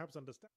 perhaps understand.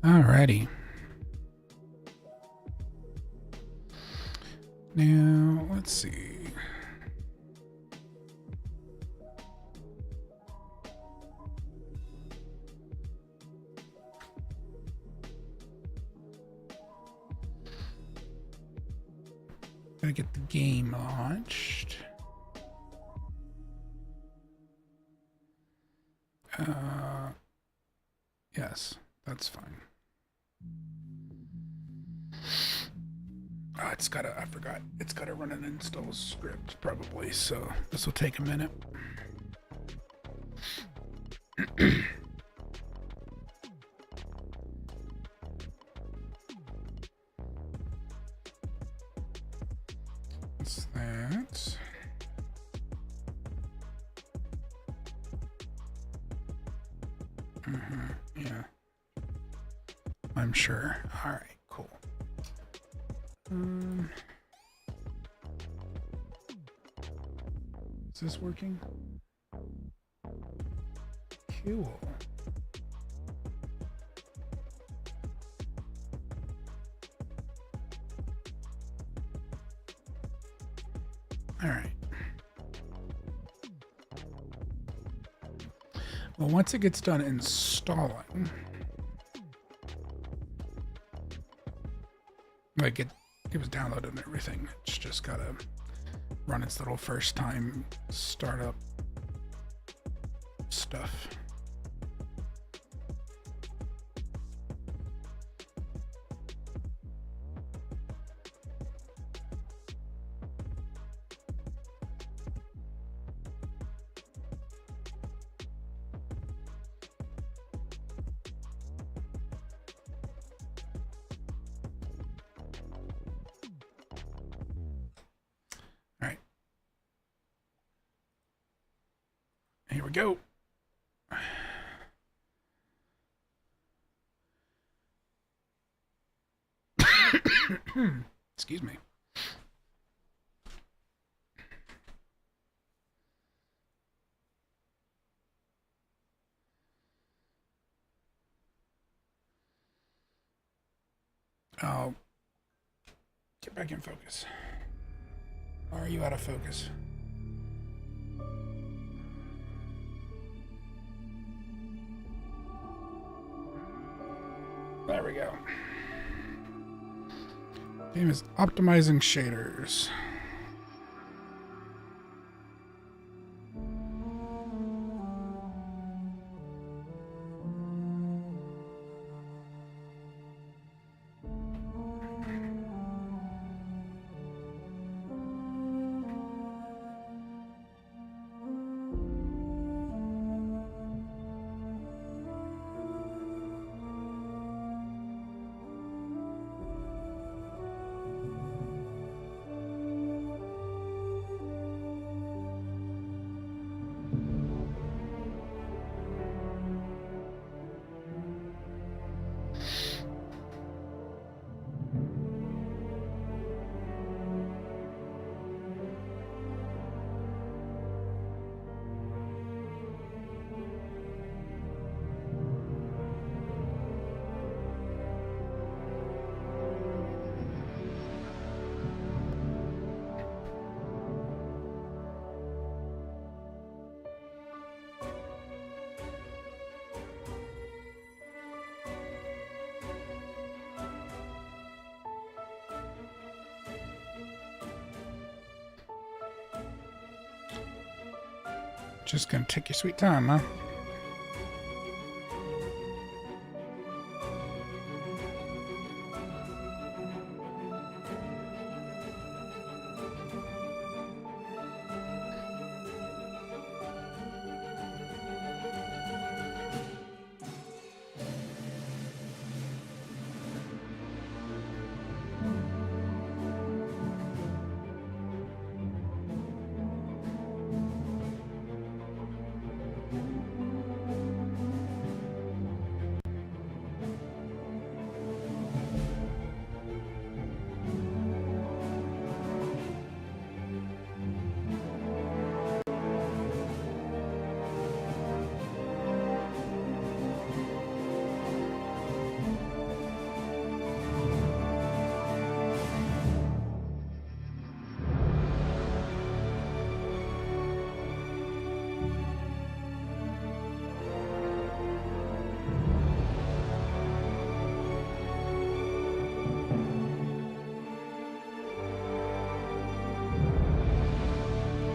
Alrighty. Now, let's see. Gotta get the game launched. Yes, that's fine. Oh, it's gotta, I forgot, it's gotta run an install script probably, so this will take a minute. What's that? Yeah. I'm sure. All right, cool. Is this working? Cool. All right. Well, once it gets done installing, like it was downloaded and everything. It's just gotta run its little first time startup stuff. All right. Here we go. Excuse me. I'll get back in focus. Or are you out of focus? There we go. Game is optimizing shaders. Just gonna take your sweet time, huh?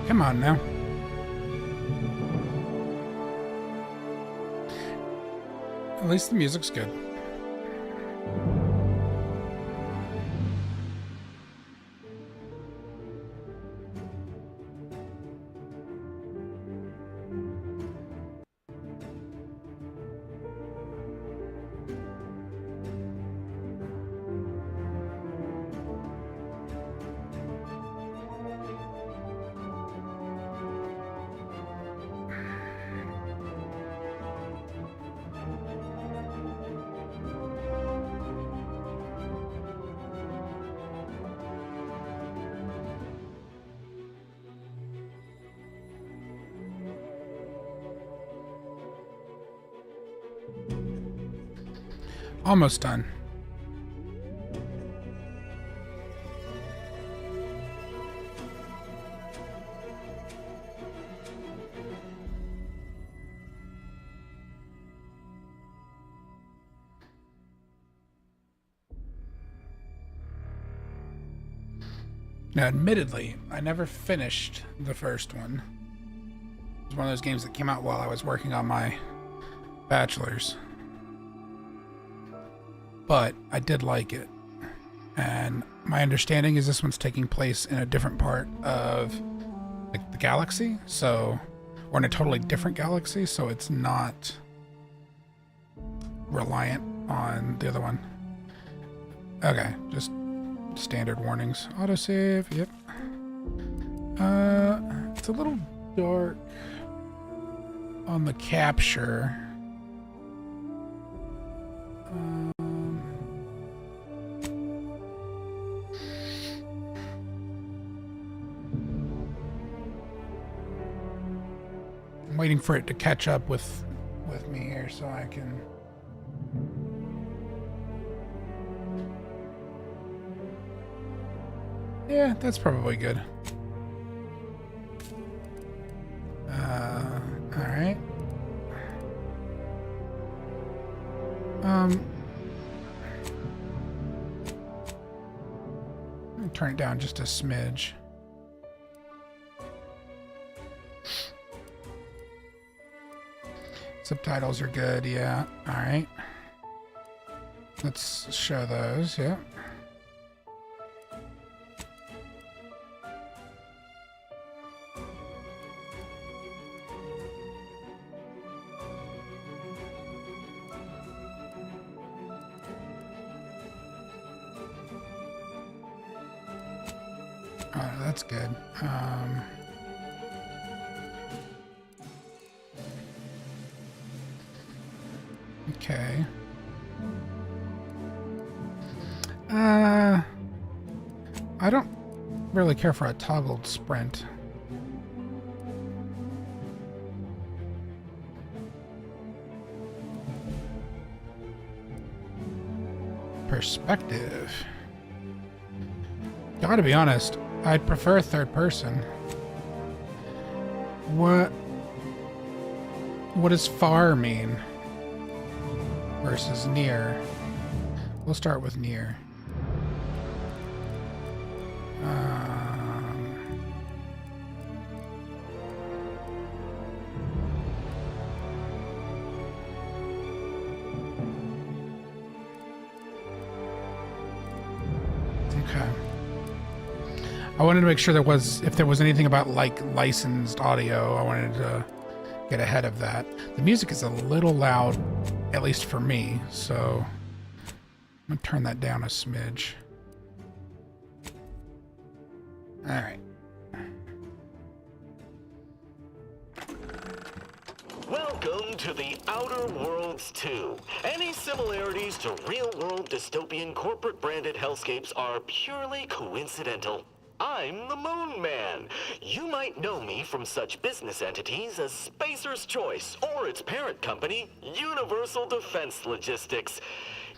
Come on now. At least the music's good. Almost done. Now, admittedly, I never finished the first one. It was one of those games that came out while I was working on my bachelor's. But I did like it. And my understanding is this one's taking place in a different part of like the galaxy, so, or in a totally different galaxy, so it's not reliant on the other one. Okay, just standard warnings. Autosave, yep. It's a little dark on the capture. I'm waiting for it to catch up with me here so I can... Yeah, that's probably good. Alright. Let me turn it down just a smidge. Subtitles are good, yeah. Alright. Let's show those, yeah. Oh, that's good. Okay. I don't really care for a toggled sprint. Perspective. Gotta be honest, I'd prefer third person. What does far mean versus near? We'll start with near. Okay. I wanted to make sure if there was anything about like licensed audio, I wanted to get ahead of that. The music is a little loud, at least for me, so I'm gonna turn that down a smidge. All right. Welcome to the Outer Worlds 2. Any similarities to real-world dystopian corporate-branded hellscapes are purely coincidental. I'm the Moon Man. You might know me from such business entities as Spacer's Choice or its parent company, Universal Defense Logistics.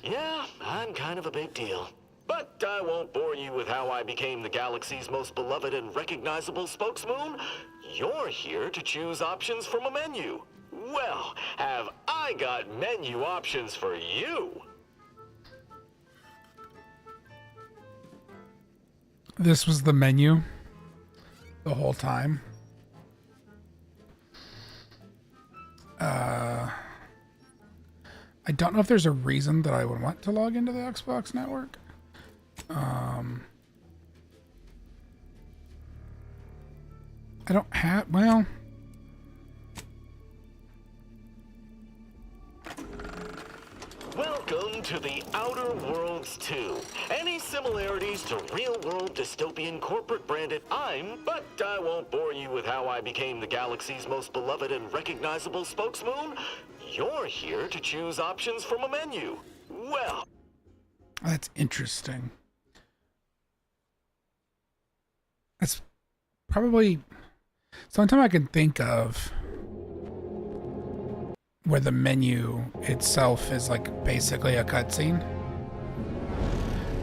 Yeah, I'm kind of a big deal. But I won't bore you with how I became the galaxy's most beloved and recognizable spokesmoon. You're here to choose options from a menu. Well, have I got menu options for you? This was the menu the whole time. I don't know if there's a reason that I would want to log into the Xbox network. I don't have, well... Welcome to the Outer Worlds 2. Any similarities to real-world dystopian corporate-branded but I won't bore you with how I became the galaxy's most beloved and recognizable spokesmoon. You're here to choose options from a menu. Well... That's interesting. That's probably... Sometime I can think of where the menu itself is like basically a cutscene.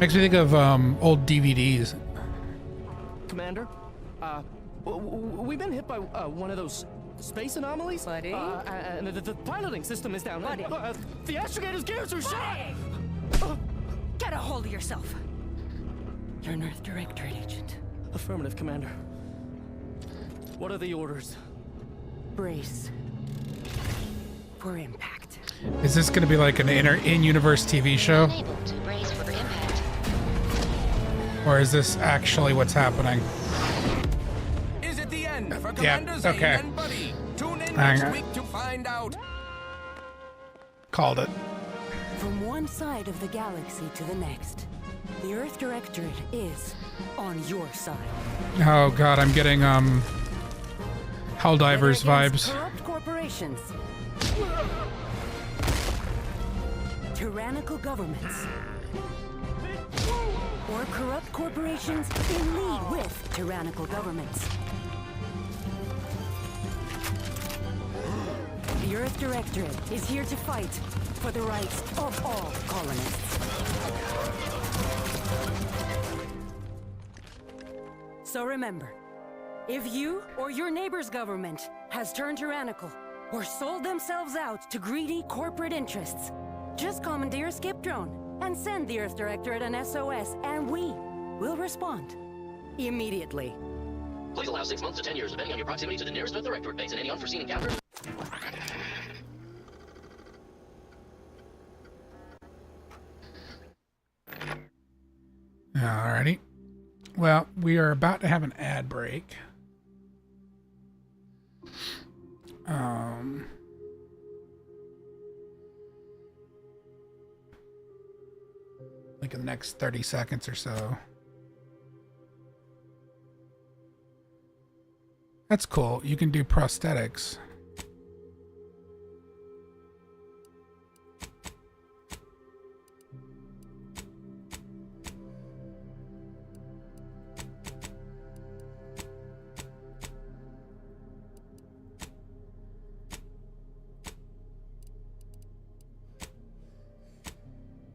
Makes me think of old DVDs. Commander, we've been hit by one of those space anomalies. Buddy? And the piloting system is down. Buddy? The astrogator's gears are shot. Get a hold of yourself. You're an Earth Directorate agent. Affirmative, Commander. What are the orders? Brace for impact. Is this going to be like an in-universe TV show? Able to brace for impact. Or is this actually what's happening? Is it the end for Yeah, Commander okay. Zane and Buddy? Tune in Hang next on. week to find out. Called it. From one side of the galaxy to the next, the Earth Directorate is on your side. Oh god, I'm getting Helldivers Whether against vibes. Corrupt corporations, tyrannical governments, or corrupt corporations in league with tyrannical governments. The Earth Directorate is here to fight for the rights of all colonists. So remember, if you or your neighbor's government has turned tyrannical or sold themselves out to greedy corporate interests, just commandeer a skip drone and send the Earth Directorate an SOS, and we will respond immediately. Please allow 6 months to 10 years, depending on your proximity to the nearest Earth Directorate base and any unforeseen encounters. Alrighty. Well, we are about to have an ad break. Like in the next 30 seconds or so. That's cool. You can do prosthetics.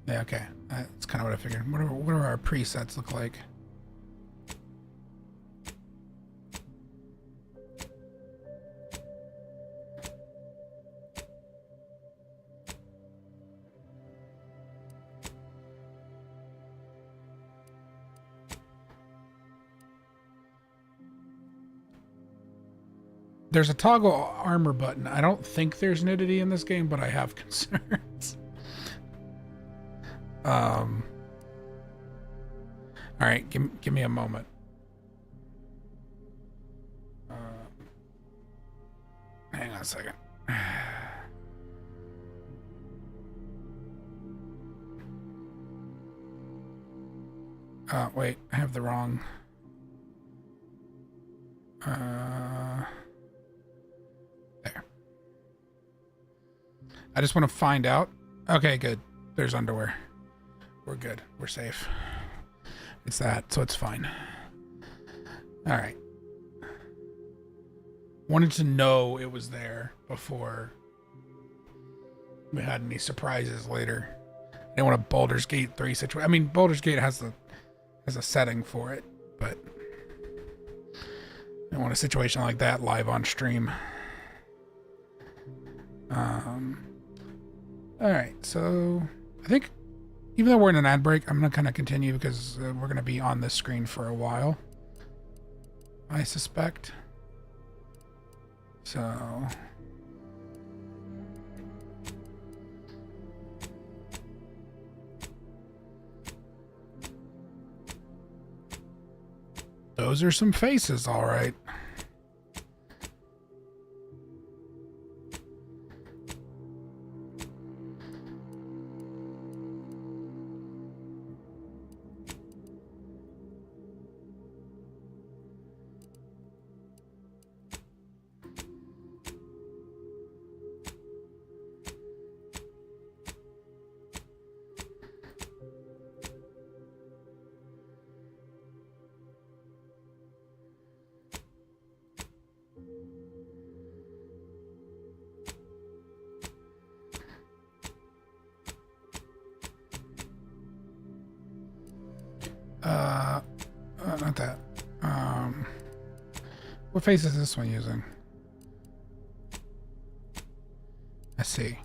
Yeah, okay. That's kind of what I figured. What do our presets look like? There's a toggle armor button. I don't think there's nudity in this game, but I have concerns. All right, give me a moment. Hang on a second. Wait, I have the wrong. There. I just want to find out. Okay, good. There's underwear. We're good. We're safe. It's that, so it's fine. All right. Wanted to know it was there before we had any surprises later. I didn't want a Baldur's Gate 3 situation. I mean, Baldur's Gate has a setting for it, but I don't want a situation like that live on stream. All right, so I think even though we're in an ad break, I'm gonna kind of continue because we're gonna be on this screen for a while, I suspect. So Those are some faces, all right. Not that. What face is this one using? I see.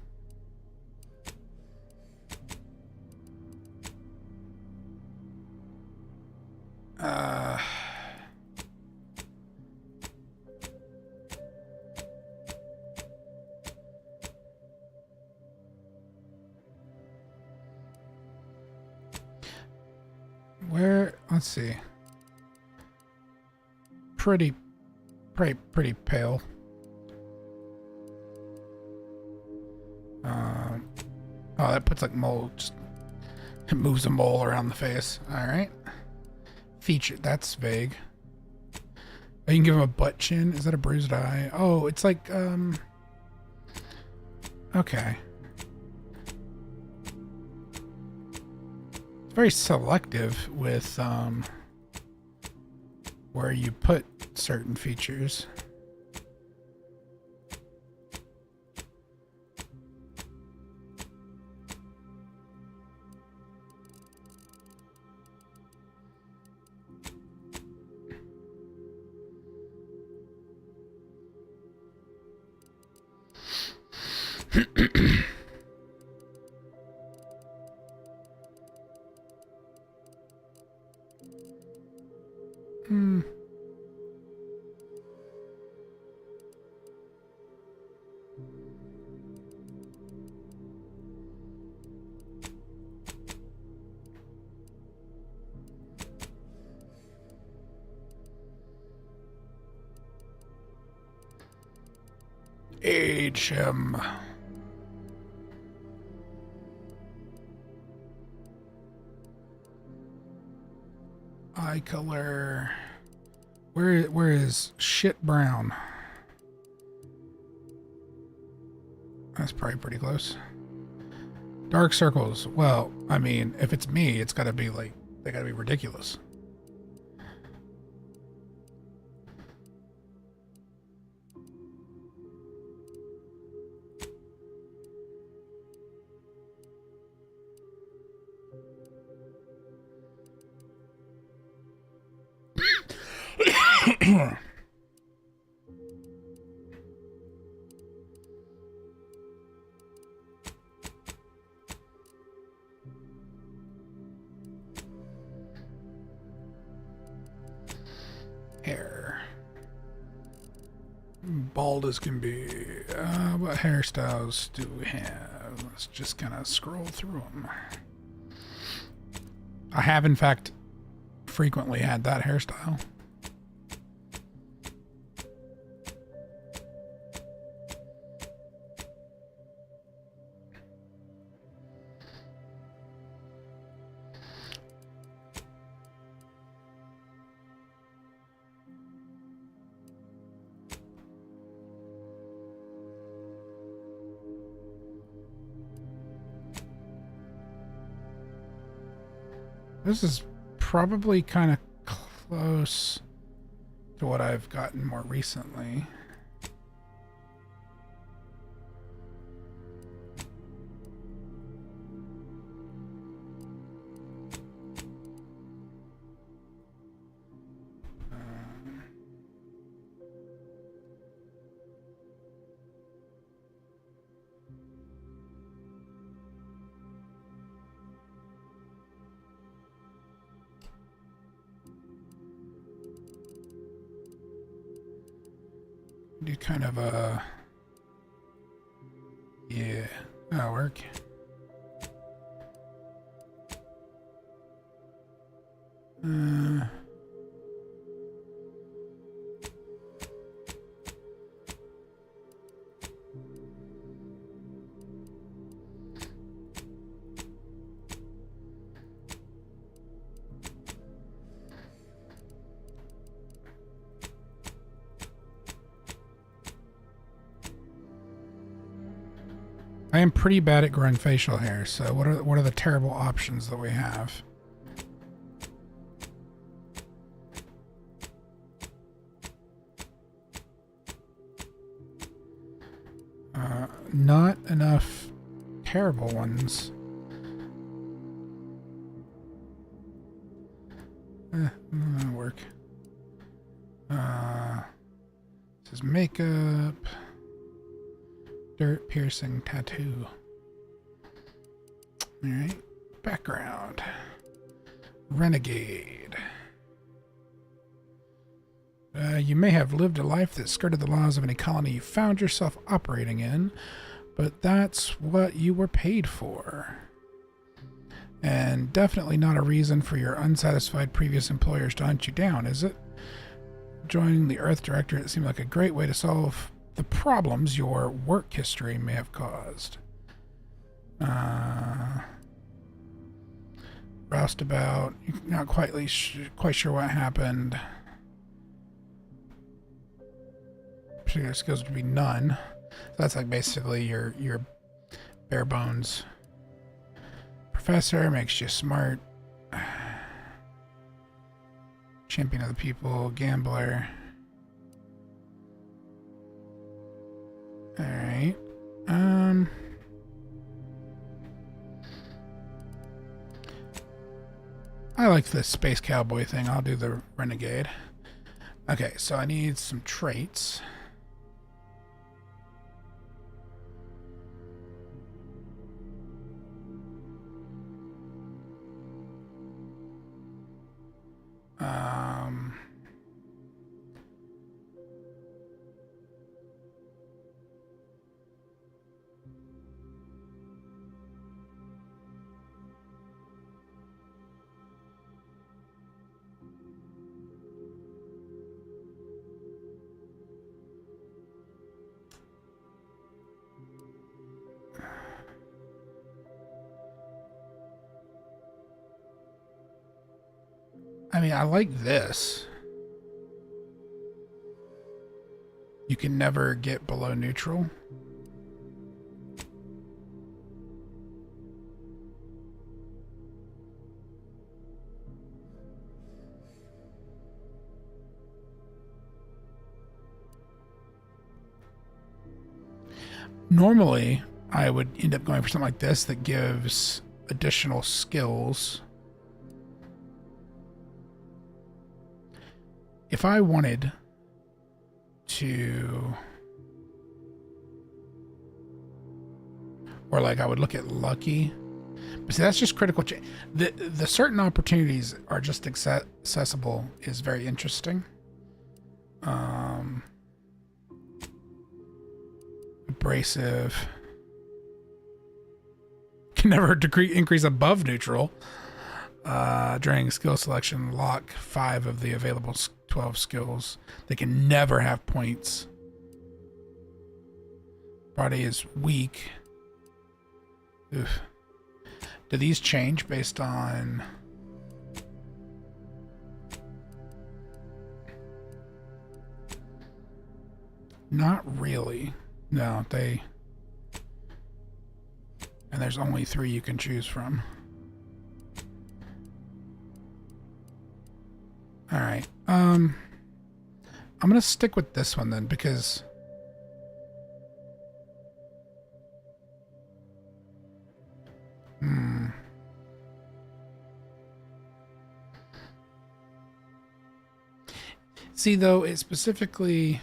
Where? Let's see. Pretty pale. Oh, that puts like mole. Just it moves a mole around the face. All right. Feature. That's vague. Oh, you can give him a butt chin. Is that a bruised eye? Oh, it's like okay. It's very selective with where you put certain features. Age him. Eye color. Where is shit brown? That's probably pretty close. Dark circles. Well, I mean, if it's me, it's gotta be like, they gotta be ridiculous. Hair. Bald as can be. What hairstyles do we have? Let's just kind of scroll through them. I have, in fact, frequently had that hairstyle. This is probably kind of close to what I've gotten more recently. Do kind of a, yeah, that'll work. I am pretty bad at growing facial hair, so what are the terrible options that we have? Not enough terrible ones. That'll work. This is makeup. Dirt piercing tattoo. Alright. Background. Renegade. You may have lived a life that skirted the laws of any colony you found yourself operating in, but that's what you were paid for. And definitely not a reason for your unsatisfied previous employers to hunt you down, is it? Joining the Earth Directorate, it seemed like a great way to solve the problems your work history may have caused. Roustabout, you're not quite sure what happened. Particular skills would be none. So that's like basically your bare bones. Professor makes you smart. Champion of the people, gambler. Alright. I like the space cowboy thing. I'll do the renegade. Okay, so I need some traits. I mean, I like this. You can never get below neutral. Normally, I would end up going for something like this that gives additional skills. If I wanted to, or like I would look at lucky, but see, that's just critical. The certain opportunities are just accessible is very interesting. Abrasive can never increase above neutral. During skill selection, lock 5 of the available 12 skills. They can never have points. Body is weak. Oof. Do these change based on... Not really. No, they... And there's only 3 you can choose from. Alright, I'm gonna stick with this one then, because see, though, it specifically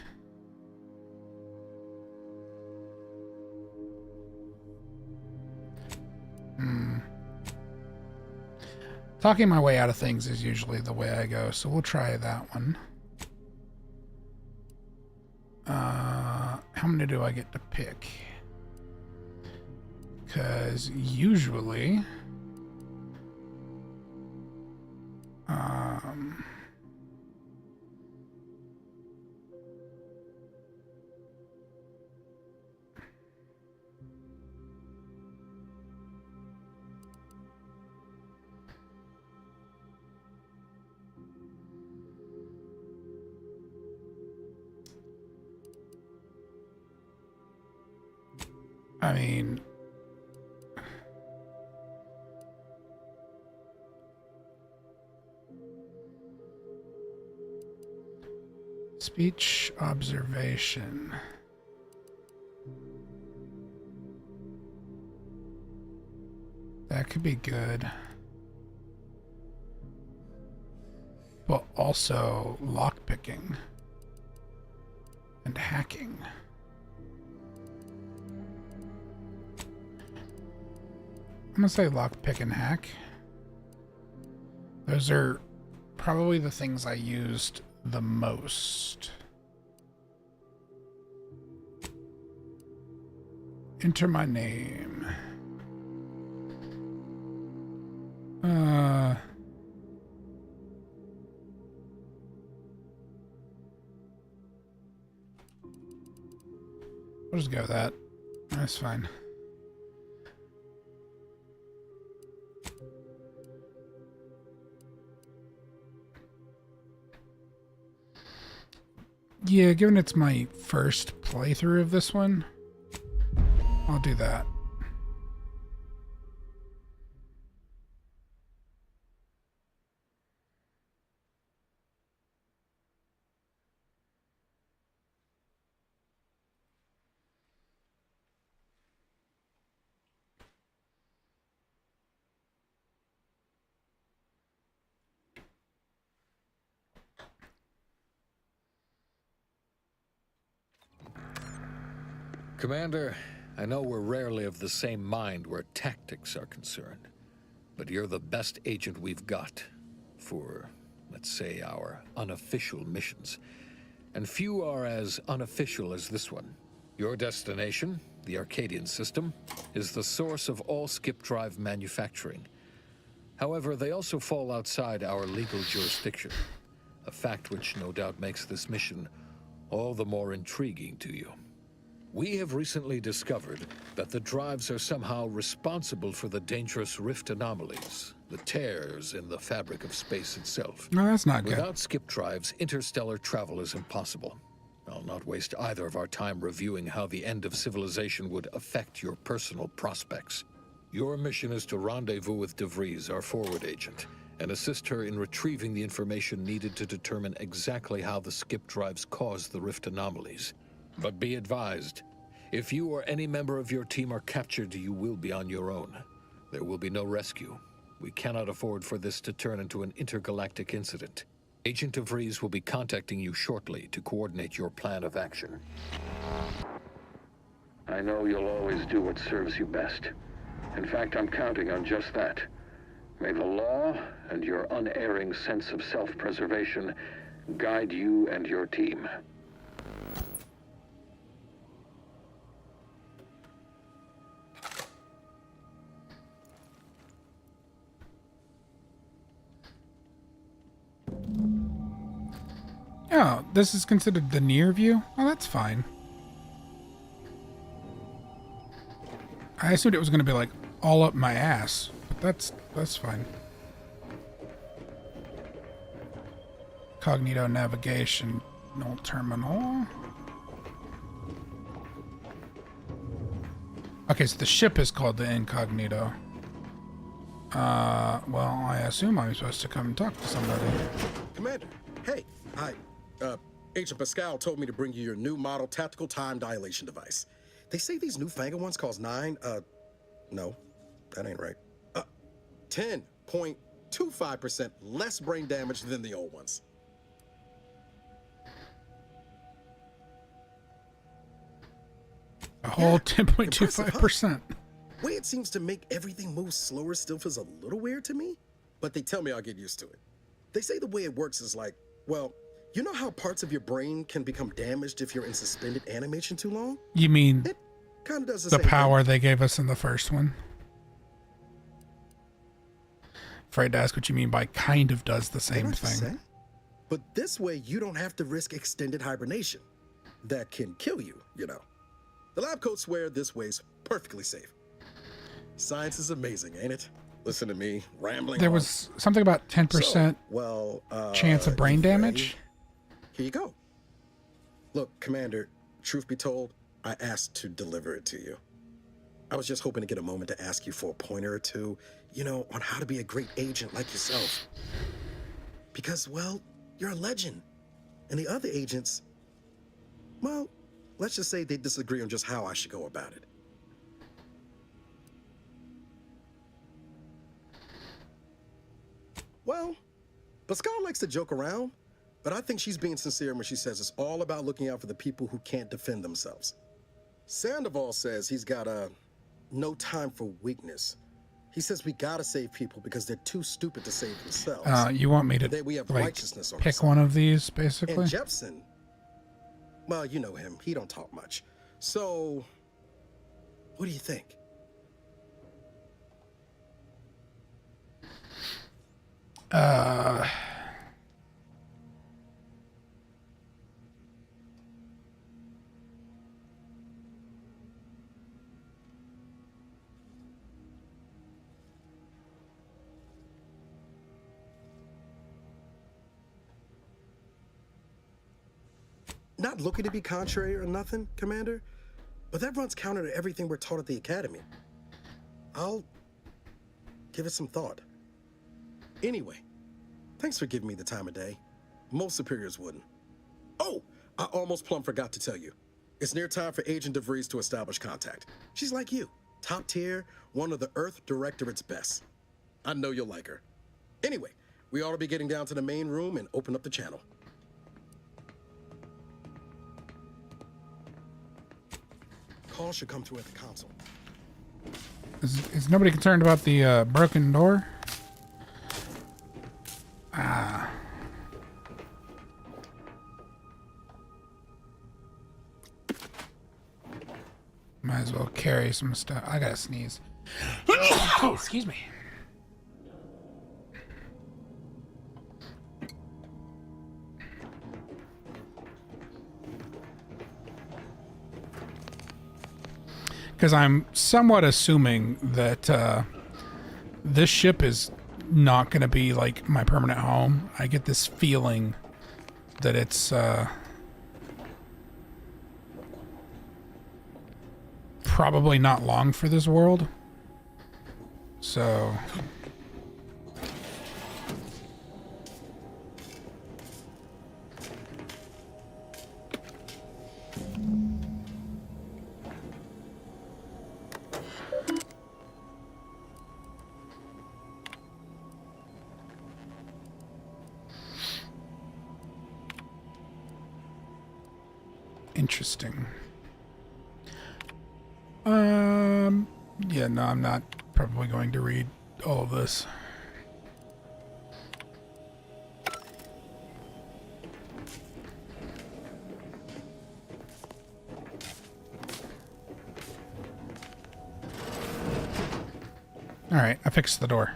talking my way out of things is usually the way I go, so we'll try that one. How many do I get to pick? Because usually... I mean, Speech observation. That could be good. But also lockpicking and hacking. I'm gonna say lockpick and hack. Those are probably the things I used the most. Enter my name. We'll just go with that. That's fine. Yeah, given it's my first playthrough of this one, I'll do that. Commander, I know we're rarely of the same mind where tactics are concerned, but you're the best agent we've got for, let's say, our unofficial missions. And few are as unofficial as this one. Your destination, the Arcadian system, is the source of all skip drive manufacturing. However, they also fall outside our legal jurisdiction, a fact which no doubt makes this mission all the more intriguing to you. We have recently discovered that the drives are somehow responsible for the dangerous rift anomalies, the tears in the fabric of space itself. No, that's not good. Without skip drives, interstellar travel is impossible. I'll not waste either of our time reviewing how the end of civilization would affect your personal prospects. Your mission is to rendezvous with DeVries, our forward agent, and assist her in retrieving the information needed to determine exactly how the skip drives cause the rift anomalies. But be advised, if you or any member of your team are captured, you will be on your own. There will be no rescue. We cannot afford for this to turn into an intergalactic incident. Agent DeVries will be contacting you shortly to coordinate your plan of action. I know you'll always do what serves you best. In fact, I'm counting on just that. May the law and your unerring sense of self-preservation guide you and your team. Oh, this is considered the near view? Oh, that's fine. I assumed it was going to be like all up my ass, but that's fine. Cognito navigation, no terminal. Okay, so the ship is called the Incognito. Well, I assume I'm supposed to come and talk to somebody. Commander, hey, Agent Pascal told me to bring you your new model tactical time dilation device. They say these newfangled ones cause no, that ain't right. 10.25% less brain damage than the old ones. A whole 10.25%. Way it seems to make everything move slower still feels a little weird to me, but they tell me I'll get used to it. They say the way it works is like, well, you know how parts of your brain can become damaged if you're in suspended animation too long? You mean It kind of does the same power thing. they gave us in the first one? Afraid to ask what you mean by kind of does the same What did I thing. say? But this way, you don't have to risk extended hibernation. That can kill you, you know. The lab coats swear this way's perfectly safe. Science is amazing, ain't it? Listen to me, rambling There on. was something about 10% chance of brain you ready? damage. Here you go. Look, Commander, truth be told, I asked to deliver it to you. I was just hoping to get a moment to ask you for a pointer or two, you know, on how to be a great agent like yourself. Because, well, you're a legend. And the other agents, well, let's just say they disagree on just how I should go about it. Well, Pascal likes to joke around, but I think she's being sincere when she says it's all about looking out for the people who can't defend themselves. Sandoval says he's got no time for weakness. He says we gotta save people because they're too stupid to save themselves. You want me to Today we have like righteousness on our pick side. one of these, basically? And Jepson, well, you know him. He don't talk much. So, what do you think? Not looking to be contrary or nothing, Commander, but that runs counter to everything we're taught at the Academy. I'll give it some thought. Anyway, thanks for giving me the time of day. Most superiors wouldn't. Oh, I almost plumb forgot to tell you. It's near time for Agent DeVries to establish contact. She's like you, top tier, one of the Earth Directorate's best. I know you'll like her. Anyway, we ought to be getting down to the main room and open up the channel. Call should come through at the console. Is nobody concerned about the broken door? Might as well carry some stuff. I gotta sneeze. Excuse me. Because I'm somewhat assuming that this ship is not going to be like my permanent home. I get this feeling that it's probably not long for this world. So interesting. Yeah, no, I'm not probably going to read all of this. All right, I fixed the door.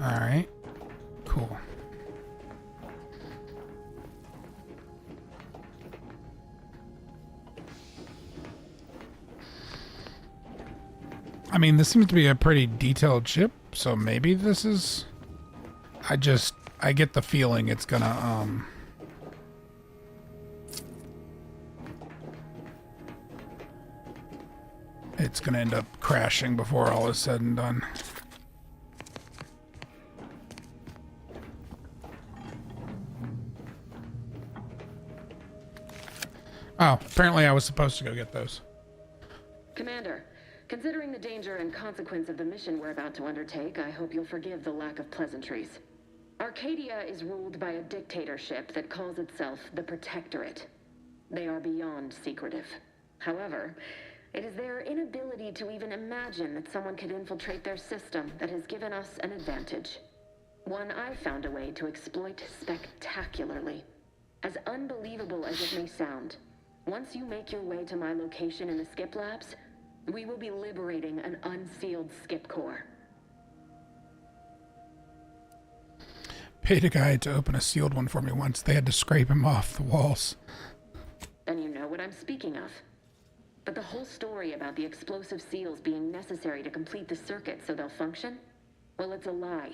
All right, cool. I mean, this seems to be a pretty detailed ship, so maybe this is... I get the feeling it's gonna, it's gonna end up crashing before all is said and done. Oh, apparently I was supposed to go get those. Commander, considering the danger and consequence of the mission we're about to undertake, I hope you'll forgive the lack of pleasantries. Arcadia is ruled by a dictatorship that calls itself the Protectorate. They are beyond secretive. However, it is their inability to even imagine that someone could infiltrate their system that has given us an advantage. One I've found a way to exploit spectacularly. As unbelievable as it may sound, once you make your way to my location in the Skip Labs, we will be liberating an unsealed Skip core. Paid a guy to open a sealed one for me once. They had to scrape him off the walls. Then you know what I'm speaking of. But the whole story about the explosive seals being necessary to complete the circuit so they'll function? Well, it's a lie.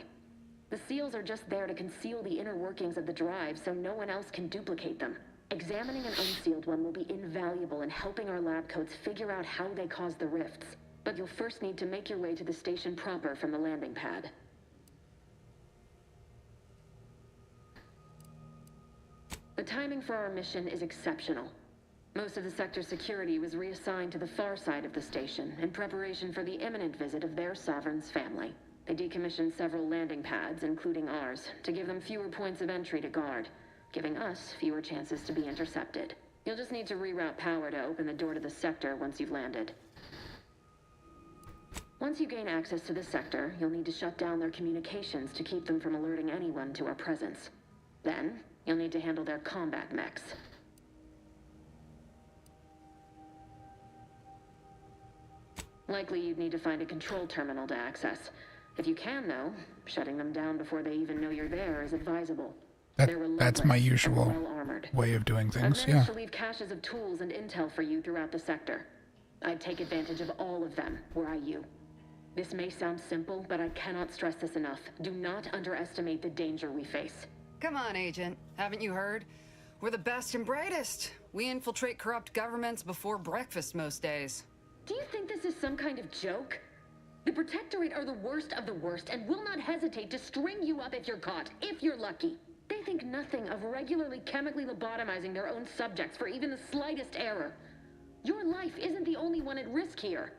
The seals are just there to conceal the inner workings of the drive so no one else can duplicate them. Examining an unsealed one will be invaluable in helping our lab coats figure out how they caused the rifts. But you'll first need to make your way to the station proper from the landing pad. The timing for our mission is exceptional. Most of the sector's security was reassigned to the far side of the station in preparation for the imminent visit of their sovereign's family. They decommissioned several landing pads, including ours, to give them fewer points of entry to guard, giving us fewer chances to be intercepted. You'll just need to reroute power to open the door to the sector once you've landed. Once you gain access to the sector, you'll need to shut down their communications to keep them from alerting anyone to our presence. Then, you'll need to handle their combat mechs. Likely you'd need to find a control terminal to access. If you can, though, shutting them down before they even know you're there is advisable. That's my usual way of doing things, I've yeah. managed to leave caches of tools and intel for you throughout the sector. I'd take advantage of all of them, were I you. This may sound simple, but I cannot stress this enough. Do not underestimate the danger we face. Come on, Agent. Haven't you heard? We're the best and brightest. We infiltrate corrupt governments before breakfast most days. Do you think this is some kind of joke? The Protectorate are the worst of the worst and will not hesitate to string you up if you're caught, if you're lucky. They think nothing of regularly chemically lobotomizing their own subjects for even the slightest error. Your life isn't the only one at risk here.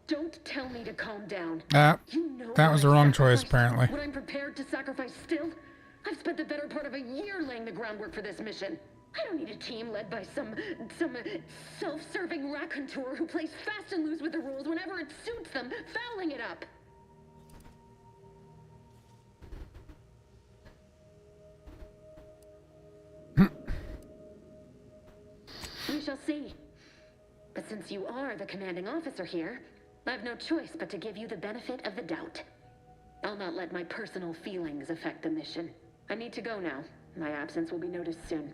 Don't tell me to calm down. You know that was the wrong choice, apparently. What I'm prepared to sacrifice still? I've spent the better part of a year laying the groundwork for this mission. I don't need a team led by some self-serving raconteur who plays fast and loose with the rules whenever it suits them, fouling it up. We shall see. But since you are the commanding officer here, I have no choice but to give you the benefit of the doubt. I'll not let my personal feelings affect the mission. I need to go now. My absence will be noticed soon.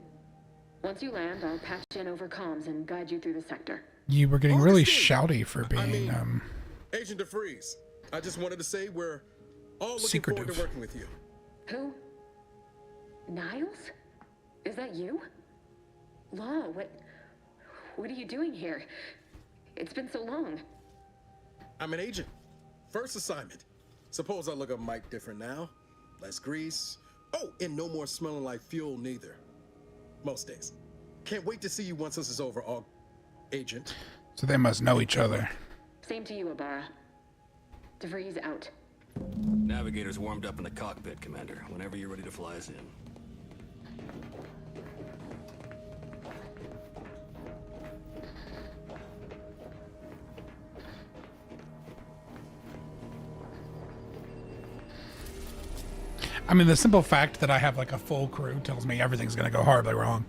Once you land, I'll patch in over comms and guide you through the sector. You were getting really shouty for being, Agent DeFreeze, I just wanted to say we're all looking secretive. forward to working with you. Who? Niles? Is that you? Law, what are you doing here? It's been so long. I'm an agent. First assignment. Suppose I look a mite different now. Less grease. Oh, and no more smelling like fuel neither. Most days. Can't wait to see you once this is over, Agent. So they must know each other. Same to you, Ibarra. DeVries out. Navigator's warmed up in the cockpit, Commander. Whenever you're ready to fly us in. I mean, the simple fact that I have like a full crew tells me everything's going to go horribly wrong.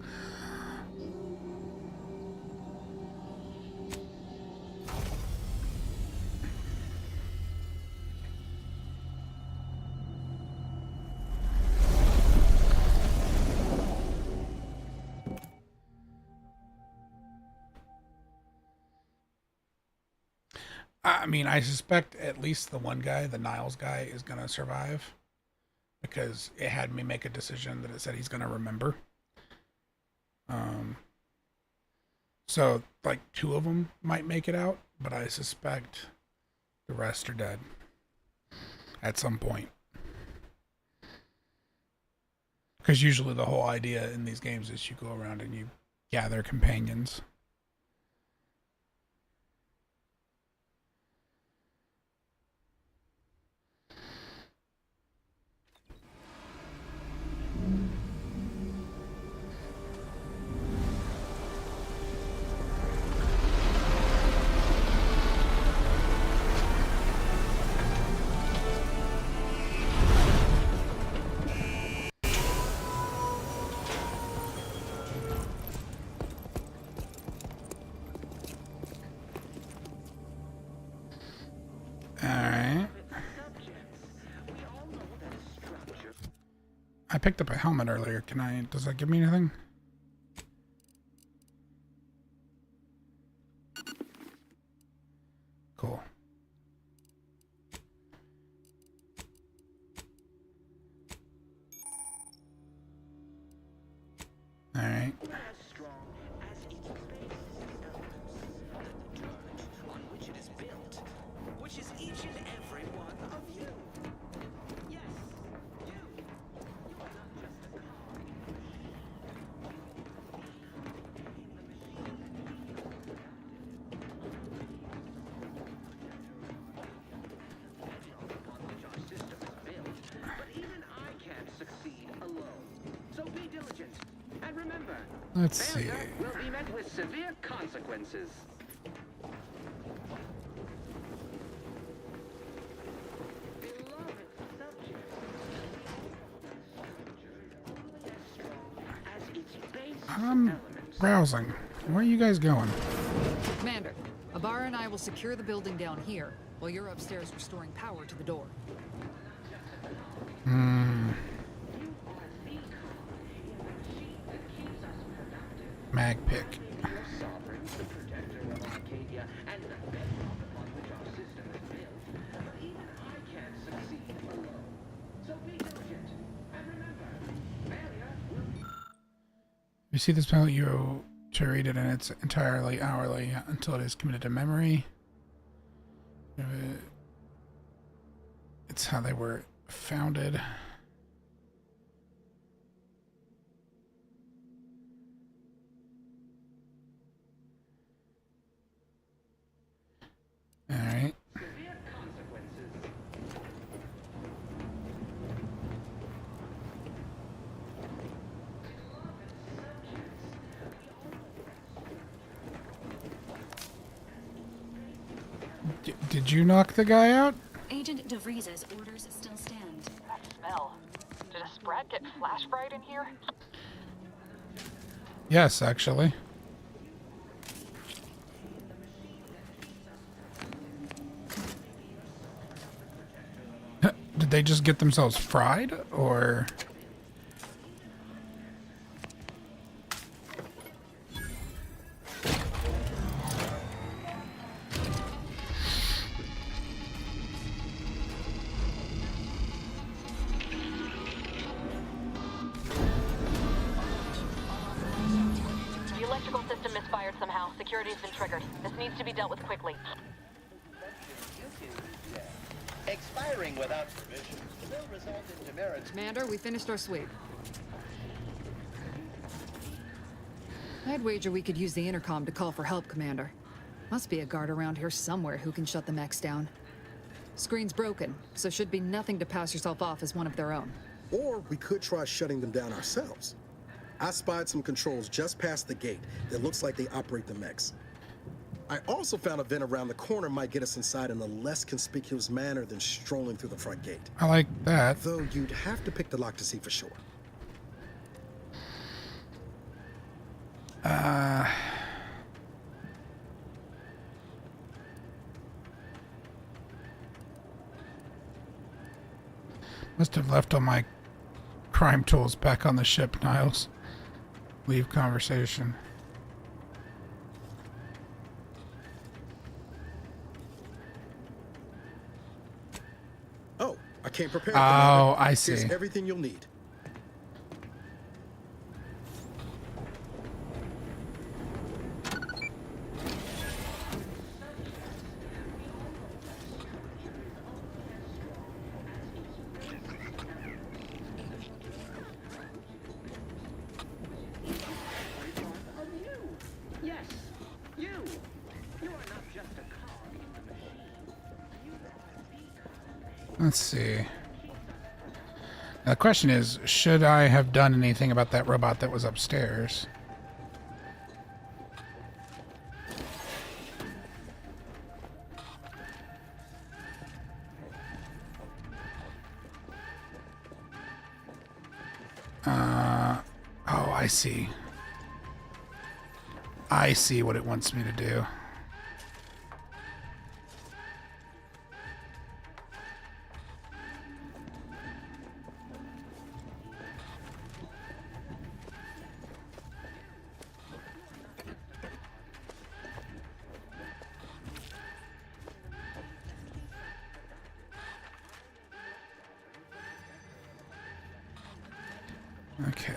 I mean, I suspect at least the one guy, the Niles guy, is going to survive. Because it had me make a decision that it said he's going to remember. So, like, 2 of them might make it out, but I suspect the rest are dead at some point. Because usually the whole idea in these games is you go around and you gather companions. I picked up a helmet earlier. Does that give me anything? Cool. Let's see. Will be met with severe consequences. I'm browsing. Where are you guys going? Commander, Abara and I will secure the building down here, while you're upstairs restoring power to the door. Mag pick. You see this panel, you to read it, and it's entirely hourly until it is committed to memory. It's how they were founded. All right. Did you knock the guy out? Agent DeVries's orders still stand. That smell. Did a sprat get flash fried in here? Yes, actually. Did they just get themselves fried, or? The electrical system misfired somehow. Security's been triggered. This needs to be dealt with quickly. Expiring without permission will result in demerits. Commander, we finished our sweep. I'd wager we could use the intercom to call for help, Commander. Must be a guard around here somewhere who can shut the mechs down. Screen's broken, so should be nothing to pass yourself off as one of their own. Or we could try shutting them down ourselves. I spied some controls just past the gate that looks like they operate the mechs. I also found a vent around the corner might get us inside in a less conspicuous manner than strolling through the front gate. I like that. Though you'd have to pick the lock to see for sure. Must have left all my crime tools back on the ship, Niles. Leave conversation. Oh, I came prepared. Oh, I see. Here's everything you'll need. Yes, you. You are not just a cog in the machine. You are the beacon. Let's see. Now, the question is, should I have done anything about that robot that was upstairs? Oh, I see. I see what it wants me to do. Okay.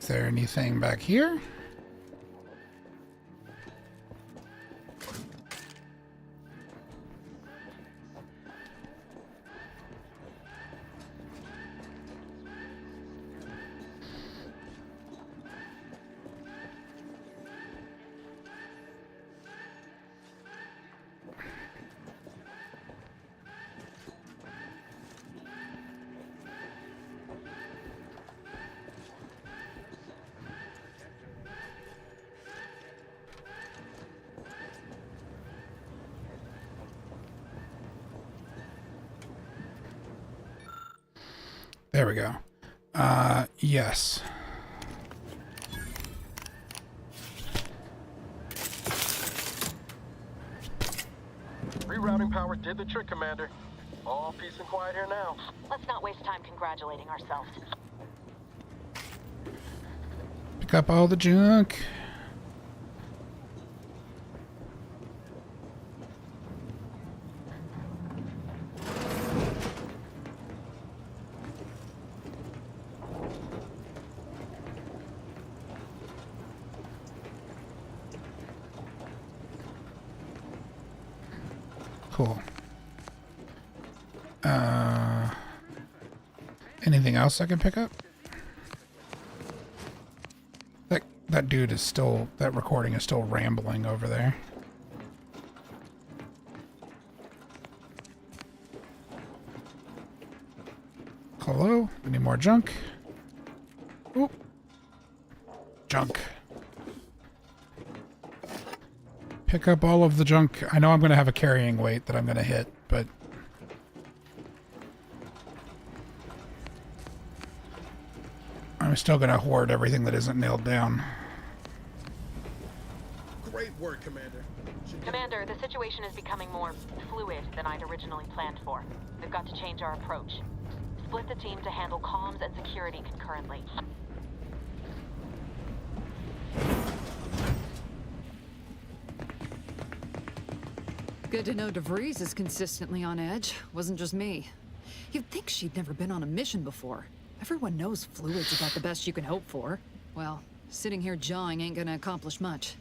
Is there anything back here? There we go. Yes. Rerouting power did the trick, Commander. All peace and quiet here now. Let's not waste time congratulating ourselves. Pick up all the junk. Cool. Anything else I can pick up? That dude is still, that recording is still rambling over there. Hello? Any more junk? Oop. Junk. Pick up all of the junk. I know I'm going to have a carrying weight that I'm going to hit, but... I'm still going to hoard everything that isn't nailed down. Great work, Commander. Commander, the situation is becoming more fluid than I'd originally planned for. We've got to change our approach. Split the team to handle comms and security concurrently. Good to know DeVries is consistently on edge. Wasn't just me. You'd think she'd never been on a mission before. Everyone knows fluid's about the best you can hope for. Well, sitting here jawing ain't gonna accomplish much.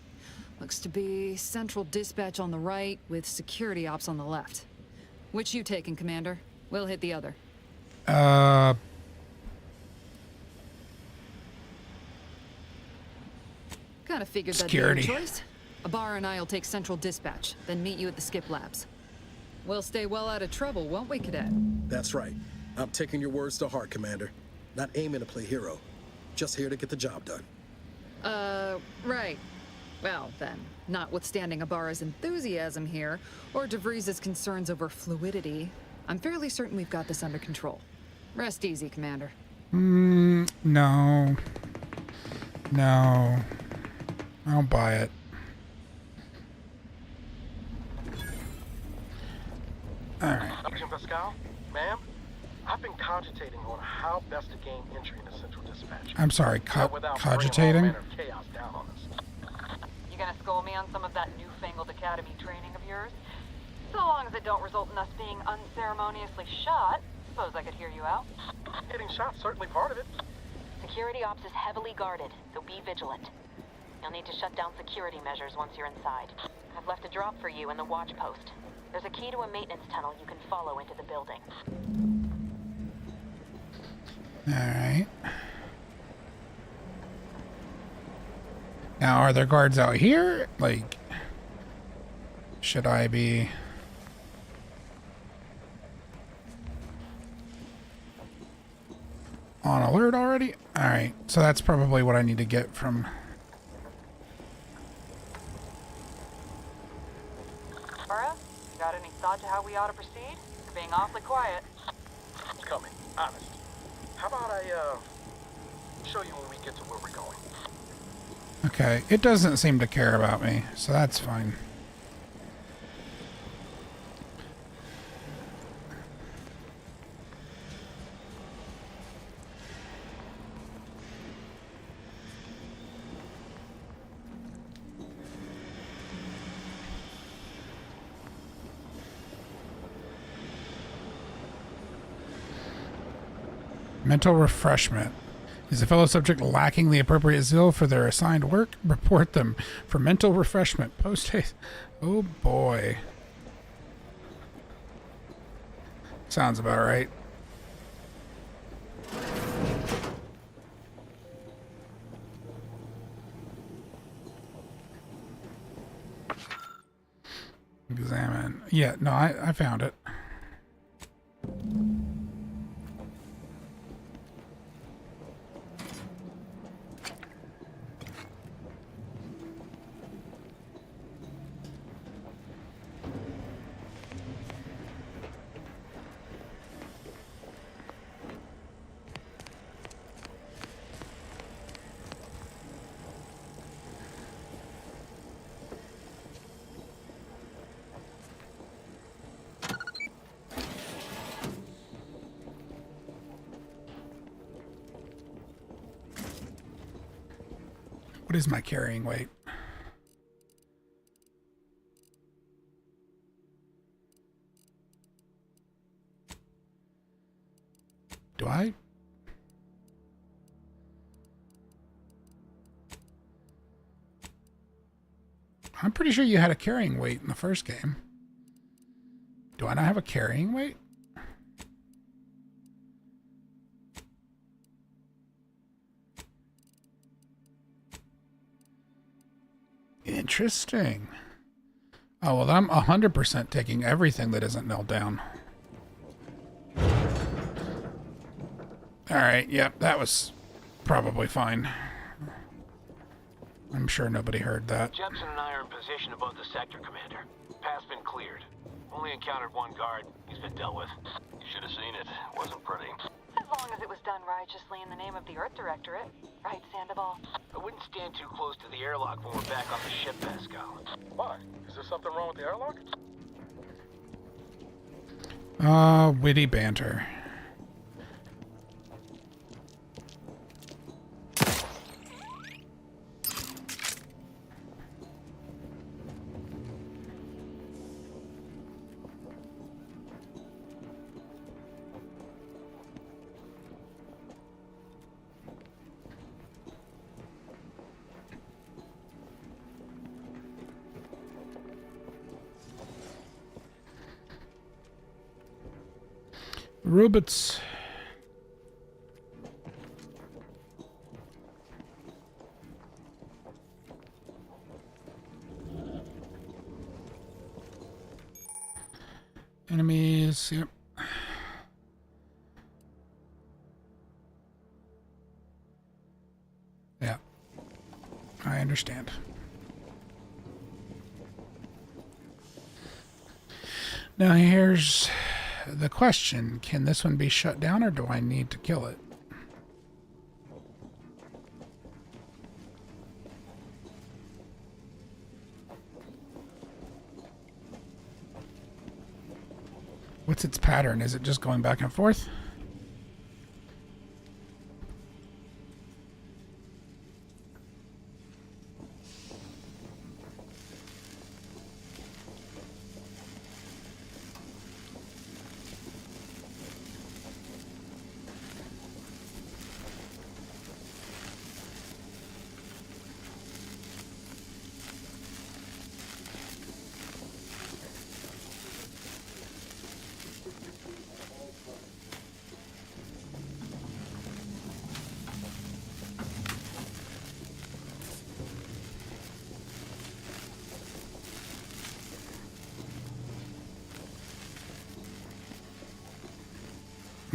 Looks to be central dispatch on the right with security ops on the left. Which you taking, Commander? We'll hit the other. Kinda figured that'd Security. be your choice. Abar and I'll take central dispatch, then meet you at the skip labs. We'll stay well out of trouble, won't we, Cadet? That's right. I'm taking your words to heart, Commander. Not aiming to play hero. Just here to get the job done. Right. Well, then, notwithstanding Ibarra's enthusiasm here, or DeVries' concerns over fluidity, I'm fairly certain we've got this under control. Rest easy, Commander. No. No. I don't buy it. Alright. Sergeant Pascal, ma'am, I've been cogitating on how best to gain entry into Central Dispatch. I'm sorry, without bringing all cogitating? manner of chaos down on us. You gonna school me on some of that newfangled academy training of yours? So long as it don't result in us being unceremoniously shot, suppose I could hear you out. Getting shot certainly part of it. Security ops is heavily guarded, so be vigilant. You'll need to shut down security measures once you're inside. I've left a drop for you in the watch post. There's a key to a maintenance tunnel you can follow into the building. Alright. Now, are there guards out here? Like, should I be... on alert already? Alright, so that's probably what I need to get from... Laura, you got any thought to how we ought to proceed? You're being awfully quiet. It's coming, honest. How about I, show you when we get to where we're going? Okay, it doesn't seem to care about me, so that's fine. Mental refreshment. Is a fellow subject lacking the appropriate zeal for their assigned work? Report them for mental refreshment. Post haste. Oh boy. Sounds about right. Examine. Yeah, no, I found it. What is my carrying weight? Do I? I'm pretty sure you had a carrying weight in the first game. Do I not have a carrying weight? Interesting. Oh, well, I'm 100% taking everything that isn't nailed down. Alright, yep, that was probably fine. I'm sure nobody heard that. Jepson and I are in position above the sector, Commander. Path's been cleared. Only encountered one guard. He's been dealt with. You should have seen it. Wasn't pretty. As long as it was done righteously in the name of the Earth Directorate. Right, Sandoval? I wouldn't stand too close to the airlock when we're back on the ship, Pascal. Why? Is there something wrong with the airlock? Witty banter. Robots. Enemies, yep. Yeah. I understand. Now here's the question. Can this one be shut down or do I need to kill it? What's its pattern? Is it just going back and forth?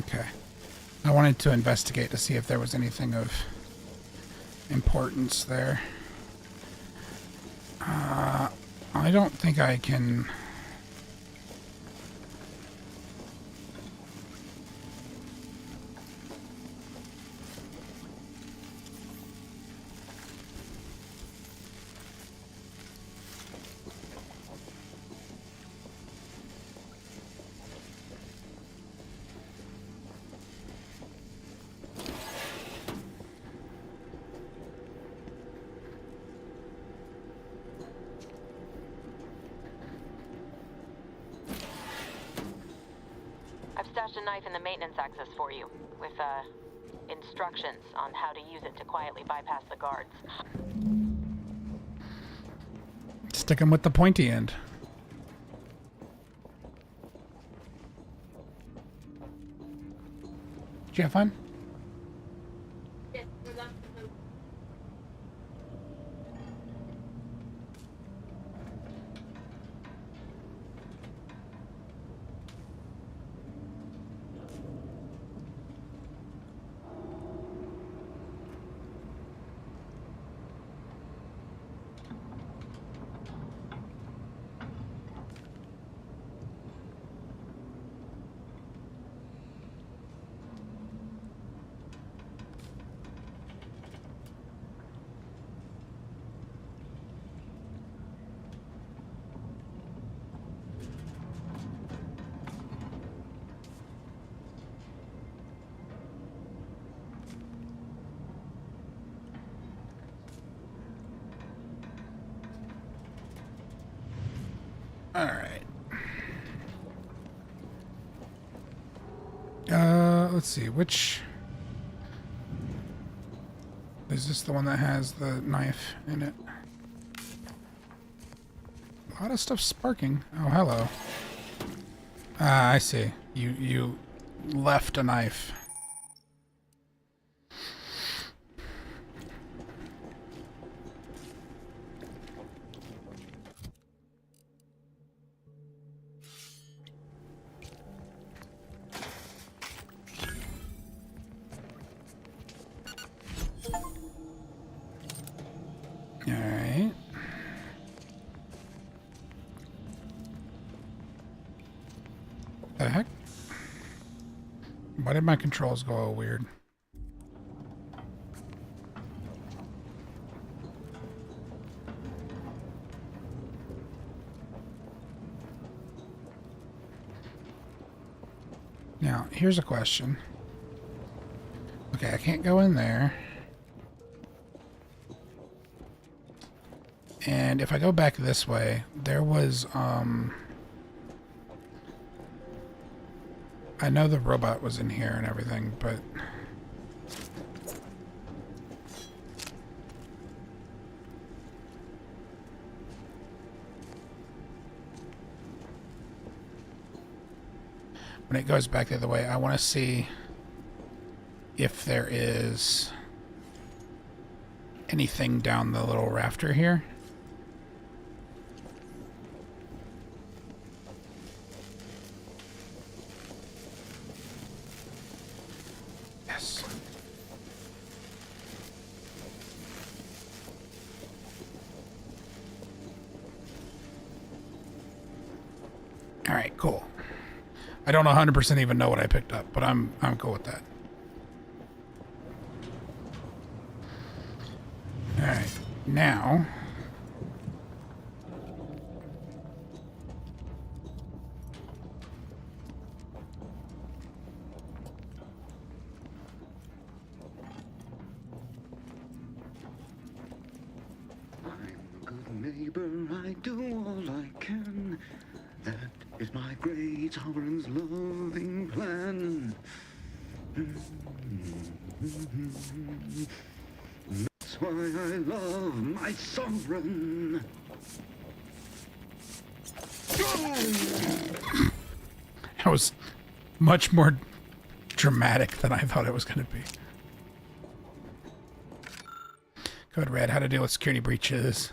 Okay. I wanted to investigate to see if there was anything of importance there. I don't think I can... I've stashed a knife in the maintenance access for you, with, instructions on how to use it to quietly bypass the guards. Stick 'em with the pointy end. Did you have fun? All right. Let's see, which... Is this the one that has the knife in it? A lot of stuff sparking. Oh, hello. Ah, I see. You left a knife. Alright. The heck? Why did my controls go all weird? Now, here's a question. Okay, I can't go in there. And if I go back this way, there was, I know the robot was in here and everything, but... When it goes back the other way, I want to see if there is anything down the little rafter here. Yes. All right, cool. I don't 100% even know what I picked up, but I'm cool with that. All right, now I'm a good neighbor, I do all I can. That is my great sovereign's loving plan. That's why I love my sovereign. that was much more dramatic than I thought it was going to be. Code Red, how to deal with security breaches.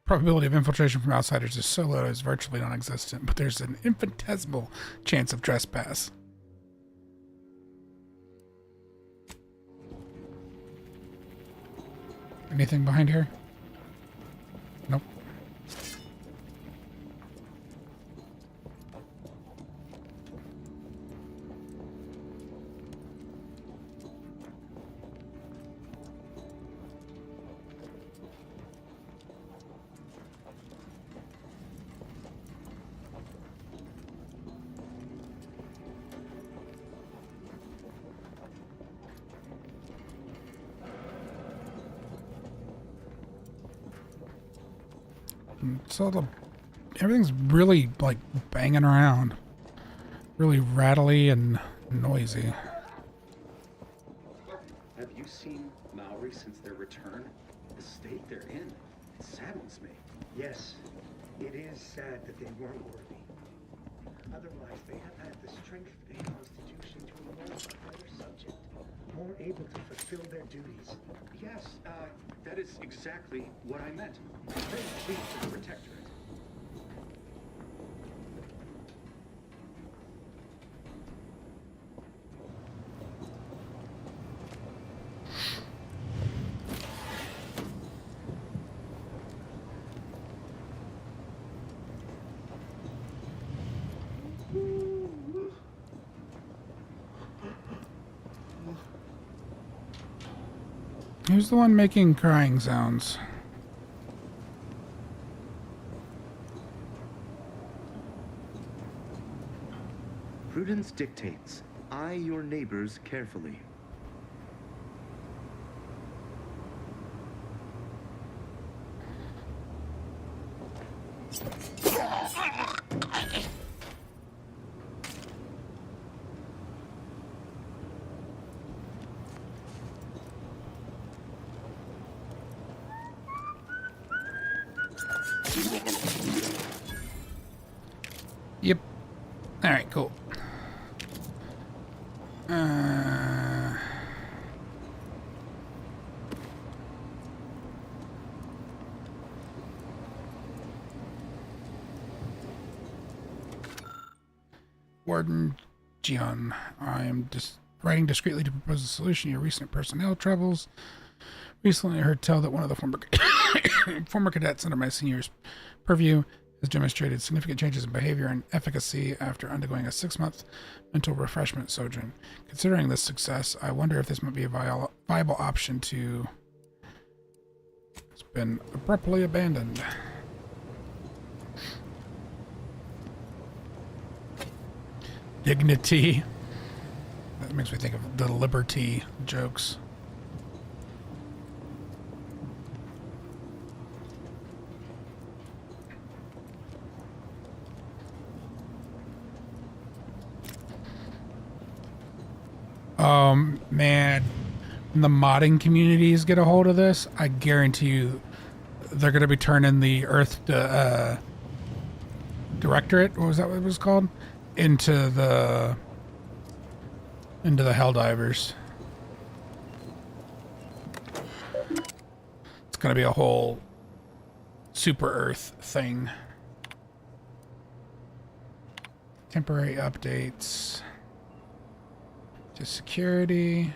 Probability of infiltration from outsiders is so low it's virtually non-existent, but there's an infinitesimal chance of trespass. Anything behind here? Nope. So everything's really like banging around. really rattly and noisy. Have you seen Maori since their return? The state they're in, it saddens me. Yes, it is sad that they weren't worthy. Otherwise, they have had the strength of a constitution to emerge a better subject, more able to fulfill their duties. Yes, that is exactly what I meant. I'm very pleased for the Protectorate. Who's the one making crying sounds? Prudence dictates, eye your neighbors carefully. Yep. Alright, cool. Warden Jian, I am writing discreetly to propose a solution to your recent personnel troubles. Recently, I heard tell that one of the former cadets under my senior's purview has demonstrated significant changes in behavior and efficacy after undergoing a 6-month mental refreshment sojourn. Considering this success, I wonder if this might be a viable option to... It's been abruptly abandoned. Dignity. That makes me think of the Liberty jokes. Man, when the modding communities get a hold of this, I guarantee you they're going to be turning the Earth Directorate, what was that what it was called? Into the Helldivers. It's going to be a whole Super Earth thing. Temporary updates. To security.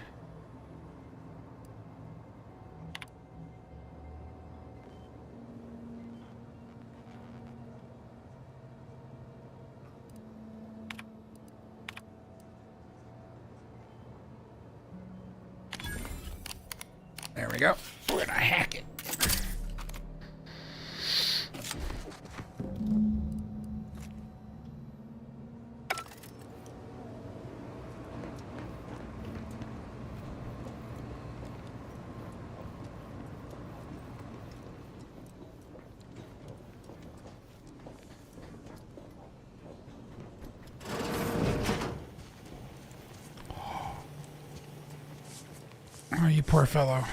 There we go. We're gonna hack it. Oh, you poor fellow.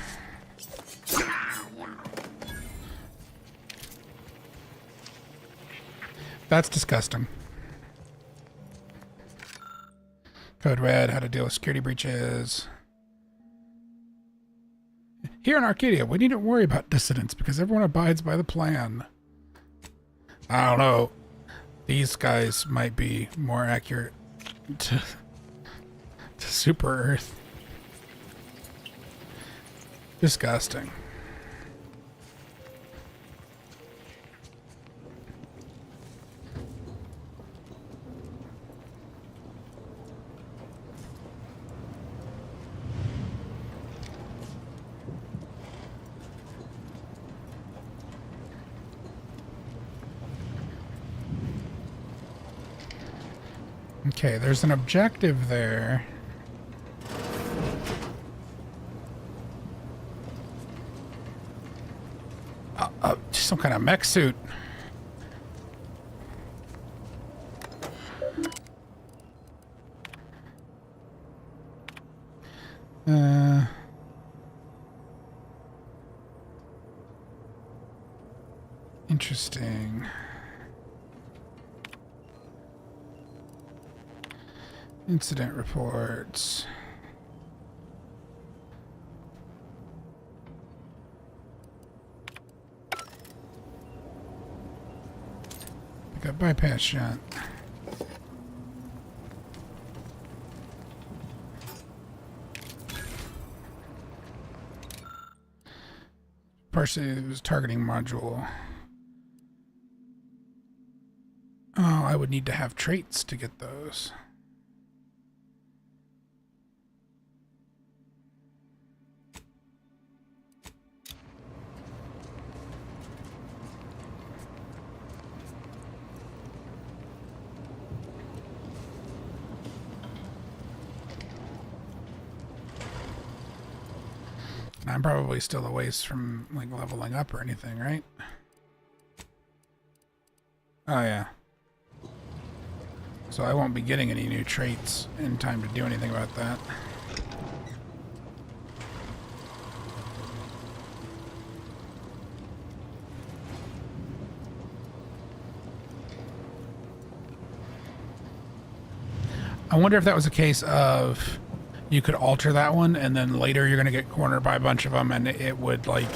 That's disgusting. Code Red, how to deal with security breaches. Here in Arcadia, we needn't worry about dissidents because everyone abides by the plan. I don't know. These guys might be more accurate to Super Earth. Disgusting. Okay, there's an objective there. Some kind of mech suit. Interesting. Incident reports. Pick up bypass shot. Partially it was targeting module. Oh, I would need to have traits to get those. I'm probably still a ways from like leveling up or anything, right? Oh yeah. So I won't be getting any new traits in time to do anything about that. I wonder if that was a case of you could alter that one and then later you're going to get cornered by a bunch of them and it would like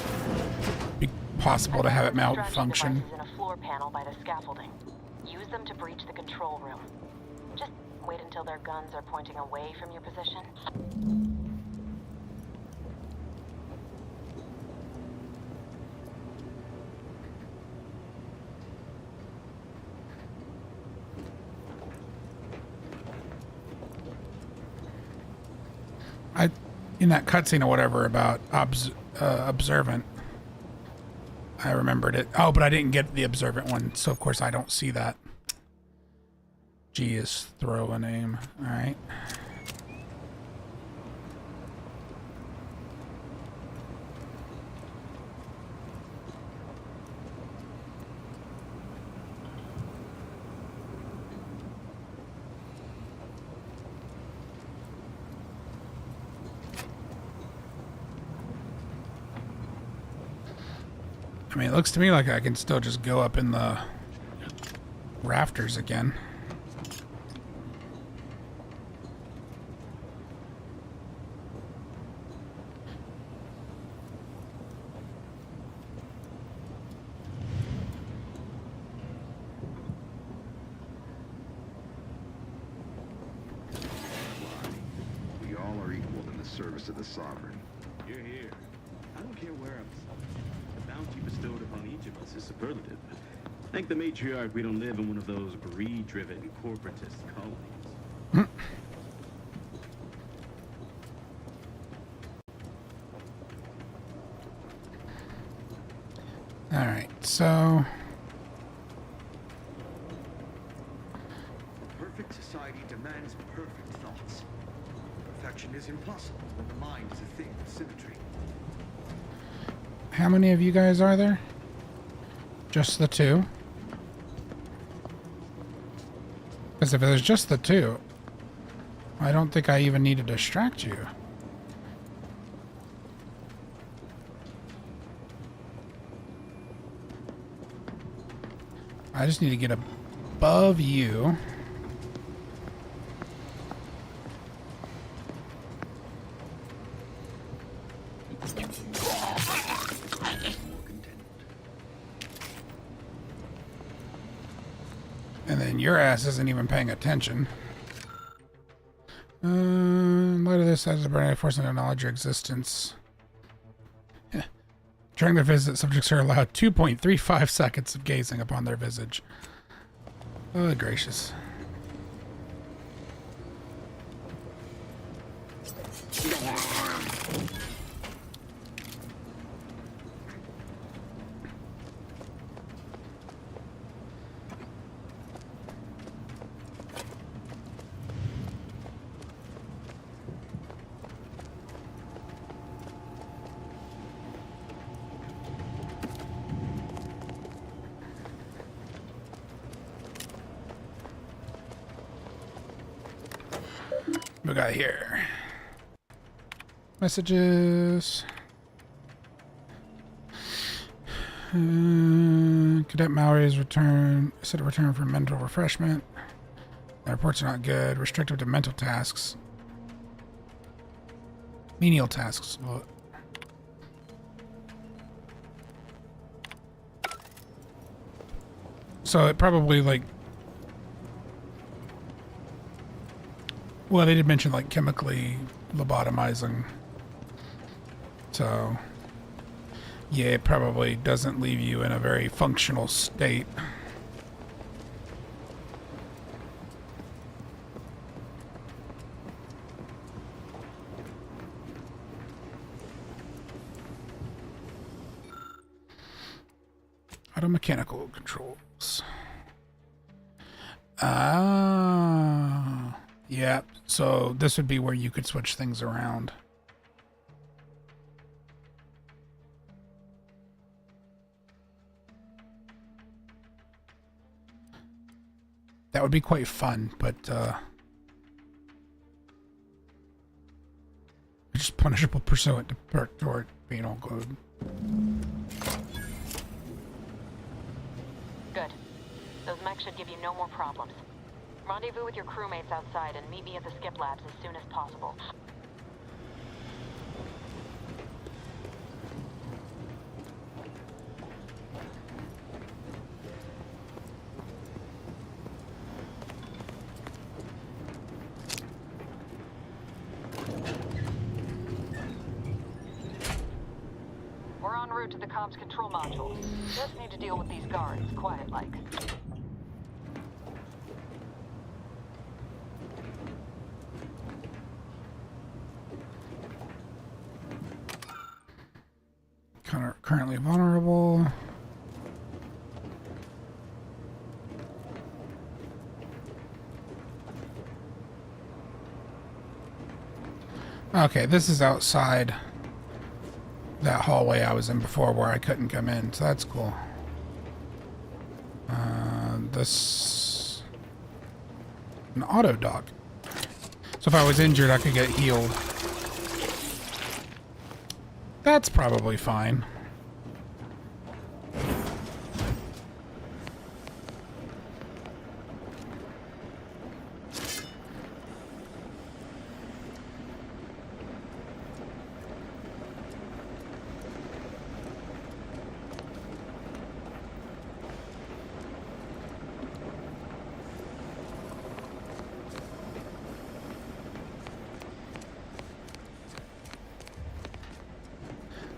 be possible to have it malfunction. In a floor panel by the scaffolding. Use them to breach the control room. Just wait until their guns are pointing away from your position. In that cutscene or whatever about observant, I remembered it. Oh, but I didn't get the observant one, so of course I don't see that. G is throw and aim. All right. I mean, it looks to me like I can still just go up in the rafters again. We all are equal in the service of the Sovereign. You're here. I don't care where I'm from. The bounty bestowed upon each of us is superlative. Thank the matriarch we don't live in one of those greed-driven corporatist colonies. All right, so A perfect society demands perfect thoughts. Perfection is impossible when the mind is a thing of symmetry. how many of you guys are there? Just the two? Because if there's just the two, I don't think I even need to distract you. I just need to get above you. And then your ass isn't even paying attention. In light of this, as a burning force and acknowledge your existence. During their visit, subjects are allowed 2.35 seconds of gazing upon their visage. Oh, gracious. We got here. Messages. Cadet Mallory is said to return for mental refreshment. The reports are not good. Restricted to mental tasks. Menial tasks. So it probably like... Well, they did mention like chemically lobotomizing. So... Yeah, it probably doesn't leave you in a very functional state. Automechanical controls. Ah, yeah. So this would be where you could switch things around. That would be quite fun, but just punishable pursuant to toward penal code. Good. Those mechs should give you no more problems. Rendezvous with your crewmates outside and meet me at the skip labs as soon as possible. We're en route to the comms control module. Just need to deal with these guards, quiet-like. Currently vulnerable. Okay, this is outside that hallway I was in before where I couldn't come in, so that's cool. This... An auto dock. So if I was injured, I could get healed. That's probably fine.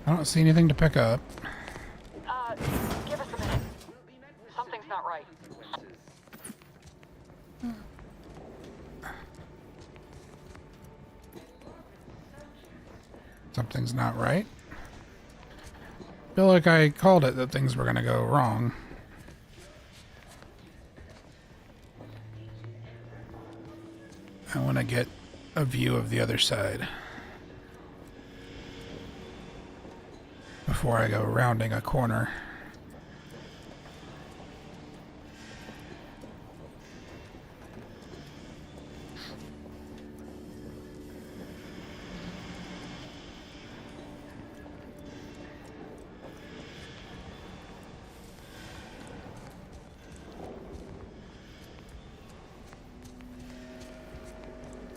I don't see anything to pick up. Give us a minute. Something's not right. Something's not right. Feel like I called it that things were gonna go wrong. I want to get a view of the other side before I go rounding a corner.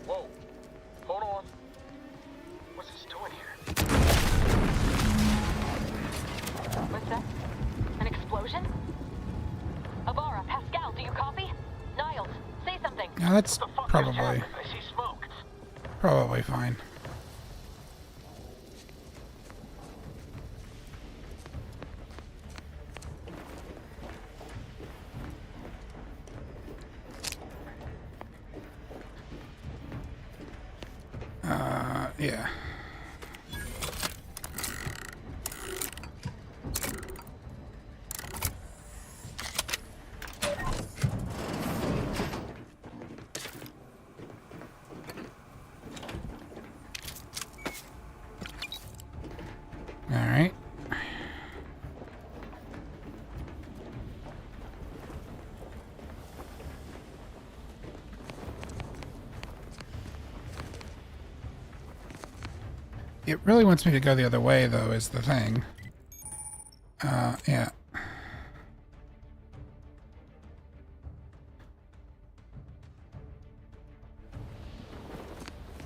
Whoa. Hold on. What's this doing here? What's that? An explosion? Avara, Pascal, do you copy? Niles, say something. Yeah, that's probably I see smoke. probably fine. Yeah. It really wants me to go the other way, though, is the thing. Yeah.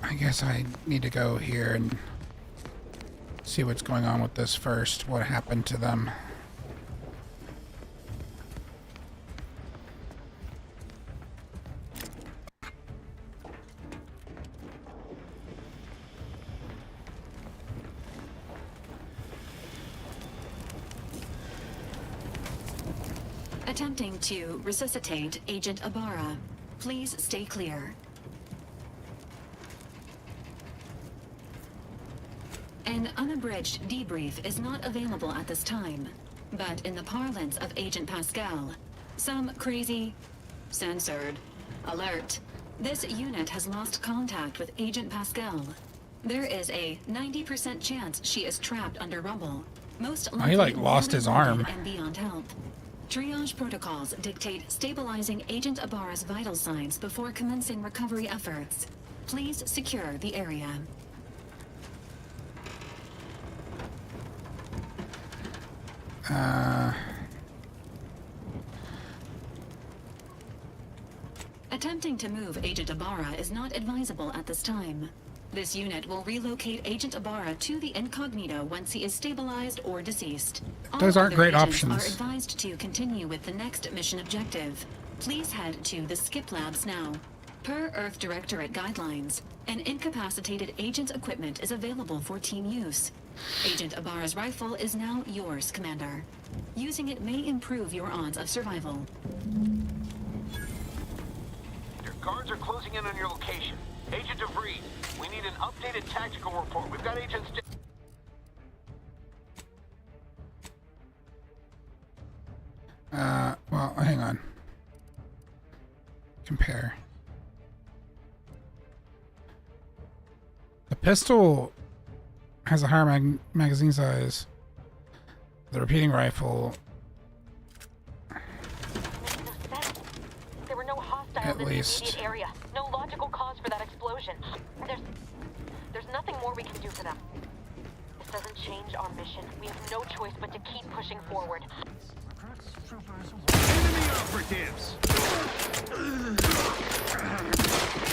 I guess I need to go here and see what's going on with this first. What happened to them? Attempting to resuscitate Agent Ibarra. Please stay clear. An unabridged debrief is not available at this time, but in the parlance of Agent Pascal, some crazy, censored, alert. This unit has lost contact with Agent Pascal. There is a 90% chance she is trapped under rubble. Most likely he like lost his arm. And beyond help. Triage protocols dictate stabilizing Agent Ibarra's vital signs before commencing recovery efforts. Please secure the area. Attempting to move Agent Ibarra is not advisable at this time. This unit will relocate Agent Ibarra to the incognito once he is stabilized or deceased. Those aren't great options. options. Are advised to continue with the next mission objective. Please head to the skip labs now. Per Earth Directorate guidelines, an incapacitated agent's equipment is available for team use. Agent Ibarra's rifle is now yours, Commander. Using it may improve your odds of survival. Your guards are closing in on your location. Agent DeVries, we need an updated tactical report. We've got agents... Well, hang on. Compare. The pistol has a higher magazine size. The repeating rifle... There were no hostiles At in least. the immediate area. No logical cause for that explosion. There's nothing more we can do for them. This doesn't change our mission. We have no choice but to keep pushing forward. Enemy operatives!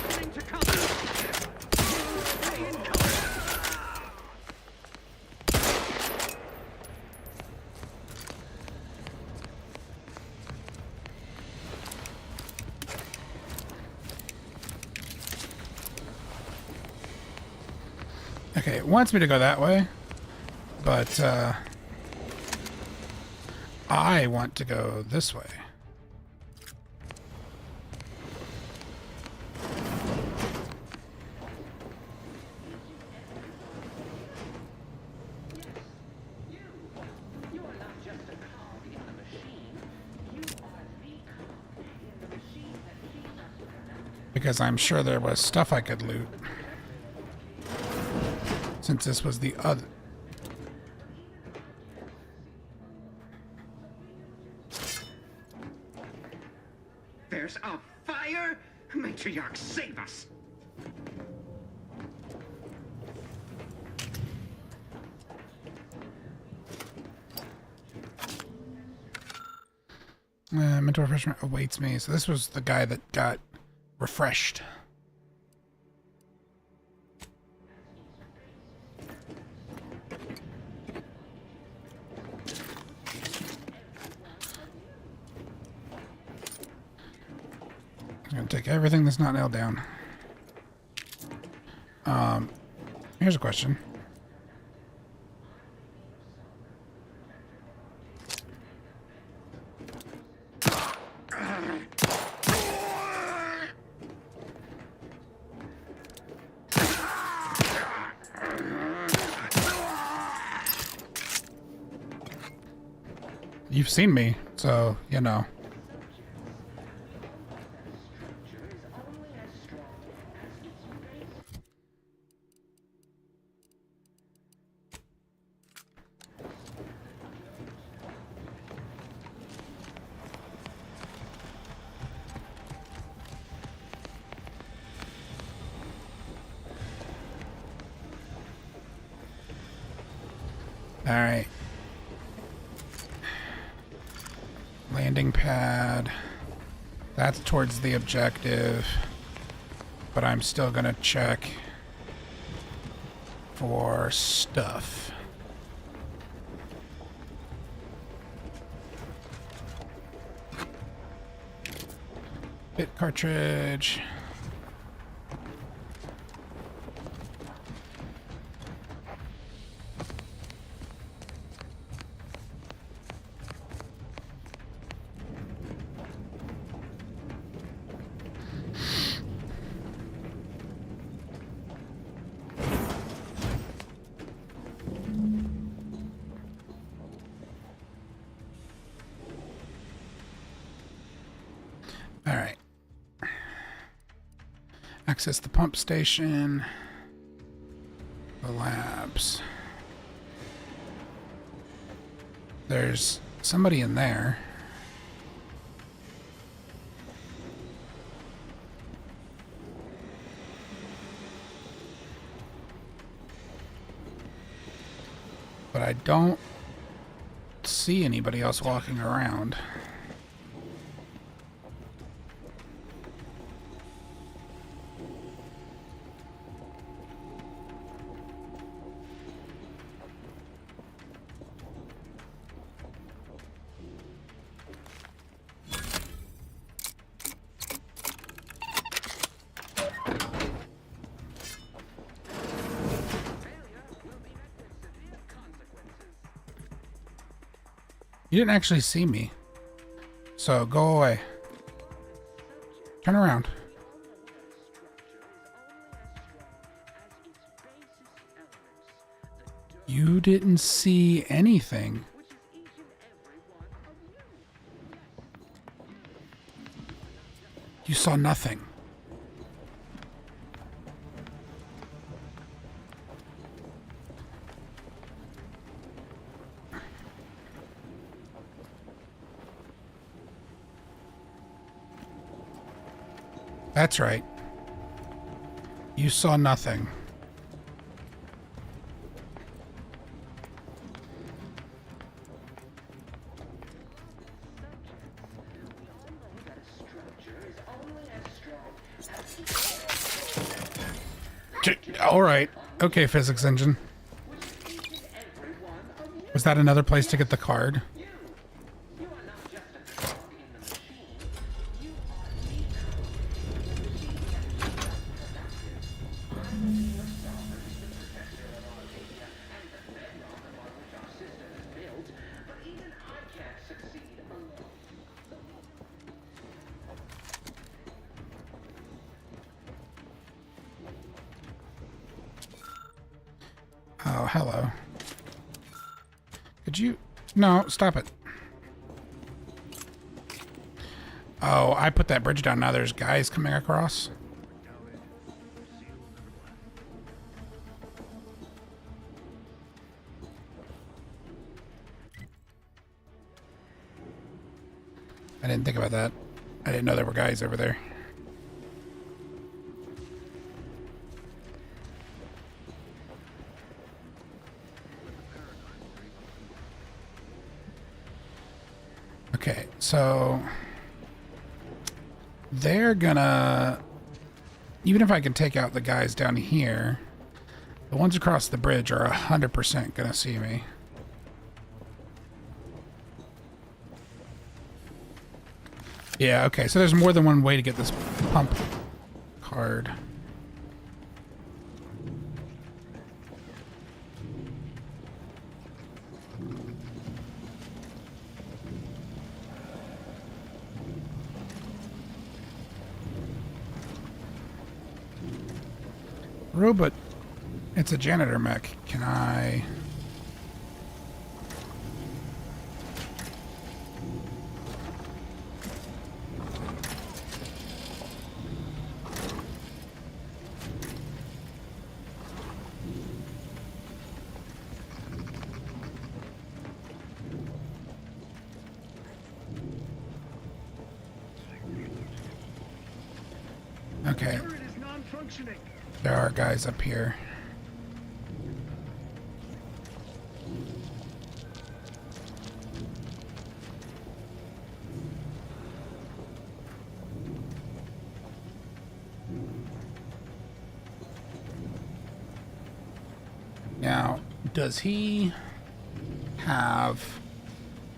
Getting to cover! Stay in cover! Okay, it wants me to go that way, but I want to go this way. Because I'm sure there was stuff I could loot. Since this was the other... There's a fire? Matriarch, save us! Mental refreshment awaits me. So this was the guy that got refreshed. I'm gonna take everything that's not nailed down. Here's a question. You've seen me, so you know. Alright. Landing pad. That's towards the objective. But I'm still gonna check for stuff. Bit cartridge. All right. Access the pump station. The labs. There's somebody in there. But I don't see anybody else walking around. You didn't actually see me. So go away. Turn around. You didn't see anything. You saw nothing. That's right. You saw nothing. All right. Okay, physics engine. Was that another place to get the card? Oh, hello. Could you... No, stop it. Oh, I put that bridge down. Now there's guys coming across. I didn't think about that. I didn't know there were guys over there. Okay, so they're gonna, even if I can take out the guys down here, the ones across the bridge are 100% gonna see me. Yeah, okay, so there's more than one way to get this pump card. Robot, it's a janitor mech. Can I... Okay. There are guys up here. Now, does he have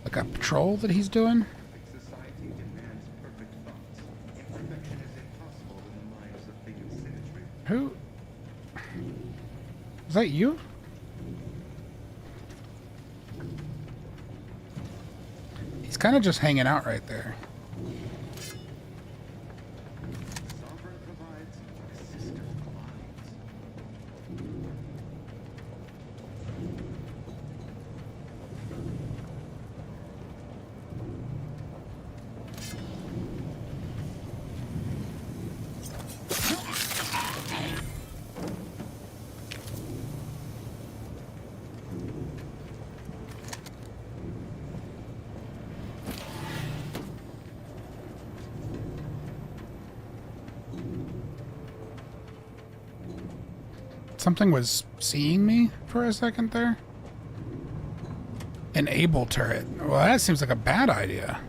like a patrol that he's doing? Society demands perfect thoughts. Imperfection is impossible in the minds of things symmetry. Who? Is that you? He's kind of just hanging out right there. Sovereign provides, the system provides. Something was seeing me for a second there. Enable turret. Well, that seems like a bad idea.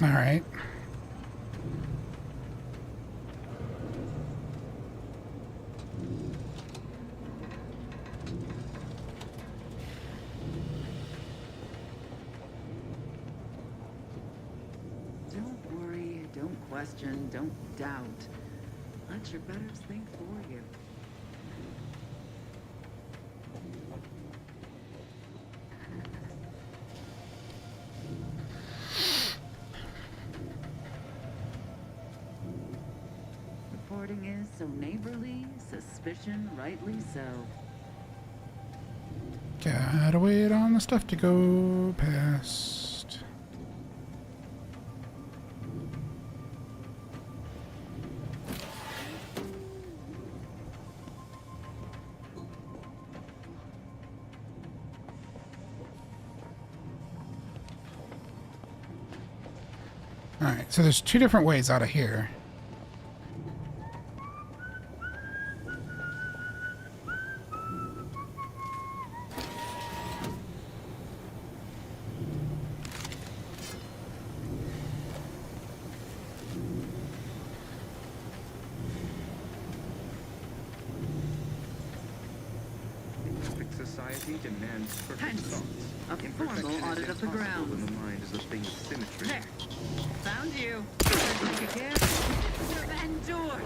All right. Don't worry, don't question, don't doubt. Let your betters think for you. Reporting is so neighborly, suspicion rightly so. Gotta wait on the stuff to go past. Alright, so there's two different ways out of here. Perfect society demands perfect Hence, thoughts. a formal Imperfection audit is of the impossible grounds. when the mind is a thing of symmetry. There. Found you. Take a care. Serve endures.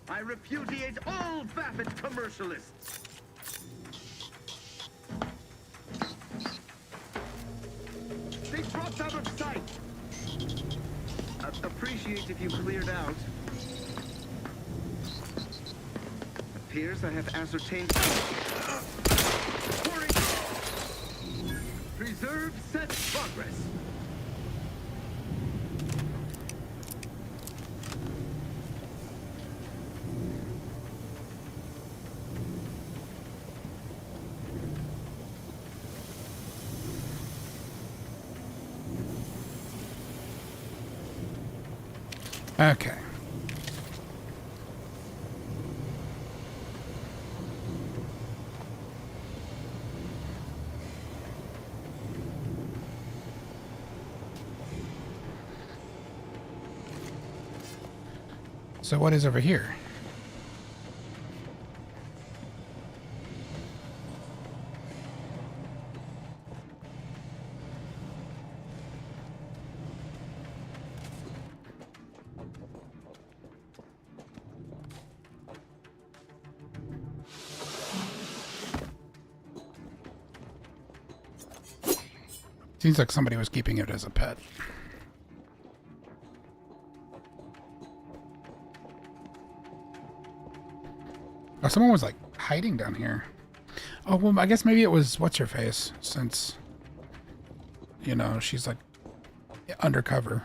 I repudiate all vapid commercialists. They dropped out of sight. Appreciate if you cleared out. Appears I have ascertained. Preserve set progress. Okay. So what is over here? Seems like somebody was keeping it as a pet. Oh, someone was like hiding down here. Oh, well, I guess maybe it was what's her face, since you know, she's like undercover.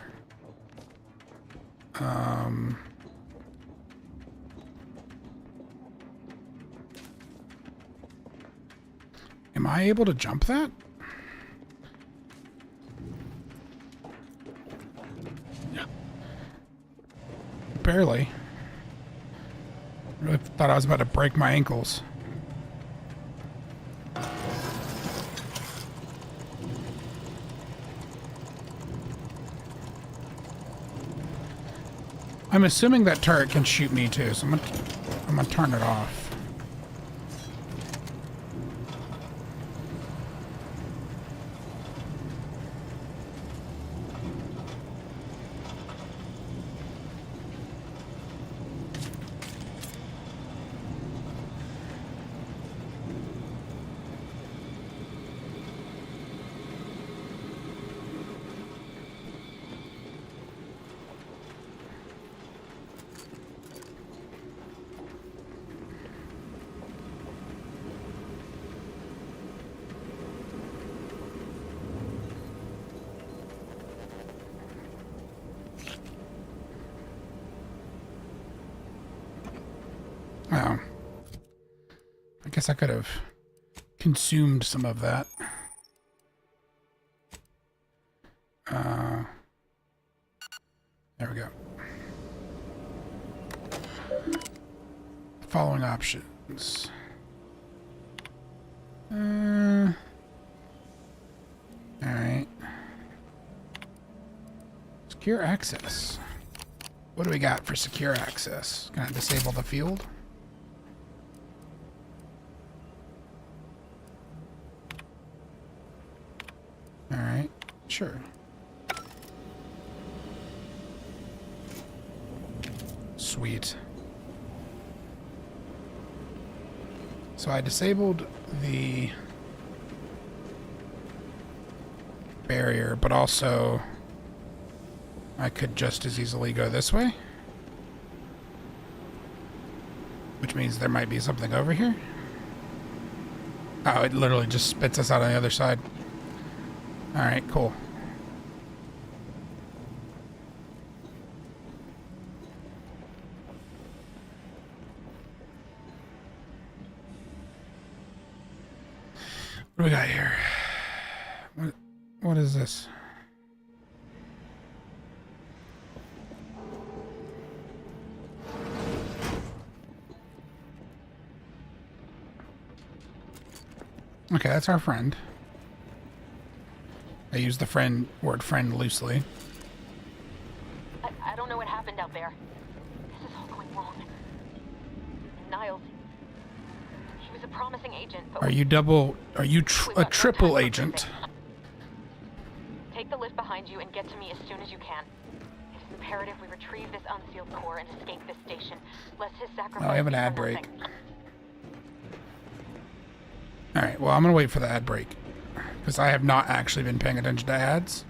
Am I able to jump that? Yeah. Barely. Really thought I was about to break my ankles. I'm assuming that turret can shoot me too, so I'm gonna turn it off. Oh. I guess I could have consumed some of that. There we go. Following options. Alright. Secure access. What do we got for secure access? Can I disable the field? Alright, sure. Sweet. So I disabled the barrier, but also I could just as easily go this way. Which means there might be something over here. Oh, it literally just spits us out on the other side. Alright, cool. What do we got here? What is this? Okay, that's our friend. I use the word friend loosely. I don't know what happened out there. This is all going wrong. Niles, he was a promising agent, but Are you a triple agent? Take the lift behind you and get to me as soon as you can. It is imperative we retrieve this unsealed core and escape this station, lest his sacrifice. Oh, I have an ad break. Alright, well, I'm gonna wait for the ad break. Because I have not actually been paying attention to ads.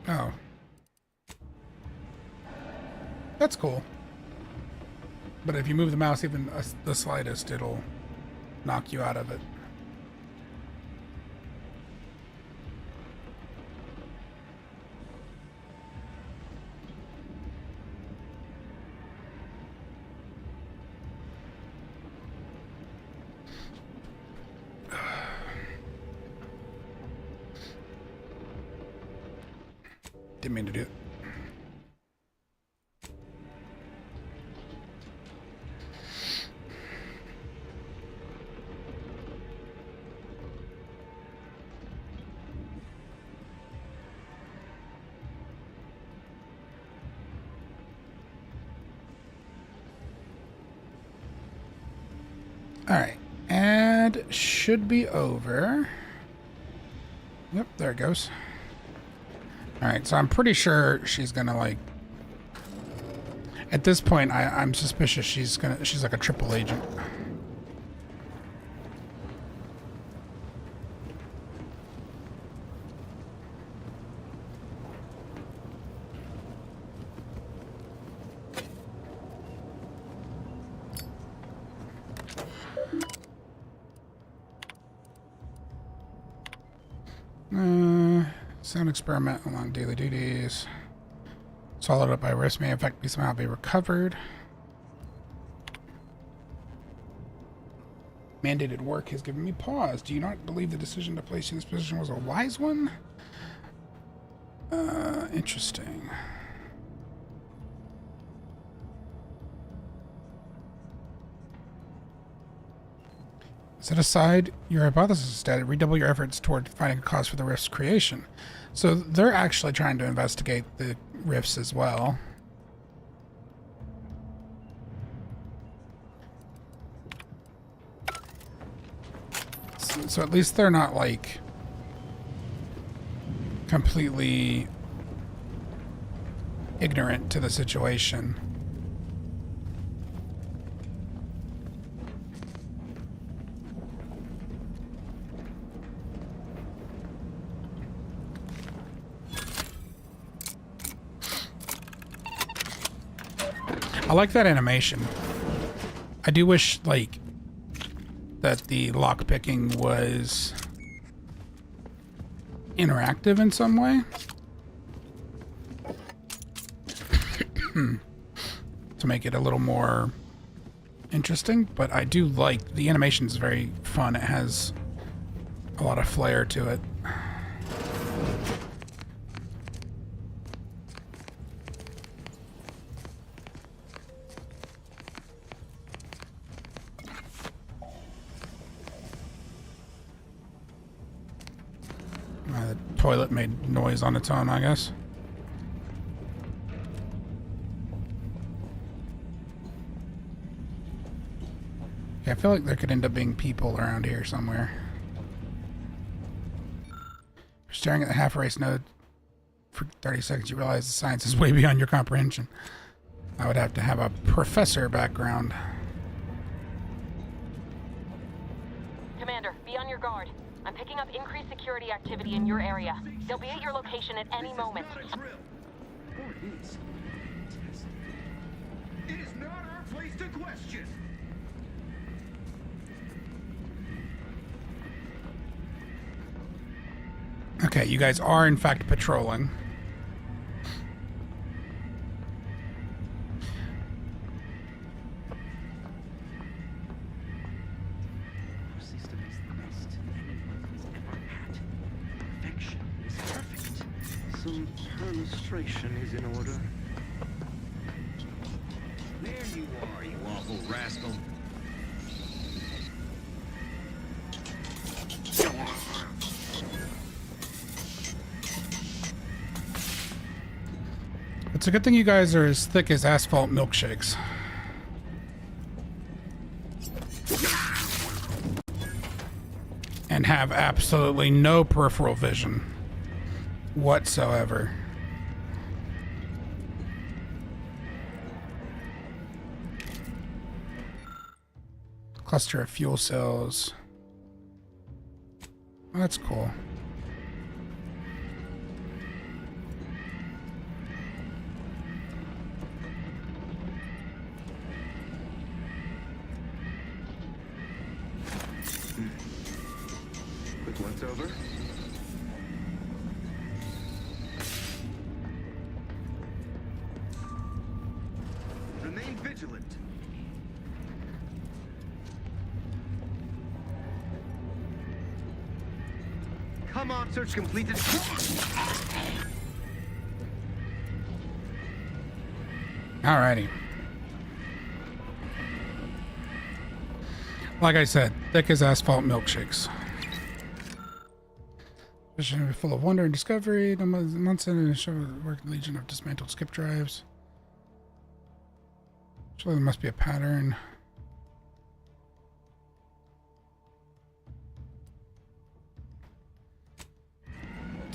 Oh. That's cool. But if you move the mouse even the slightest, it'll knock you out of it. Didn't mean to do it. Alright. And should be over. Yep, there it goes. Alright, so I'm pretty sure she's gonna, like... At this point, I'm suspicious she's like a triple agent. Sound experimental on daily duties. Swallowed up by risk may in fact be somehow be recovered. Mandated work has given me pause. Do you not believe the decision to place you in this position was a wise one? Interesting. Set aside your hypothesis instead. Redouble your efforts toward finding a cause for the rift's creation. So they're actually trying to investigate the rifts as well. So at least they're not like completely ignorant to the situation. I like that animation. I do wish, like, that the lockpicking was interactive in some way. To make it a little more interesting, but I do like the animation is very fun. It has a lot of flair to it. The toilet made noise on its own, I guess. Yeah, I feel like there could end up being people around here somewhere. You're staring at the half-erased node for 30 seconds. You realize the science is way beyond your comprehension. I would have to have a professor background. Commander, be on your guard. I'm picking up increased security activity in your area. They'll be at your location at any moment. It is not our place to question. Okay, you guys are in fact patrolling. Our system is the best anyone has ever had. Perfection is perfect. Some illustration is in order. There you are, you awful rascal. It's a good thing you guys are as thick as asphalt milkshakes. And have absolutely no peripheral vision whatsoever. Cluster of fuel cells. That's cool. Quick once over. Remain vigilant. Come on, search completed. Alrighty. Like I said, thick as asphalt milkshakes. Mission full of wonder and discovery. Months in and show work legion of dismantled skip drives. Surely there must be a pattern.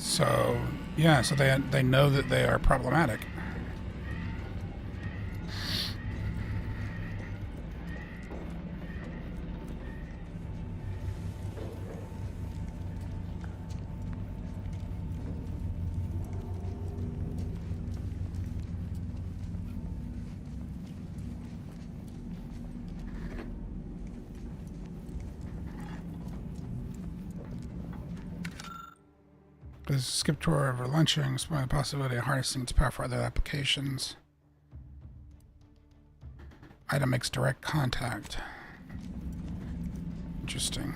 So, yeah, so they know that they are problematic. There's a skip tour over lunching, exploring the possibility of harnessing its power for other applications. Item makes direct contact. Interesting.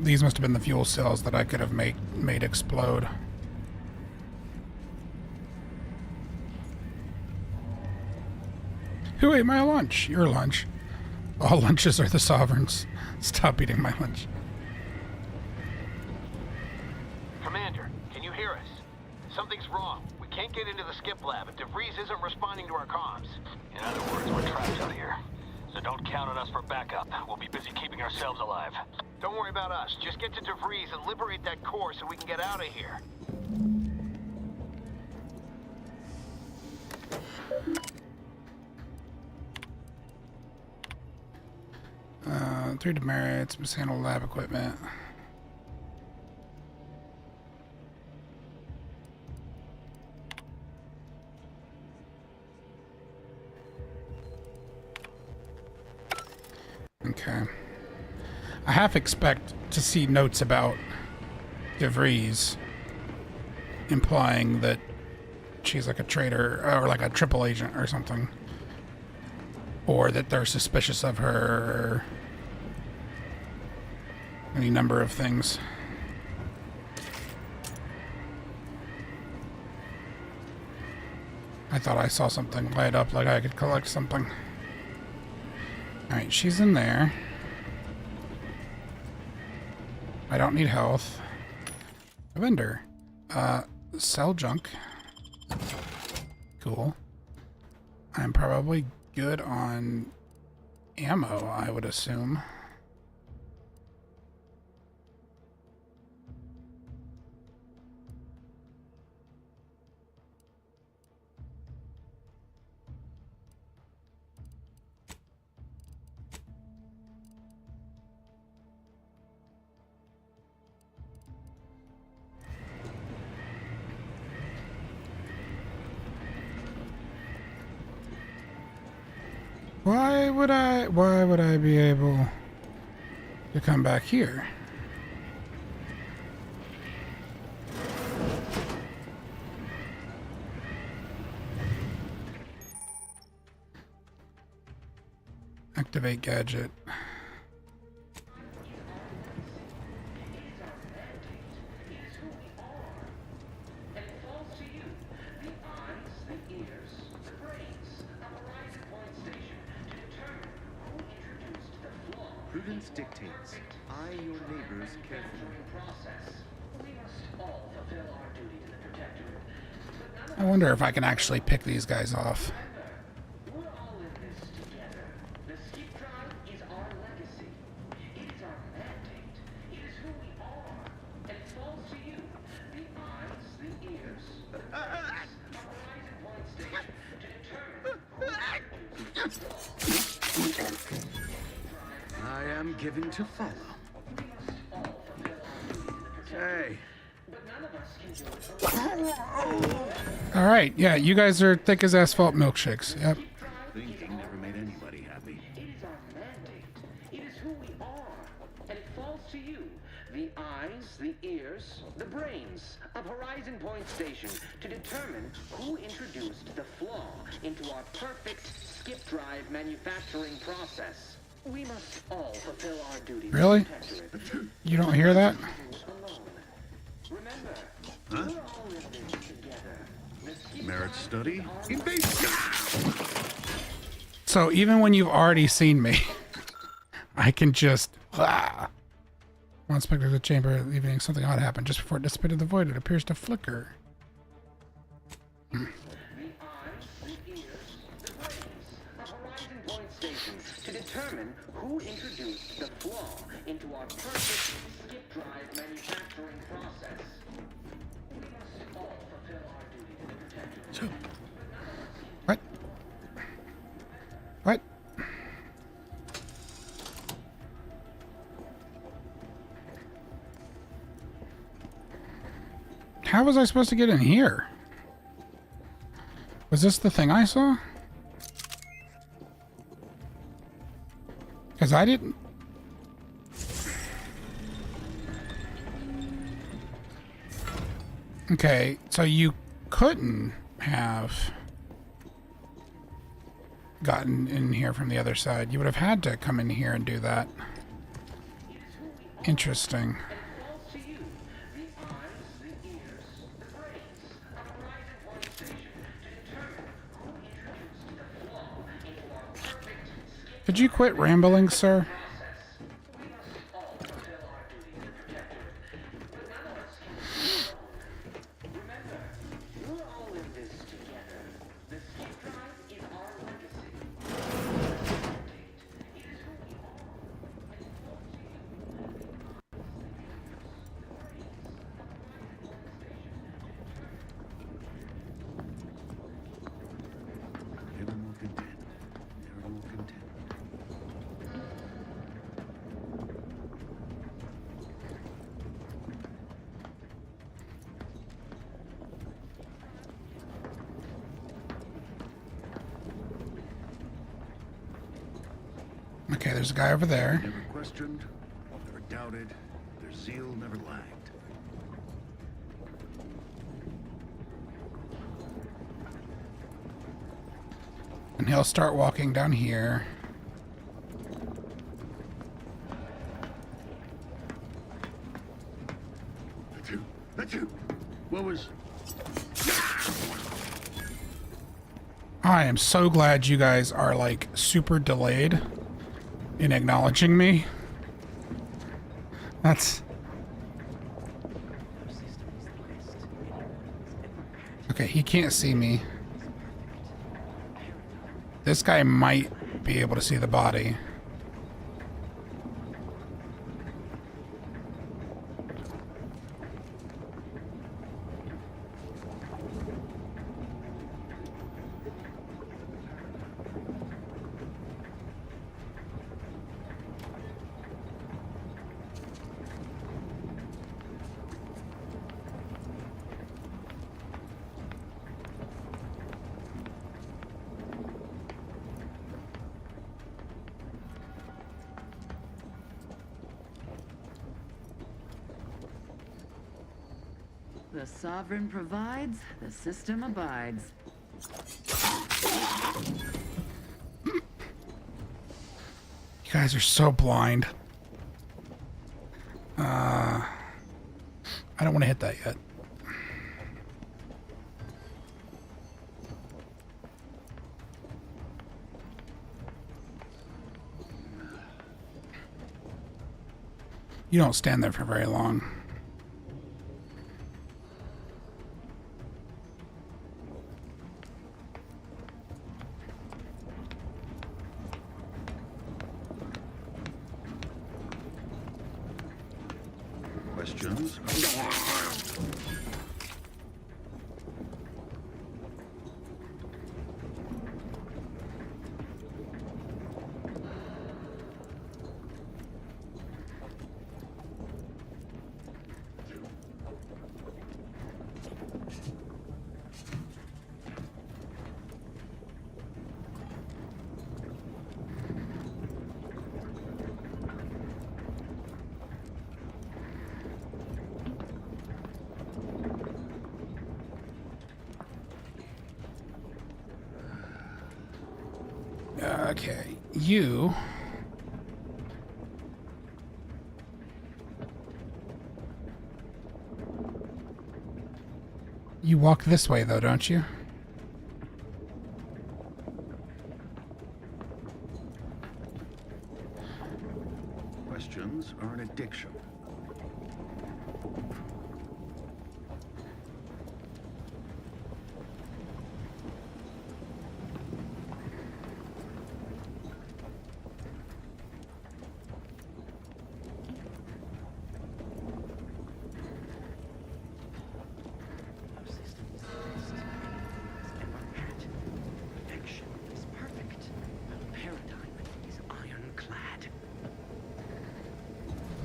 These must have been the fuel cells that I could have made explode. Who ate my lunch? Your lunch. All lunches are the sovereigns. Stop eating my lunch. Commander, can you hear us? Something's wrong. We can't get into the skip lab, and DeVries isn't responding to our comms. In other words, we're trapped out here. So don't count on us for backup. We'll be busy keeping ourselves alive. Don't worry about us. Just get to DeVries and liberate that core so we can get out of here. Three demerits, mishandled lab equipment. Okay. I half expect to see notes about DeVries implying that she's like a traitor or like a triple agent or something. Or that they're suspicious of her. Any number of things. I thought I saw something light up like I could collect something. Alright, she's in there. I don't need health. A vendor. Sell junk. Cool. I'm probably good on ammo, I would assume. Why would I be able to come back here? Activate gadget. Prudence dictates. Eye your neighbors carefully. I wonder if I can actually pick these guys off. I am given to follow. Hey. All right, yeah, you guys are thick as asphalt milkshakes. Yep. Thinking never made anybody happy. It is our mandate. It is who we are. And it falls to you, the eyes, the ears, the brains of Horizon Point Station, to determine who introduced the flaw into our perfect skip drive manufacturing process. We must all fulfill our duty. Really? You don't hear that? Remember, huh? we're all in this together. Merit study? So even when you've already seen me, I can just... One specter of the chamber, leaving something odd happen. Just before it dissipated the void, it appears to flicker. determine who introduced the flaw into our perfect skip drive manufacturing process. We must all fulfill our duty to the protector. What? What? How was I supposed to get in here? Was this the thing I saw? Because I didn't... Okay, so you couldn't have gotten in here from the other side. You would have had to come in here and do that. Interesting. Could you quit rambling, sir? Never more content. Never more content. Okay, there's a guy over there. Never questioned, never doubted, their zeal never lagged. And he'll start walking down here. That's you. What was... I am so glad you guys are like super delayed in acknowledging me. That's... Okay, he can't see me. This guy might be able to see the body. The sovereign provides, the system abides. You guys are so blind. I don't want to hit that yet. You don't stand there for very long. Questions? Okay, you... You walk this way, though, don't you? Questions are an addiction.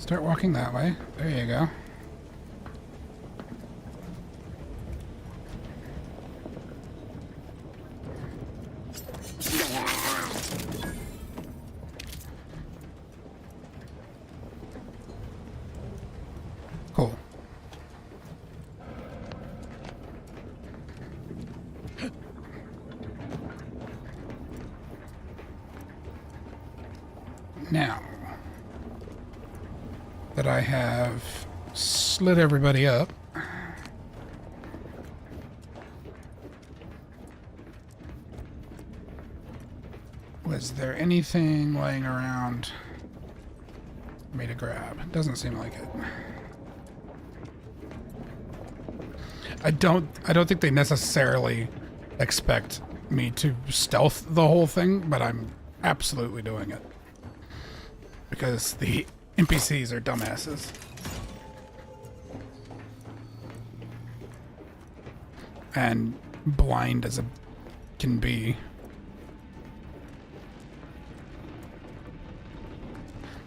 Start walking that way. There you go. Cool. Now that I have slid everybody up, was there anything laying around for me to grab? Doesn't seem like it. I don't think they necessarily expect me to stealth the whole thing, but I'm absolutely doing it. Because the NPCs are dumbasses. And blind as it can be.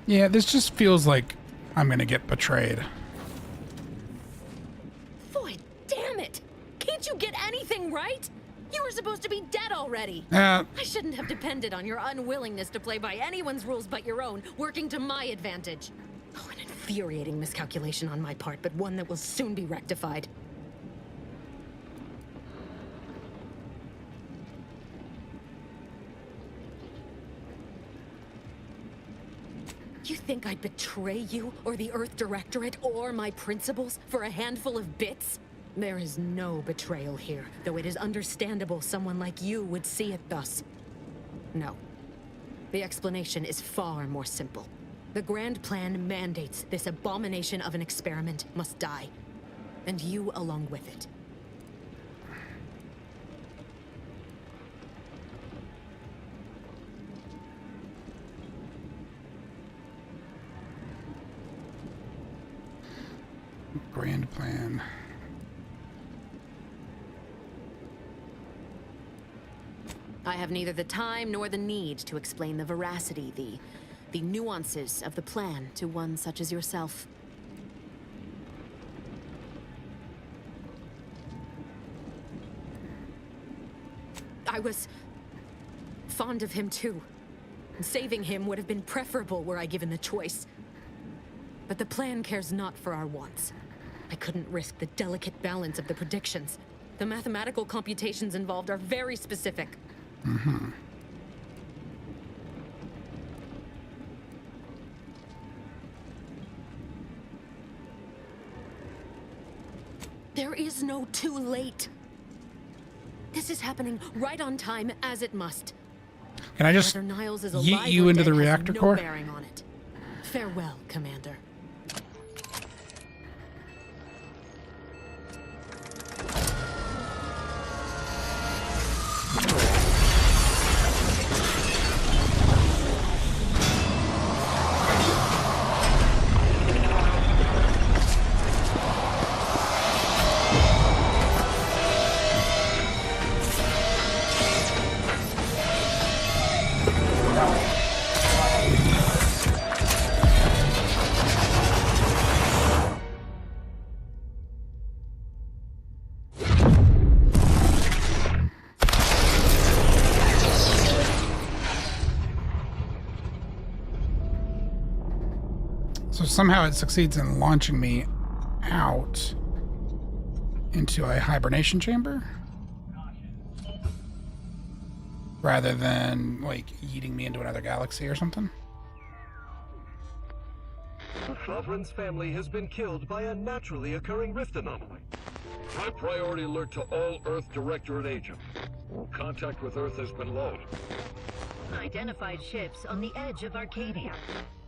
Yeah, this just feels like I'm gonna get betrayed. Boy, damn it! Can't you get anything right? You were supposed to be dead already. I shouldn't have depended on your unwillingness to play by anyone's rules but your own, working to my advantage. Oh, an infuriating miscalculation on my part, but one that will soon be rectified. You think I'd betray you, or the Earth Directorate, or my principles for a handful of bits? There is no betrayal here, though it is understandable someone like you would see it thus. No. The explanation is far more simple. The Grand Plan mandates this abomination of an experiment must die. And you along with it. Grand Plan. I have neither the time nor the need to explain the veracity, the nuances of the plan to one such as yourself. I was fond of him too. Saving him would have been preferable were I given the choice. But the plan cares not for our wants. I couldn't risk the delicate balance of the predictions. The mathematical computations involved are very specific. Mm-hmm. There is no too late. This is happening right on time, as it must. Can I just Whether Niles is yeet alive you or into the dead has reactor no core? bearing on it. Farewell, Commander. So somehow it succeeds in launching me out into a hibernation chamber rather than like yeeting me into another galaxy or something. The Sovereign's family has been killed by a naturally occurring rift anomaly. High priority alert to all Earth Directorate agents. Contact with Earth has been low. Identified ships on the edge of Arcadia.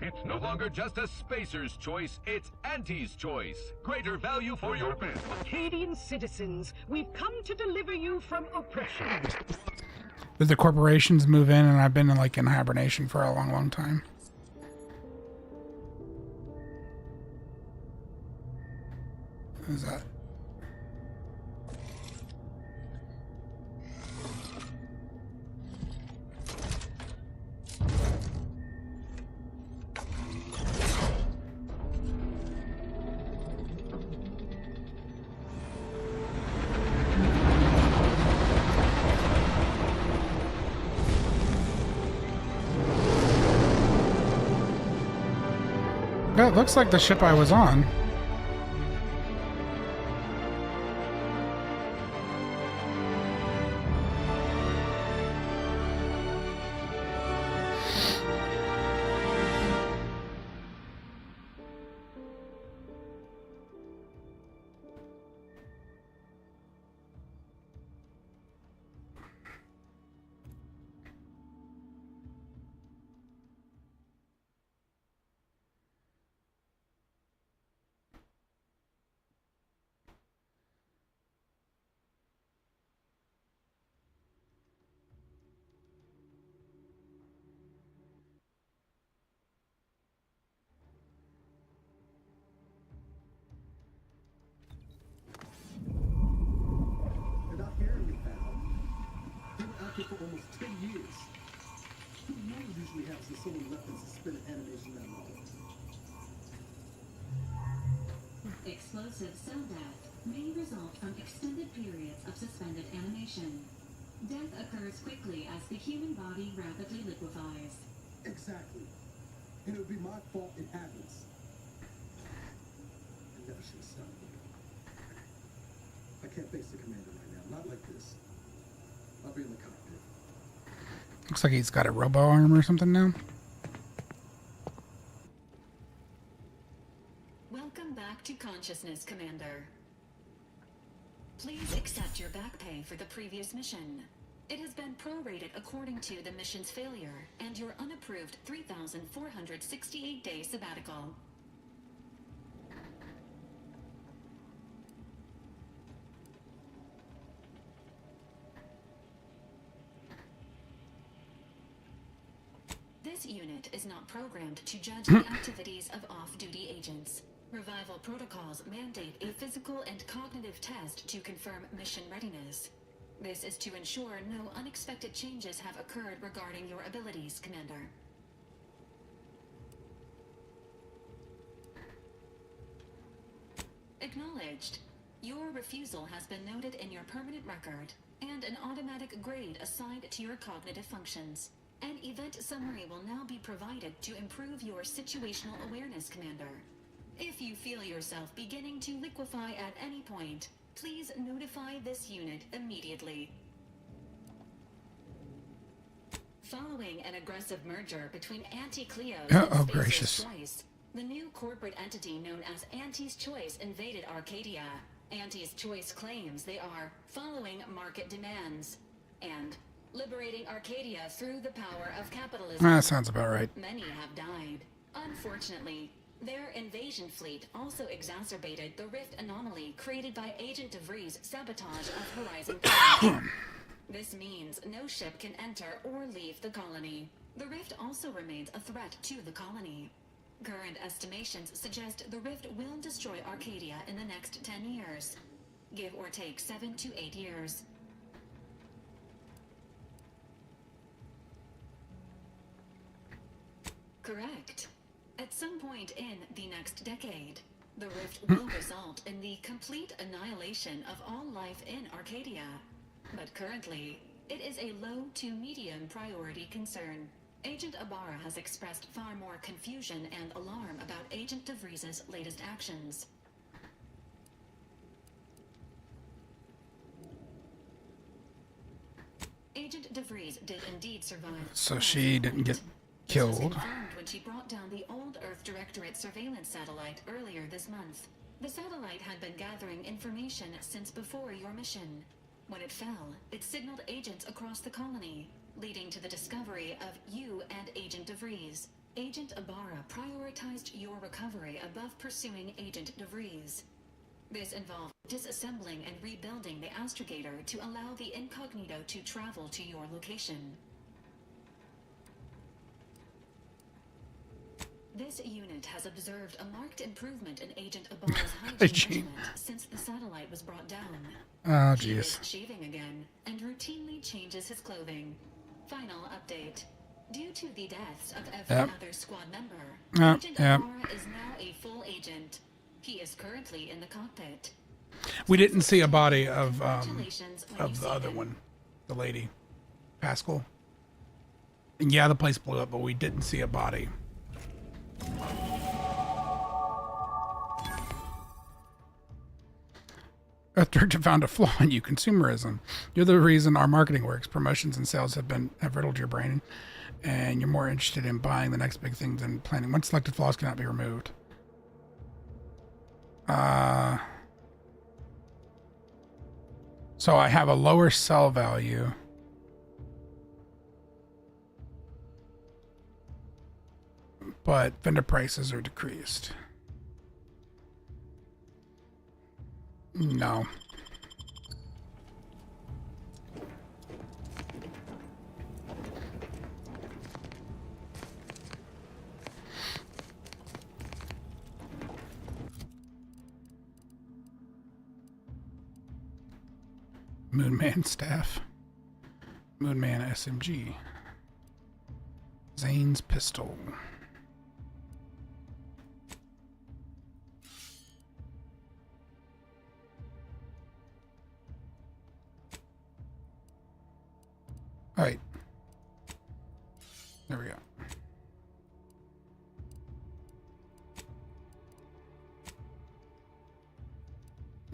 It's no longer just a spacer's choice, it's Auntie's choice. Greater value for your bid. Arcadian citizens, we've come to deliver you from oppression. Did the corporations move in and I've been in hibernation for a long, long time? What is that? Yeah, it looks like the ship I was on. They're not hearing me, pal. They were out here for almost 10 years. Who usually has the soul left in suspended animation that long? Explosive cell death may result from extended periods of suspended animation. Death occurs quickly as the human body rapidly liquefies. Exactly. And it would be my fault it happens. I never should have stopped. I can't face the commander right now. Not like this. I'll be in the cockpit. Looks like he's got a robo arm or something now. Welcome back to consciousness, Commander. Please accept your back pay for the previous mission. It has been prorated according to the mission's failure and your unapproved 3,468-day sabbatical. This unit is not programmed to judge the activities of off-duty agents. Revival protocols mandate a physical and cognitive test to confirm mission readiness. This is to ensure no unexpected changes have occurred regarding your abilities, Commander. Acknowledged. Your refusal has been noted in your permanent record, and an automatic grade assigned to your cognitive functions. An event summary will now be provided to improve your situational awareness, Commander. If you feel yourself beginning to liquefy at any point, please notify this unit immediately. Following an aggressive merger between Anti-Cleos and Spacer's gracious. Choice, the new corporate entity known as Anti's Choice invaded Arcadia. Anti's Choice claims they are following market demands and liberating Arcadia through the power of capitalism. That sounds about right. Many have died. Unfortunately, their invasion fleet also exacerbated the rift anomaly created by Agent DeVries' sabotage of Horizon Colony. This means no ship can enter or leave the colony. The rift also remains a threat to the colony. Current estimations suggest the rift will destroy Arcadia in the next 10 years. Give or take 7 to 8 years. Correct. At some point in the next decade, the rift will result in the complete annihilation of all life in Arcadia. But currently, it is a low to medium priority concern. Agent Ibarra has expressed far more confusion and alarm about Agent DeVries' latest actions. Agent DeVries did indeed survive. So she didn't get killed. When she brought down the old Earth Directorate surveillance satellite earlier this month. The satellite had been gathering information since before your mission. When it fell, it signaled agents across the colony, leading to the discovery of you and Agent DeVries. Agent Ibarra prioritized your recovery above pursuing Agent DeVries. This involved disassembling and rebuilding the astrogator to allow the incognito to travel to your location. This unit has observed a marked improvement in Agent Ibarra's hygiene measurement since the satellite was brought down. Oh, He is jeez. shaving again and routinely changes his clothing. Final update. Due to the deaths of every other squad member, Agent Ibarra is now a full agent. He is currently in the cockpit. We didn't see a body of the other one, the lady, Pascal. And yeah, the place blew up, but we didn't see a body. Earth Director found a flaw in you, consumerism. You're the reason our marketing works. Promotions and sales have riddled your brain, and you're more interested in buying the next big thing than planning. Once selected flaws cannot be removed. So I have a lower sell value. But vendor prices are decreased. No. Moonman staff. Moonman SMG. Zane's pistol. All right. There we go.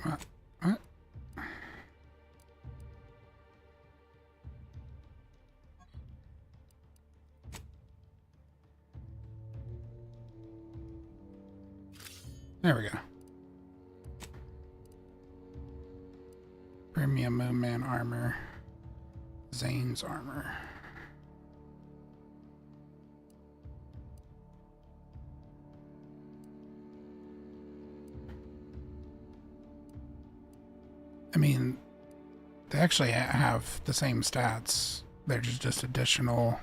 What? There we go. Premium Moonman armor. Zane's armor. I mean, they actually have the same stats. They're just additional.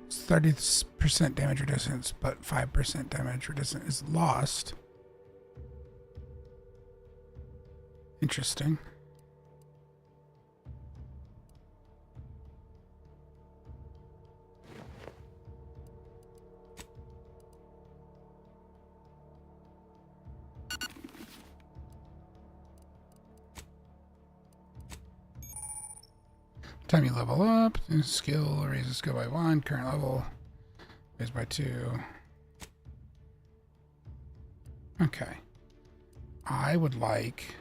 It's 30% damage resistance, but 5% damage resistance is lost. Interesting. Time you level up, skill raises skill by 1, current level raised by 2. Okay. I would like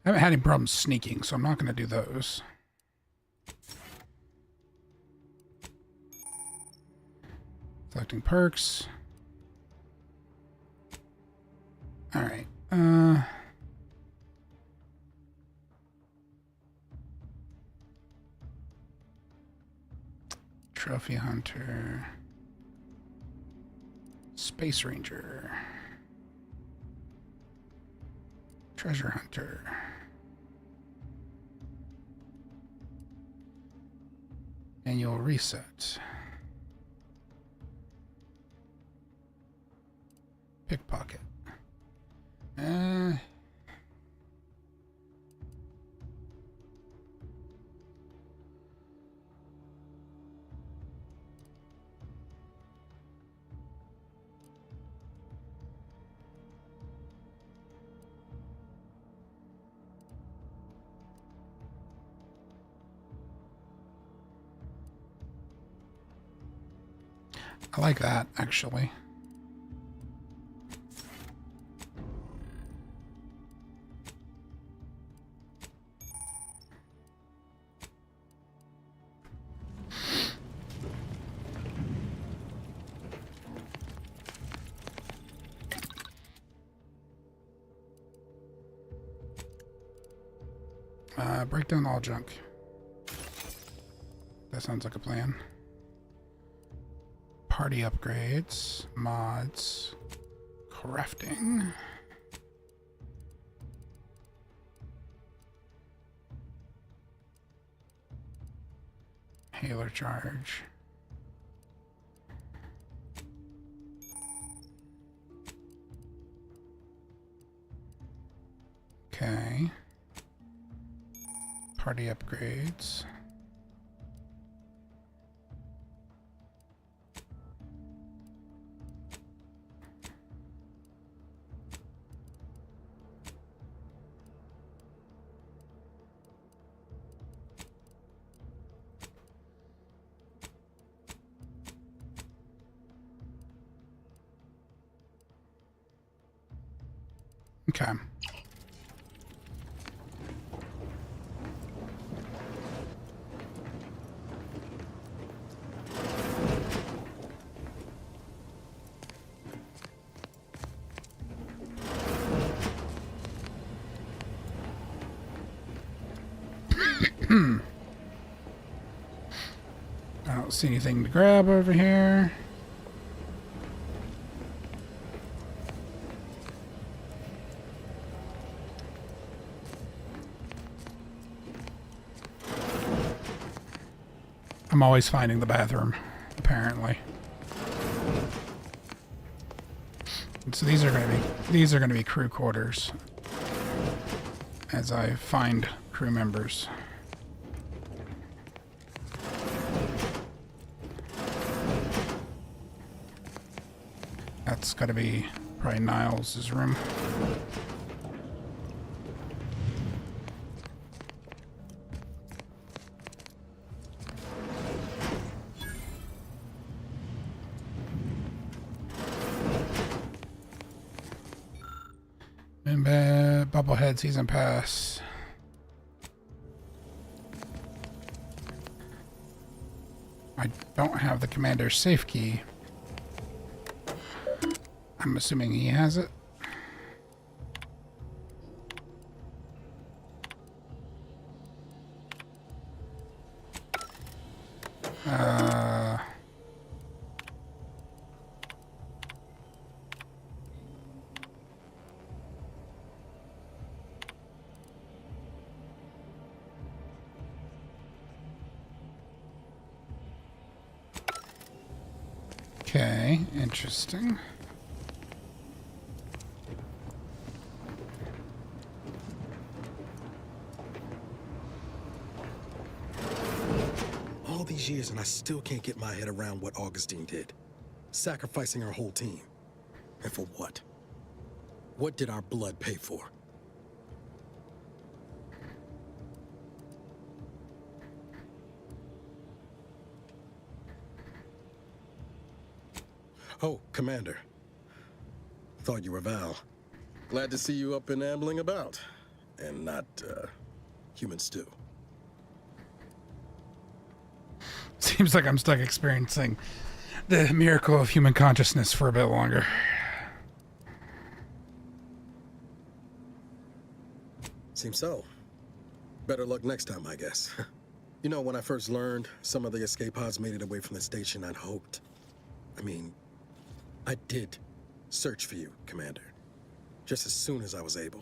I haven't had any problems sneaking, so I'm not going to do those. Selecting perks. All right. Trophy Hunter. Space Ranger. Treasure Hunter. Annual reset. Pickpocket. I like that, actually. Break down all junk. That sounds like a plan. Party upgrades, mods, crafting. Hailer charge. Okay. Party upgrades. Okay. I don't see anything to grab over here. I'm always finding the bathroom, apparently. And so these are going to be crew quarters as I find crew members. That's got to be probably Niles' room. Bubblehead season pass. I don't have the commander's safe key. I'm assuming he has it. Okay, interesting. All these years and I still can't get my head around what Augustine did. Sacrificing our whole team. And for what? What did our blood pay for? Oh, Commander. Thought you were Val. Glad to see you up and ambling about. And not, human stew. Seems like I'm stuck experiencing the miracle of human consciousness for a bit longer. Seems so. Better luck next time, I guess. You know, when I first learned some of the escape pods made it away from the station, I'd hoped. I did search for you, Commander. Just as soon as I was able.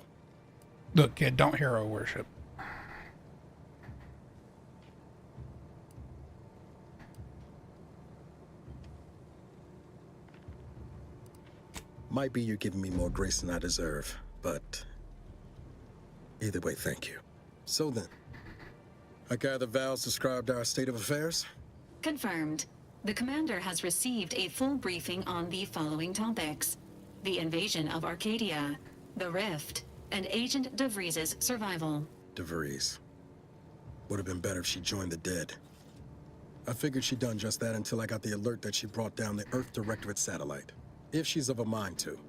Look, kid, don't hero worship. Might be you're giving me more grace than I deserve, but either way, thank you. So then, I gather Val's described our state of affairs? Confirmed. The commander has received a full briefing on the following topics: the invasion of Arcadia, the Rift, and Agent DeVries' survival. DeVries. Would have been better if she joined the dead. I figured she'd done just that until I got the alert that she brought down the Earth Directorate satellite. If she's of a mind to,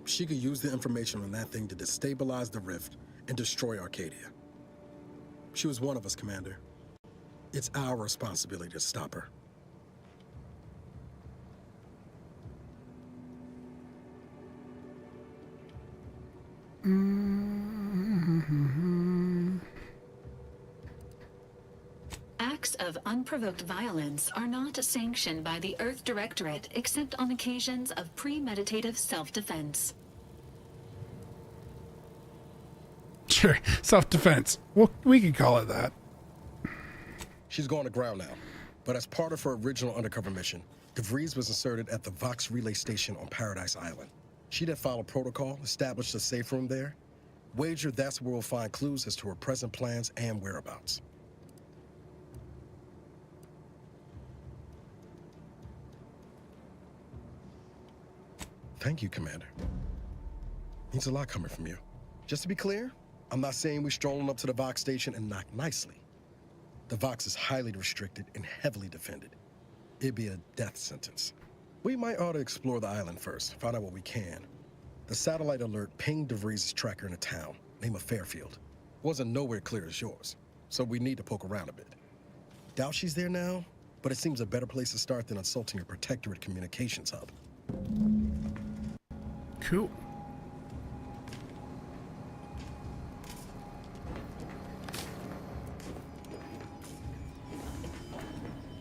she could use the information on that thing to destabilize the Rift and destroy Arcadia. She was one of us, Commander. It's our responsibility to stop her. Acts of unprovoked violence are not sanctioned by the Earth Directorate except on occasions of premeditative self-defense. Sure, self-defense. Well, we could call it that. She's going to ground now, but as part of her original undercover mission, DeVries was inserted at the Vox relay station on Paradise Island. She'd have followed protocol, established a safe room there. Wager that's where we'll find clues as to her present plans and whereabouts. Thank you, Commander. Means a lot coming from you. Just to be clear, I'm not saying we're strolling up to the Vox station and knock nicely. The Vox is highly restricted and heavily defended. It'd be a death sentence. We might ought to explore the island first, find out what we can. The satellite alert pinged DeVries' tracker in a town, name of Fairfield. Wasn't nowhere clear as yours, so we need to poke around a bit. Doubt she's there now, but it seems a better place to start than insulting your protectorate communications hub. Cool.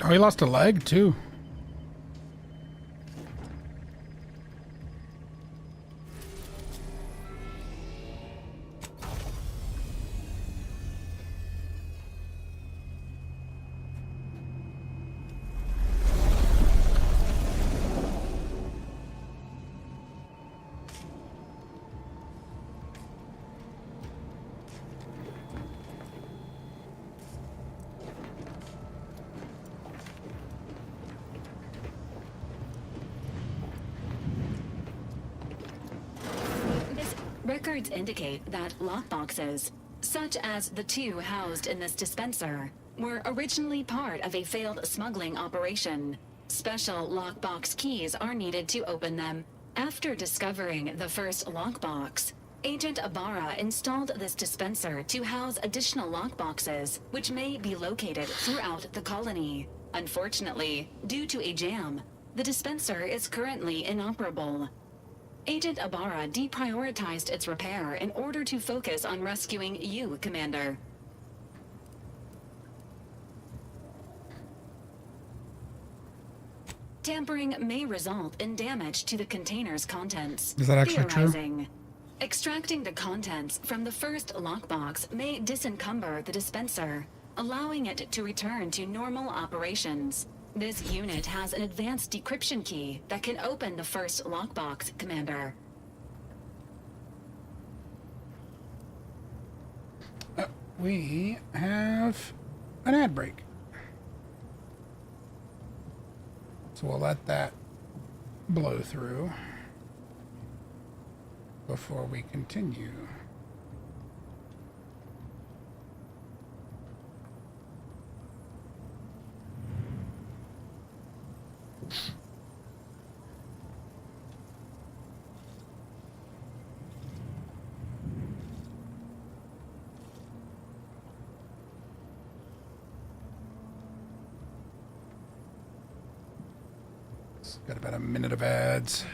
Oh, he lost a leg too. Records indicate that lockboxes, such as the two housed in this dispenser, were originally part of a failed smuggling operation. Special lockbox keys are needed to open them. After discovering the first lockbox, Agent Ibarra installed this dispenser to house additional lockboxes, which may be located throughout the colony. Unfortunately, due to a jam, the dispenser is currently inoperable. Agent Ibarra deprioritized its repair in order to focus on rescuing you, Commander. Tampering may result in damage to the container's contents. Is that actually true? Extracting the contents from the first lockbox may disencumber the dispenser, allowing it to return to normal operations. This unit has an advanced decryption key that can open the first lockbox, Commander. We have an ad break. So we'll let that blow through before we continue. Got about a minute of ads.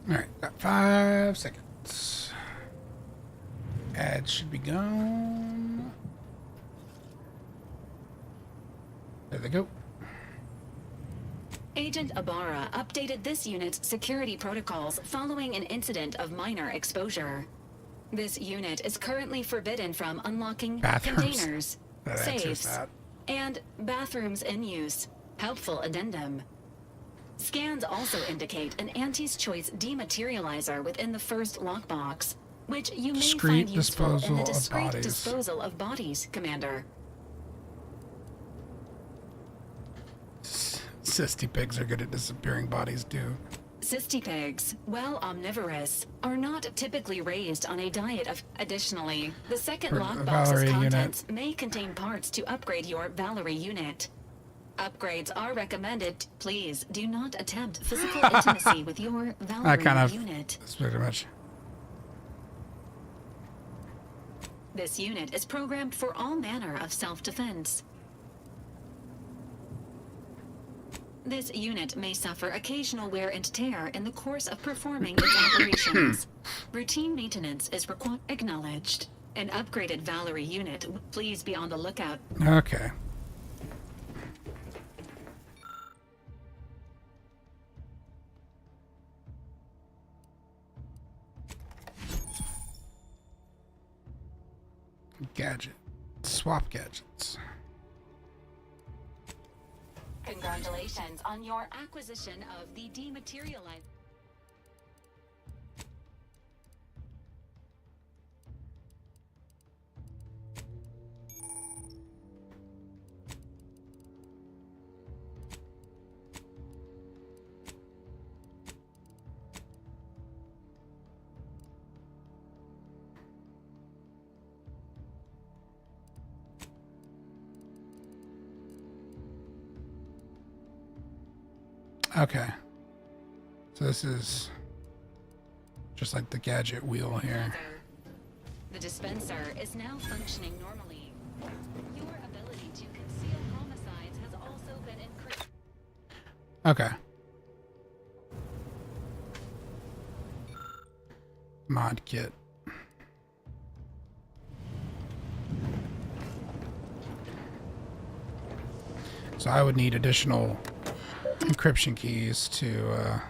All right, got 5 seconds. Ads should be gone. There they go. Agent Ibarra updated this unit's security protocols following an incident of minor exposure. This unit is currently forbidden from unlocking containers, safes, and bathrooms in use. Helpful addendum. Scans also indicate an Auntie's Choice dematerializer within the first lockbox, which you may find useful in the discreet disposal of bodies, Commander. Cysty pigs are good at disappearing bodies too. Cysty pigs, while omnivorous, are not typically raised on a diet of... Additionally, the second lockbox's contents may contain parts to upgrade your Valerie unit. Upgrades are recommended. Please do not attempt physical intimacy with your Valerie unit. That's pretty much. This unit is programmed for all manner of self-defense. This unit may suffer occasional wear and tear in the course of performing its operations. Routine maintenance is required. Acknowledged. An upgraded Valerie unit. Please be on the lookout. Okay. Gadget. Swap gadgets. Congratulations on your acquisition of the dematerialized. Okay. So this is just like the gadget wheel here. The dispenser is now functioning normally. Your ability to conceal homicides has also been increased. Okay. Mod kit. So I would need additional encryption keys to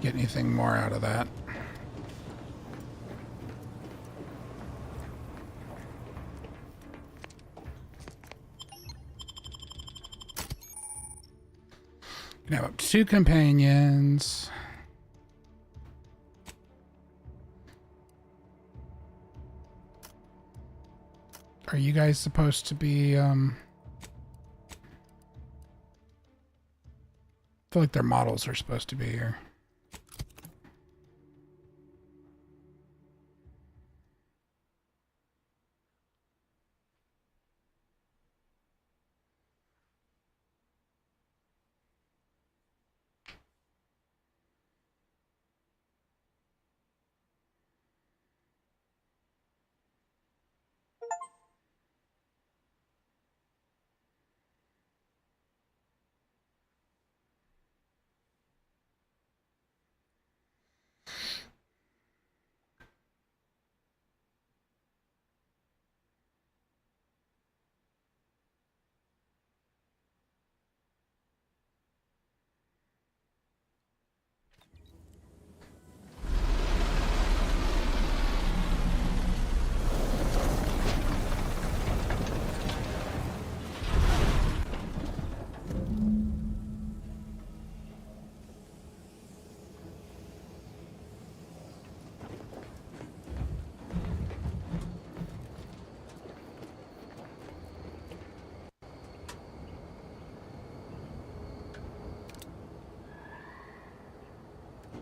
get anything more out of that. You can have up to 2 companions. Are you guys supposed to be, I feel like their models are supposed to be here.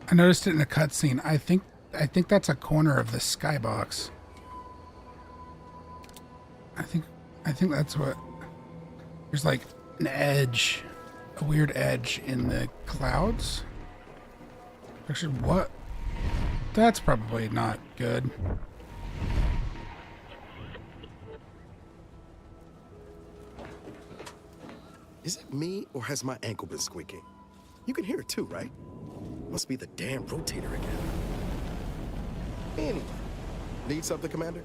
I noticed it in a cutscene. I think that's a corner of the skybox. I think that's what. There's like an edge, a weird edge in the clouds. Actually, what? That's probably not good. Is it me, or has my ankle been squeaking? You can hear it too, right? Must be the damn rotator again. Anyway, need something, Commander?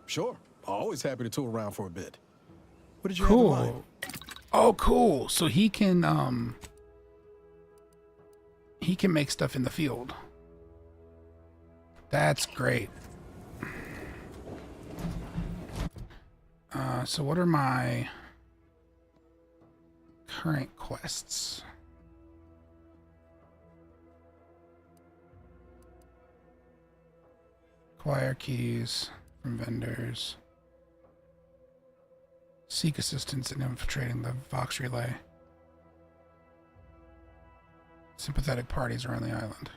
Sure. Always happy to tool around for a bit. What did you have in mind? Cool. Oh, cool. So he can make stuff in the field. That's great. So what are my current quests? Acquire keys from vendors. Seek assistance in infiltrating the Vox relay. Sympathetic parties around the island.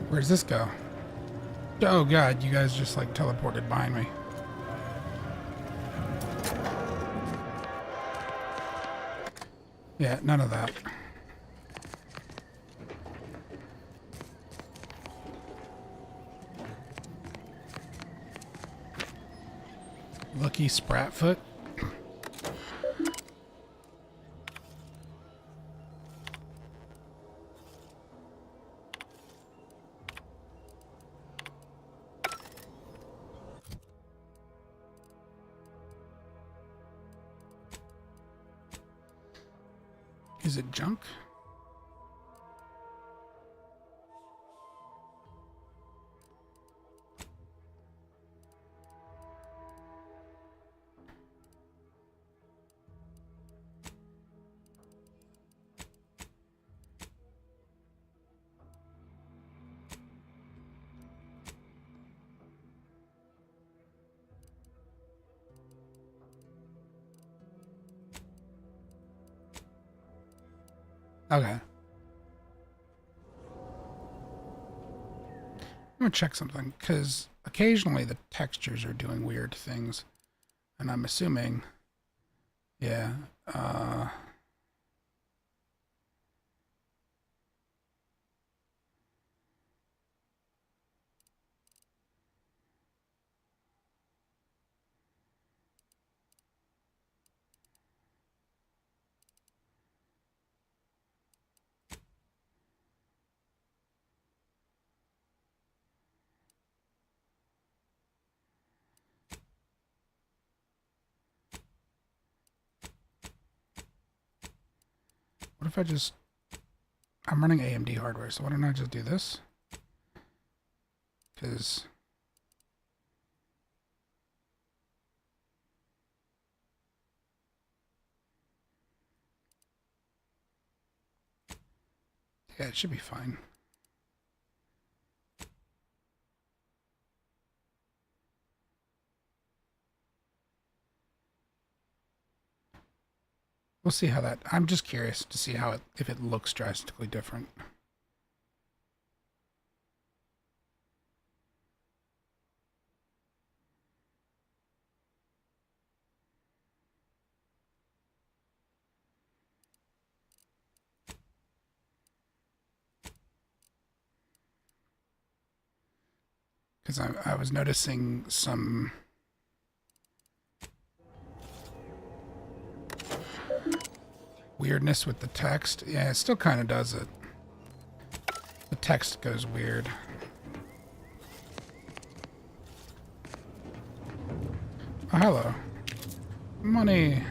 Where's this go? Oh god, you guys just like teleported behind me. Yeah, none of that. Lucky Spratfoot. Is it junk? Okay. I'm gonna check something, because occasionally the textures are doing weird things. And I'm assuming, yeah, what if I just, I'm running AMD hardware, so why don't I just do this? Because yeah, it should be fine. We'll see how that, I'm just curious to see how it, if it looks drastically different. Because I was noticing some weirdness with the text. Yeah, it still kind of does it. The text goes weird. Oh, hello. Money.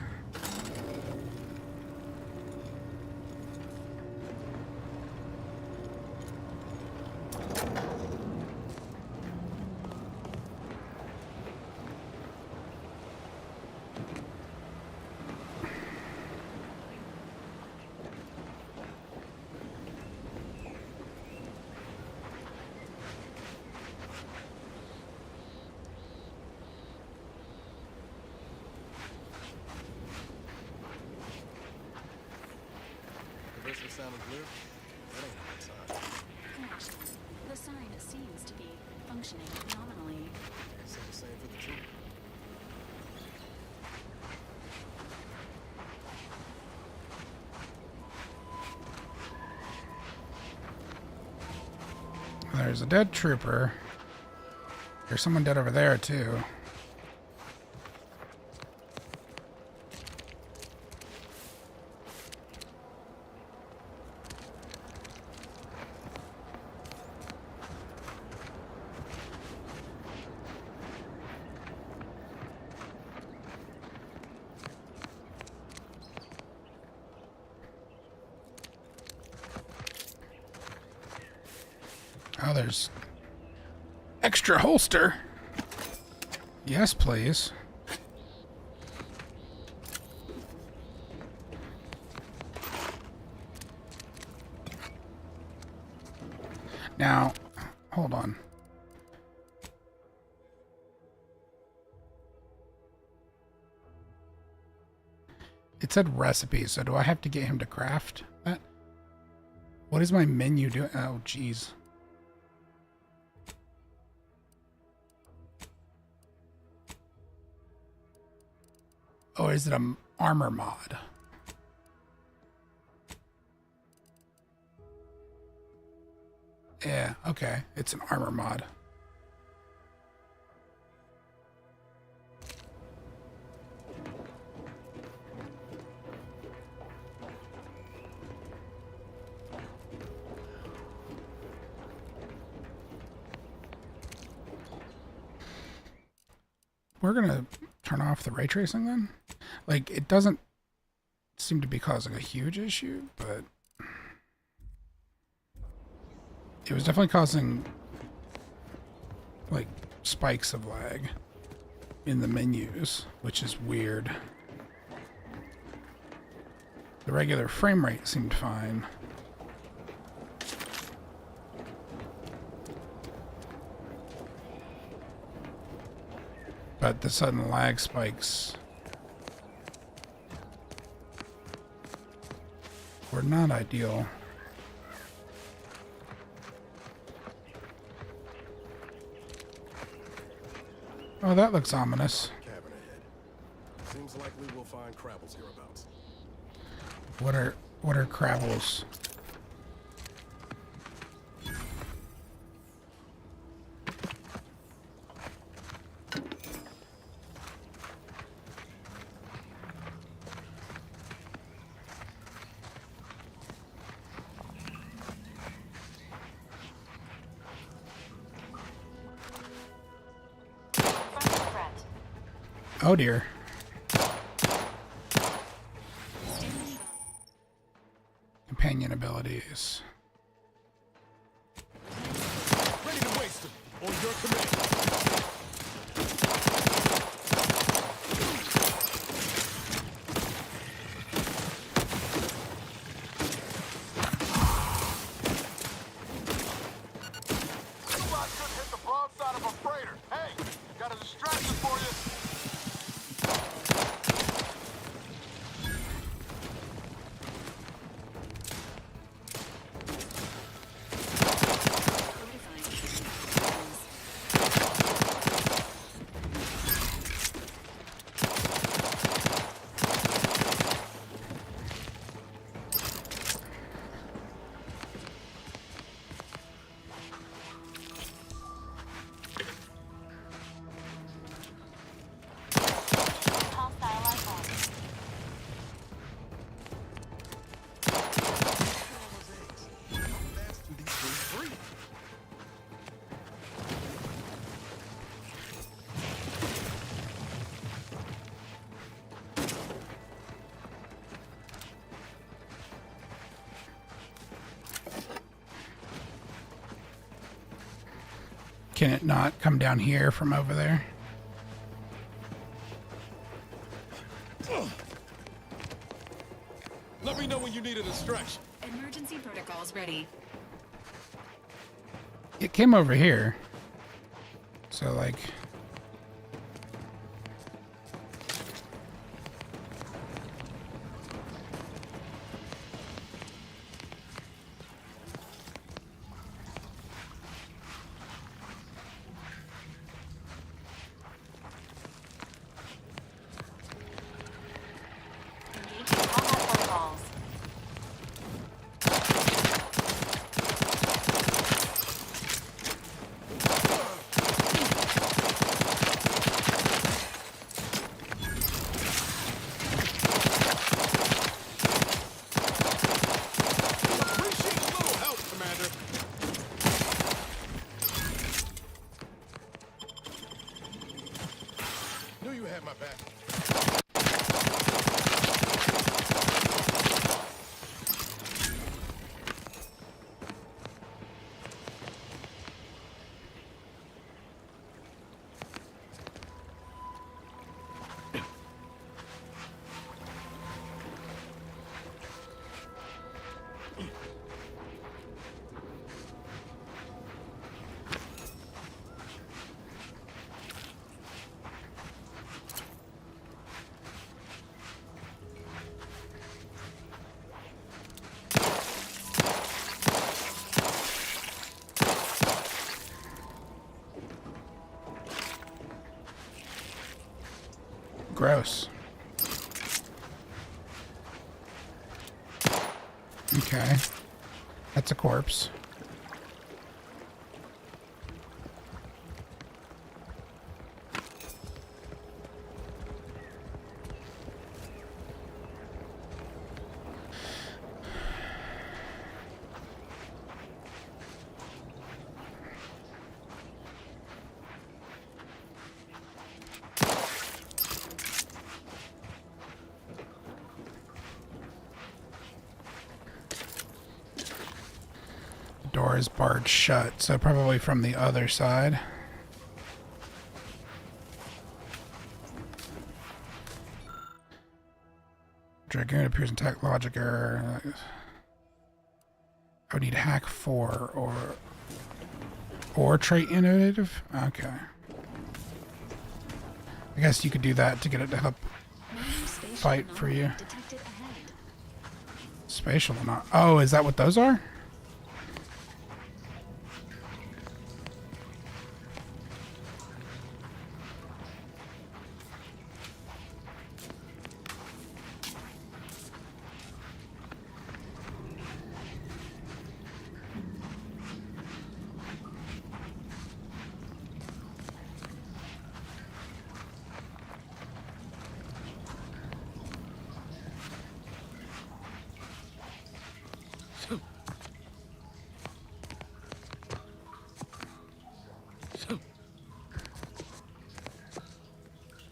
The sign seems to be functioning nominally. There's a dead trooper. There's someone dead over there, too. Oh, there's extra holster. Yes, please. Now, hold on. It said recipe, so do I have to get him to craft that? What is my menu doing? Oh, jeez. Oh, is it a armor mod? Yeah, okay. It's an armor mod. We're gonna turn off the ray tracing then? Like, it doesn't seem to be causing a huge issue, but it was definitely causing like spikes of lag in the menus, which is weird. The regular frame rate seemed fine. But the sudden lag spikes were not ideal. Oh, that looks ominous. Cabin ahead. Seems likely we'll find Crabbles hereabouts. What are Crabbles? Oh dear. Companion abilities. Ready to waste them, on your command. Somebody just hit the broadside of a freighter. Hey, got a distraction for you. Can it not come down here from over there? Let me know when you need a distraction. Emergency protocols ready. It came over here. So like... Gross. Okay. That's a corpse. Door is barred shut, so probably from the other side. Dragoon appears in tech logic error. I would need hack 4 or trait innovative. Okay. I guess you could do that to get it to help fight for you. Spatial not. Oh, is that what those are?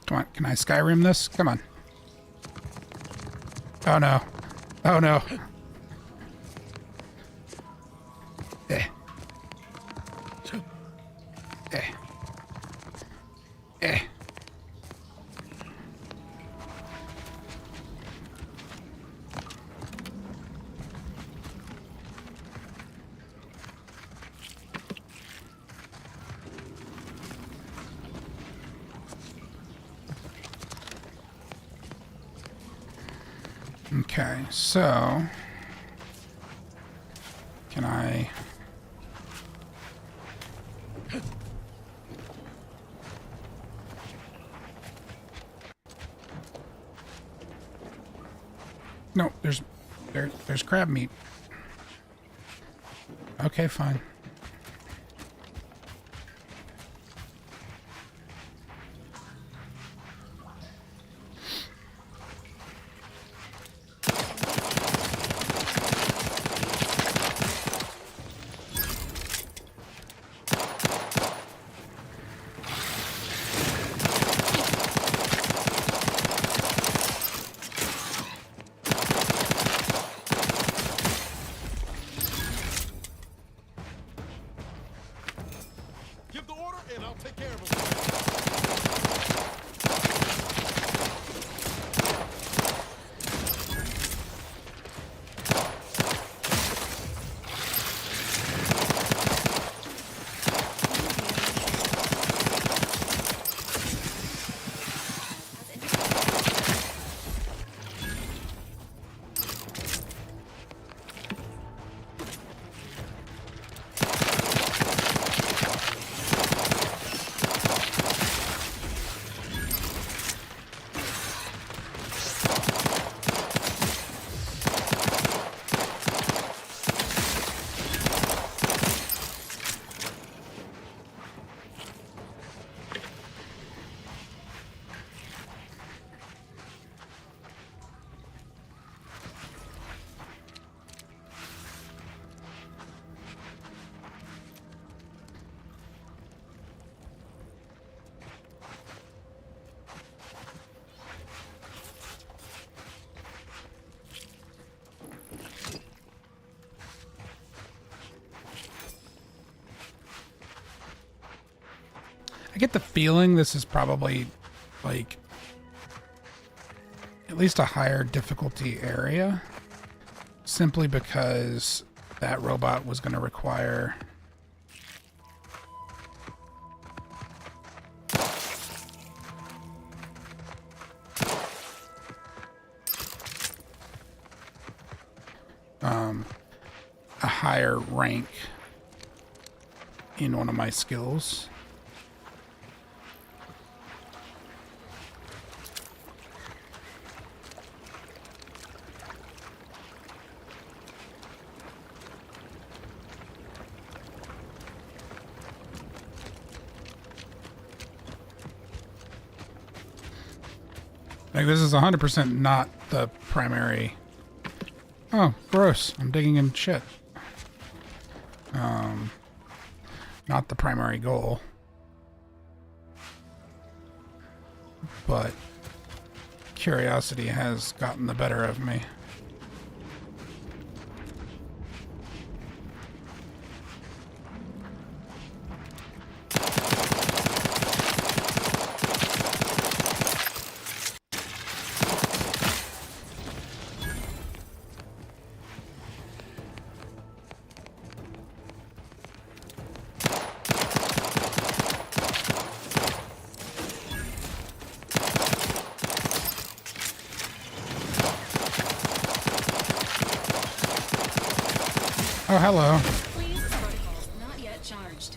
Come on, can I Skyrim this? Come on. Oh no. Oh no. Eh. Eh. Eh. Okay, so can I No, there's crab meat. Okay, fine. Give the order and I'll take care of him. I get the feeling this is probably like at least a higher difficulty area, simply because that robot was going to require a higher rank in one of my skills. Like, this is 100% not the primary... Oh, gross. I'm digging in shit. Not the primary goal. But curiosity has gotten the better of me. Oh, hello. Please, protocols not yet charged.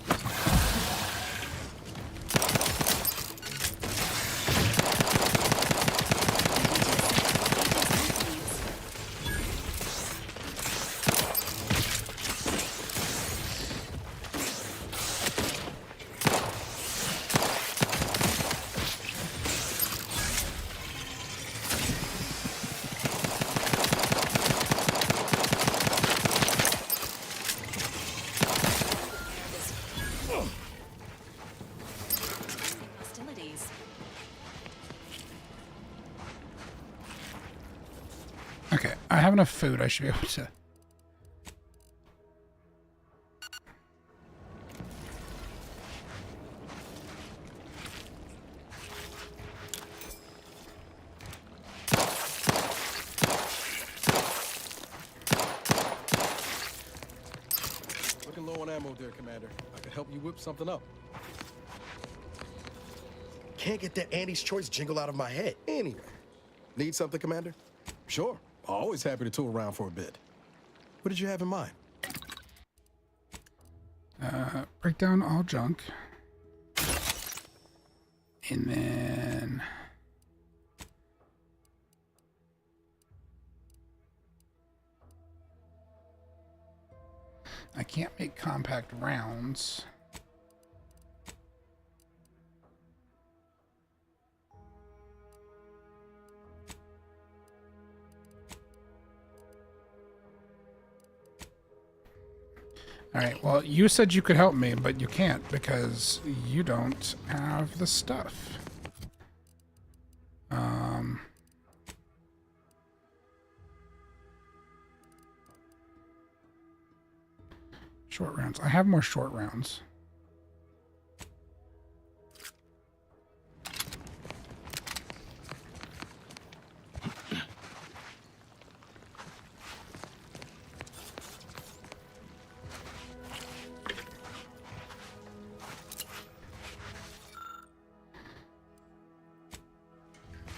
Hostilities. Okay, I have enough food. I should be able to... Looking low on ammo there, Commander. I could help you whip something up. Can't get that Andy's Choice jingle out of my head. Anyway, need something, Commander? Sure. Always happy to tool around for a bit. What did you have in mind? Break down all junk. And then... I can't make compact rounds. All right, well, you said you could help me, but you can't because you don't have the stuff. Short rounds. I have more short rounds.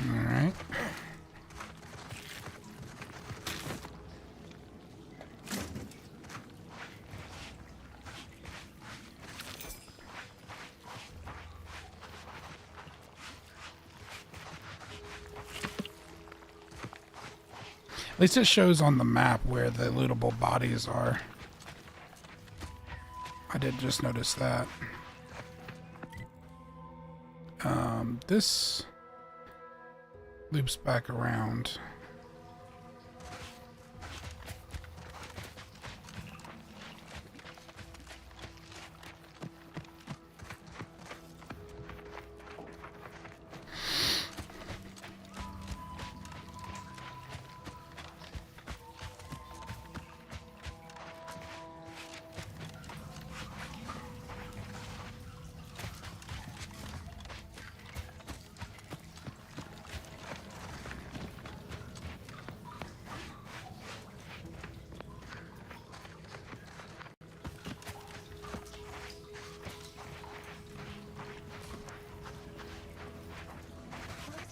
All right. At least it shows on the map where the lootable bodies are. I did just notice that. This loops back around.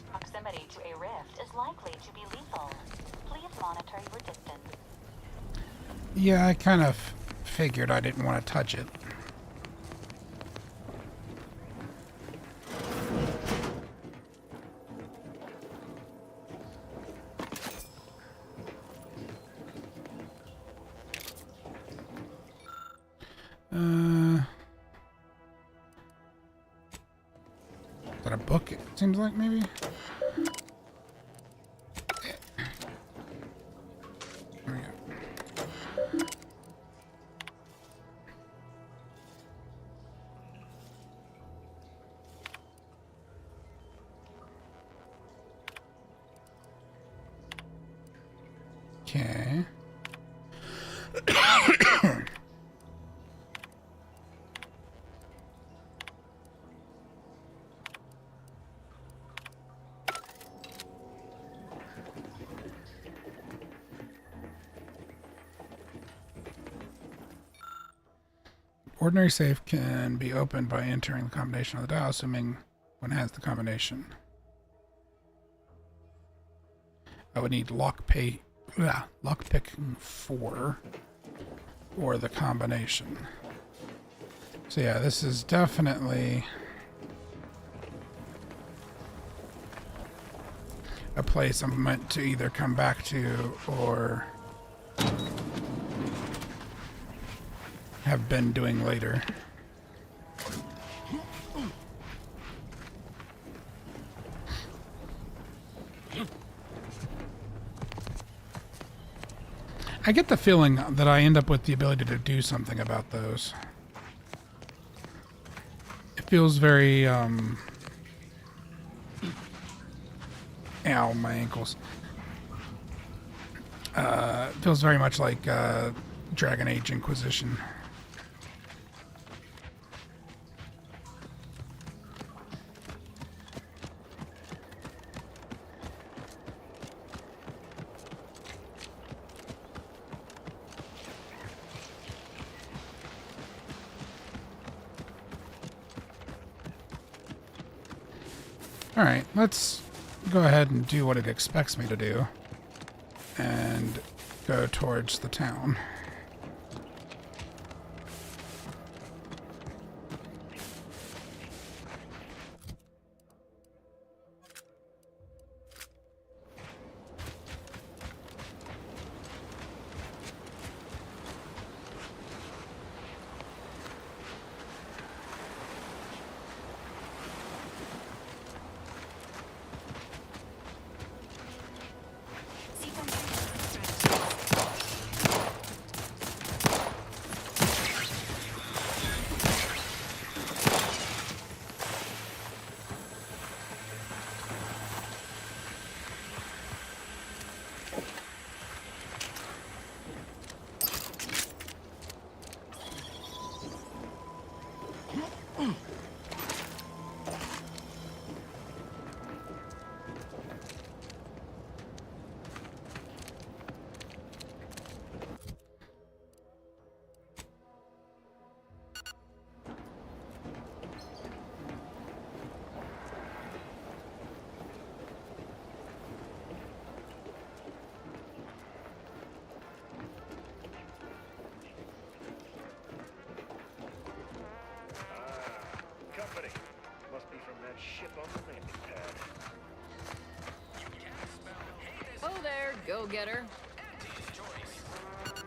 Proximity to a rift is likely to be lethal. Please monitor your distance. Yeah, I kind of figured I didn't want to touch it. Is that a book? It seems like maybe. Okay. Ordinary safe can be opened by entering the combination of the dial, assuming one has the combination. I would need lockpicking 4 or the combination. So yeah, this is definitely a place I'm meant to either come back to or have been doing later. I get the feeling that I end up with the ability to do something about those. It feels very, ow, my ankles. It feels very much like Dragon Age Inquisition. Alright, let's go ahead and do what it expects me to do and go towards the town. Company. Must be from that ship on the landing pad. Oh there, go-getter.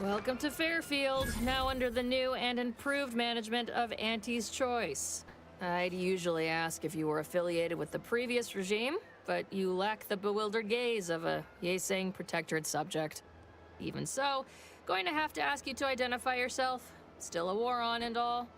Welcome to Fairfield, now under the new and improved management of Auntie's Choice. I'd usually ask if you were affiliated with the previous regime, but you lack the bewildered gaze of a yay-saying protectorate subject. Even so, going to have to ask you to identify yourself. Still a war on and all.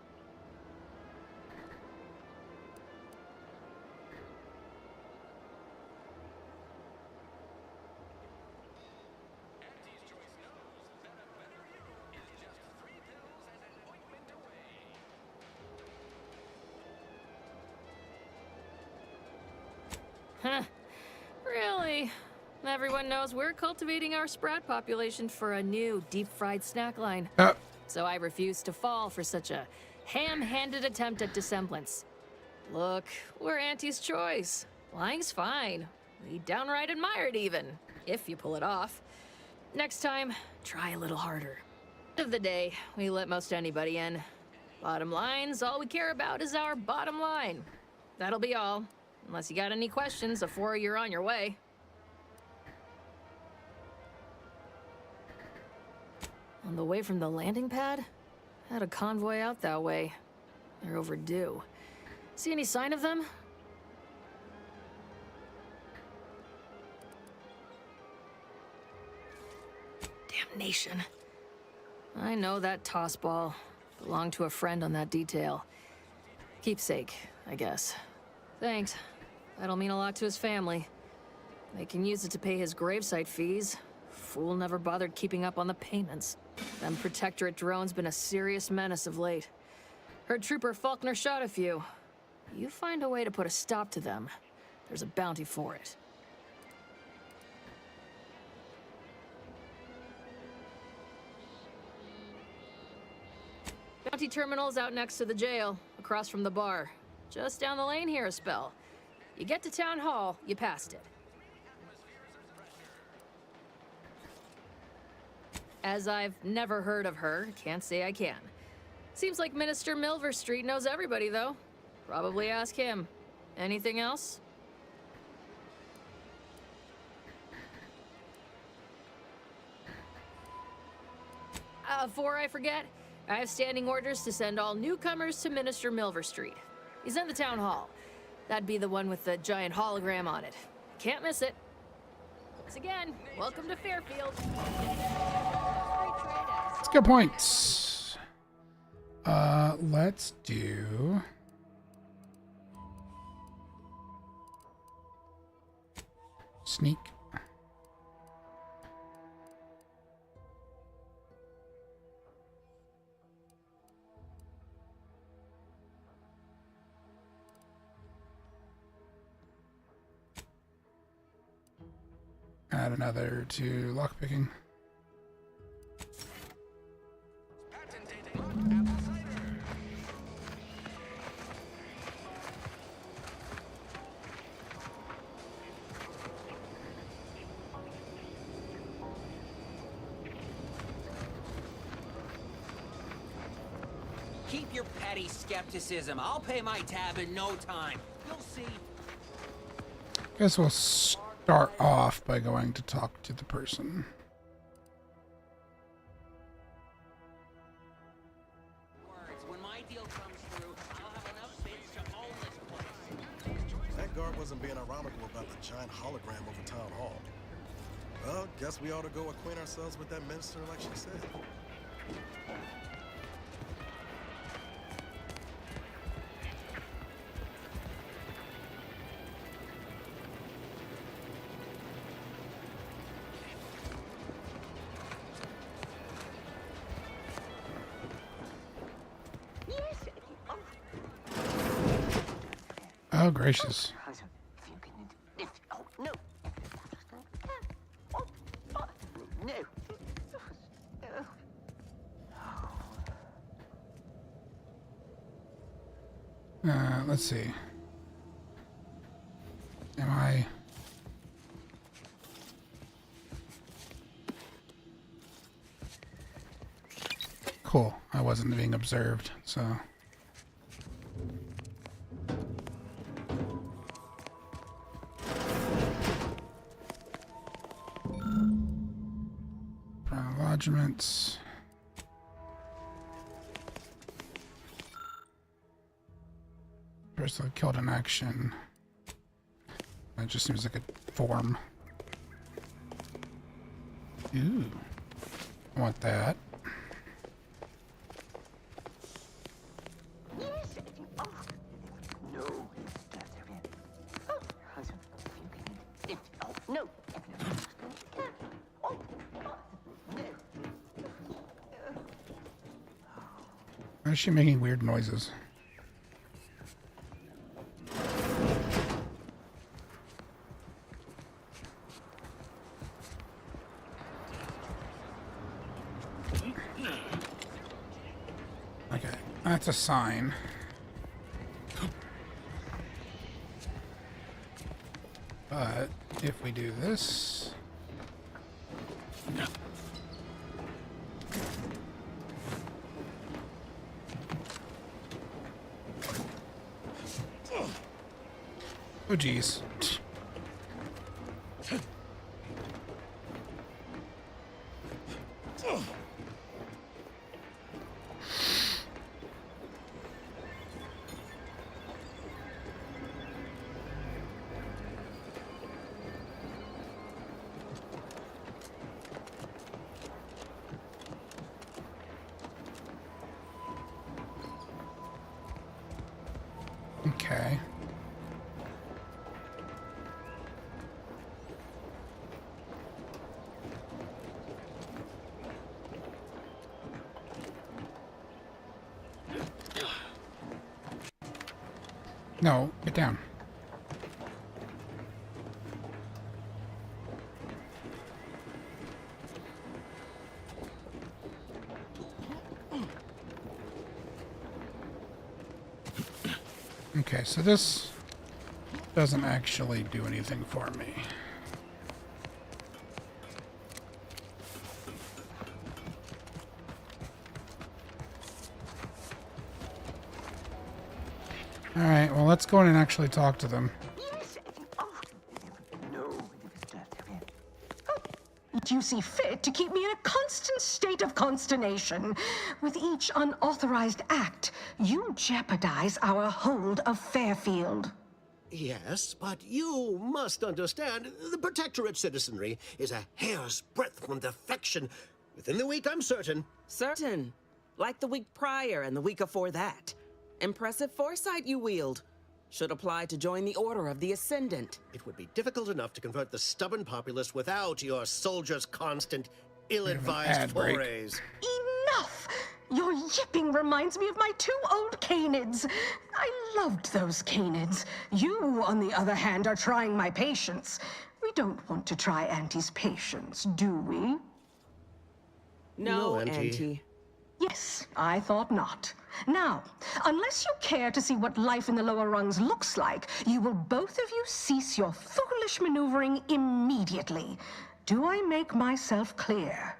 Huh. Really? Everyone knows we're cultivating our sprat population for a new deep-fried snack line. So I refuse to fall for such a ham-handed attempt at dissemblance. Look, we're Auntie's Choice. Lying's fine. We downright admire it even, if you pull it off. Next time, try a little harder. End of the day, we let most anybody in. Bottom line's all we care about is our bottom line. That'll be all. Unless you got any questions before you're on your way. On the way from the landing pad? Had a convoy out that way. They're overdue. See any sign of them? Damnation. I know that toss ball. Belonged to a friend on that detail. Keepsake, I guess. Thanks. That'll mean a lot to his family. They can use it to pay his gravesite fees. Fool never bothered keeping up on the payments. Them Protectorate drones been a serious menace of late. Heard Trooper Faulkner shot a few. You find a way to put a stop to them, there's a bounty for it. Bounty terminal's out next to the jail, across from the bar. Just down the lane here a spell. You get to Town Hall, you passed it. As I've never heard of her, can't say I can. Seems like Minister Milver Street knows everybody, though. Probably ask him. Anything else? Before I forget, I have standing orders to send all newcomers to Minister Milver Street. He's in the town hall. That'd be the one with the giant hologram on it. Can't miss it. Once again, welcome to Fairfield. Let's get points. Let's do... sneak. Add another to lockpicking. Keep your petty skepticism. I'll pay my tab in no time. You'll see. Guess we'll start off by going to talk to the person. When my deal comes through, I'll have enough bids to own this place. That guard wasn't being ironical about the giant hologram over Town Hall. Well, guess we ought to go acquaint ourselves with that minister like she said. Oh, gracious. No. Let's see. Am I... Cool. I wasn't being observed, so... Lodgements. Person killed in action. That just seems like a form. Ooh. I want that. No. Why is she making weird noises? Okay, that's a sign. But if we do this... Oh, geez. Okay. No, get down. Okay, so this doesn't actually do anything for me. Alright, well, let's go in and actually talk to them. You see fit to keep me in a constant state of consternation. With each unauthorized act, you jeopardize our hold of Fairfield. Yes, but you must understand, the Protectorate citizenry is a hair's breadth from defection. Within the week, I'm certain. Certain. Like the week prior and the week before that. Impressive foresight you wield. Should apply to join the Order of the Ascendant. It would be difficult enough to convert the stubborn populace without your soldiers' constant, ill-advised forays. Enough! Your yipping reminds me of my 2 old canids. I loved those canids. You, on the other hand, are trying my patience. We don't want to try Auntie's patience, do we? No, Auntie. Yes, I thought not. Now, unless you care to see what life in the lower rungs looks like, you will both of you cease your foolish maneuvering immediately. Do I make myself clear?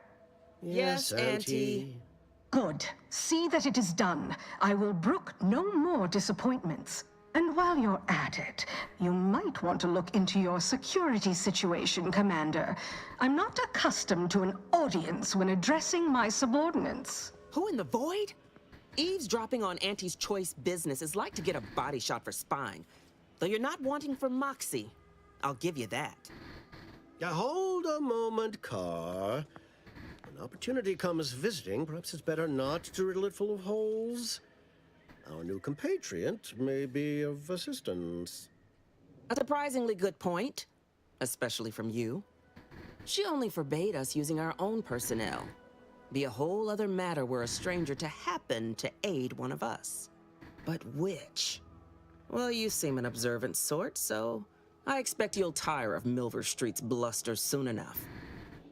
Yes, Auntie. Good. See that it is done. I will brook no more disappointments. And while you're at it, you might want to look into your security situation, Commander. I'm not accustomed to an audience when addressing my subordinates. Who in the void? Eavesdropping on Auntie's choice business is like to get a body shot for spying. Though you're not wanting for moxie. I'll give you that. Hold a moment, Carr. When opportunity comes visiting, perhaps it's better not to riddle it full of holes. Our new compatriot may be of assistance. A surprisingly good point. Especially from you. She only forbade us using our own personnel. Be a whole other matter were a stranger to happen to aid one of us. But which? Well, you seem an observant sort, so I expect you'll tire of Milver Street's bluster soon enough.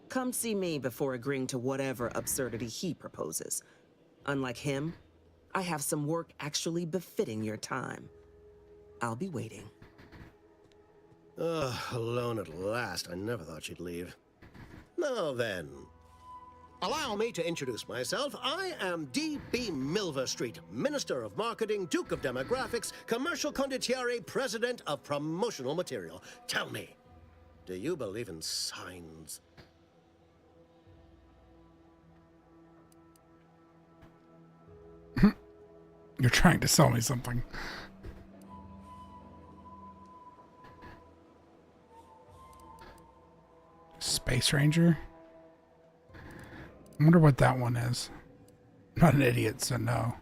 Come see me before agreeing to whatever absurdity he proposes. Unlike him, I have some work actually befitting your time. I'll be waiting. Alone at last. I never thought she'd leave. Now then, allow me to introduce myself. I am D.B. Milver Street, Minister of Marketing, Duke of Demographics, Commercial Condottiere, President of Promotional Material. Tell me, do you believe in signs? You're trying to sell me something. Space Ranger? I wonder what that one is. I'm not an idiot, so no.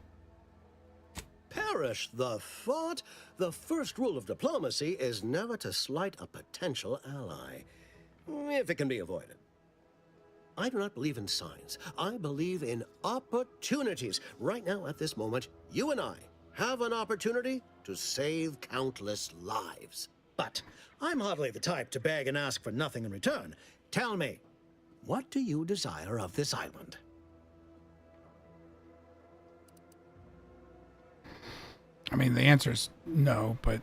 Perish the thought. The first rule of diplomacy is never to slight a potential ally, if it can be avoided. I do not believe in signs. I believe in opportunities. Right now, at this moment, you and I have an opportunity to save countless lives. But I'm hardly the type to beg and ask for nothing in return. Tell me, what do you desire of this island? I mean, the answer is no, but...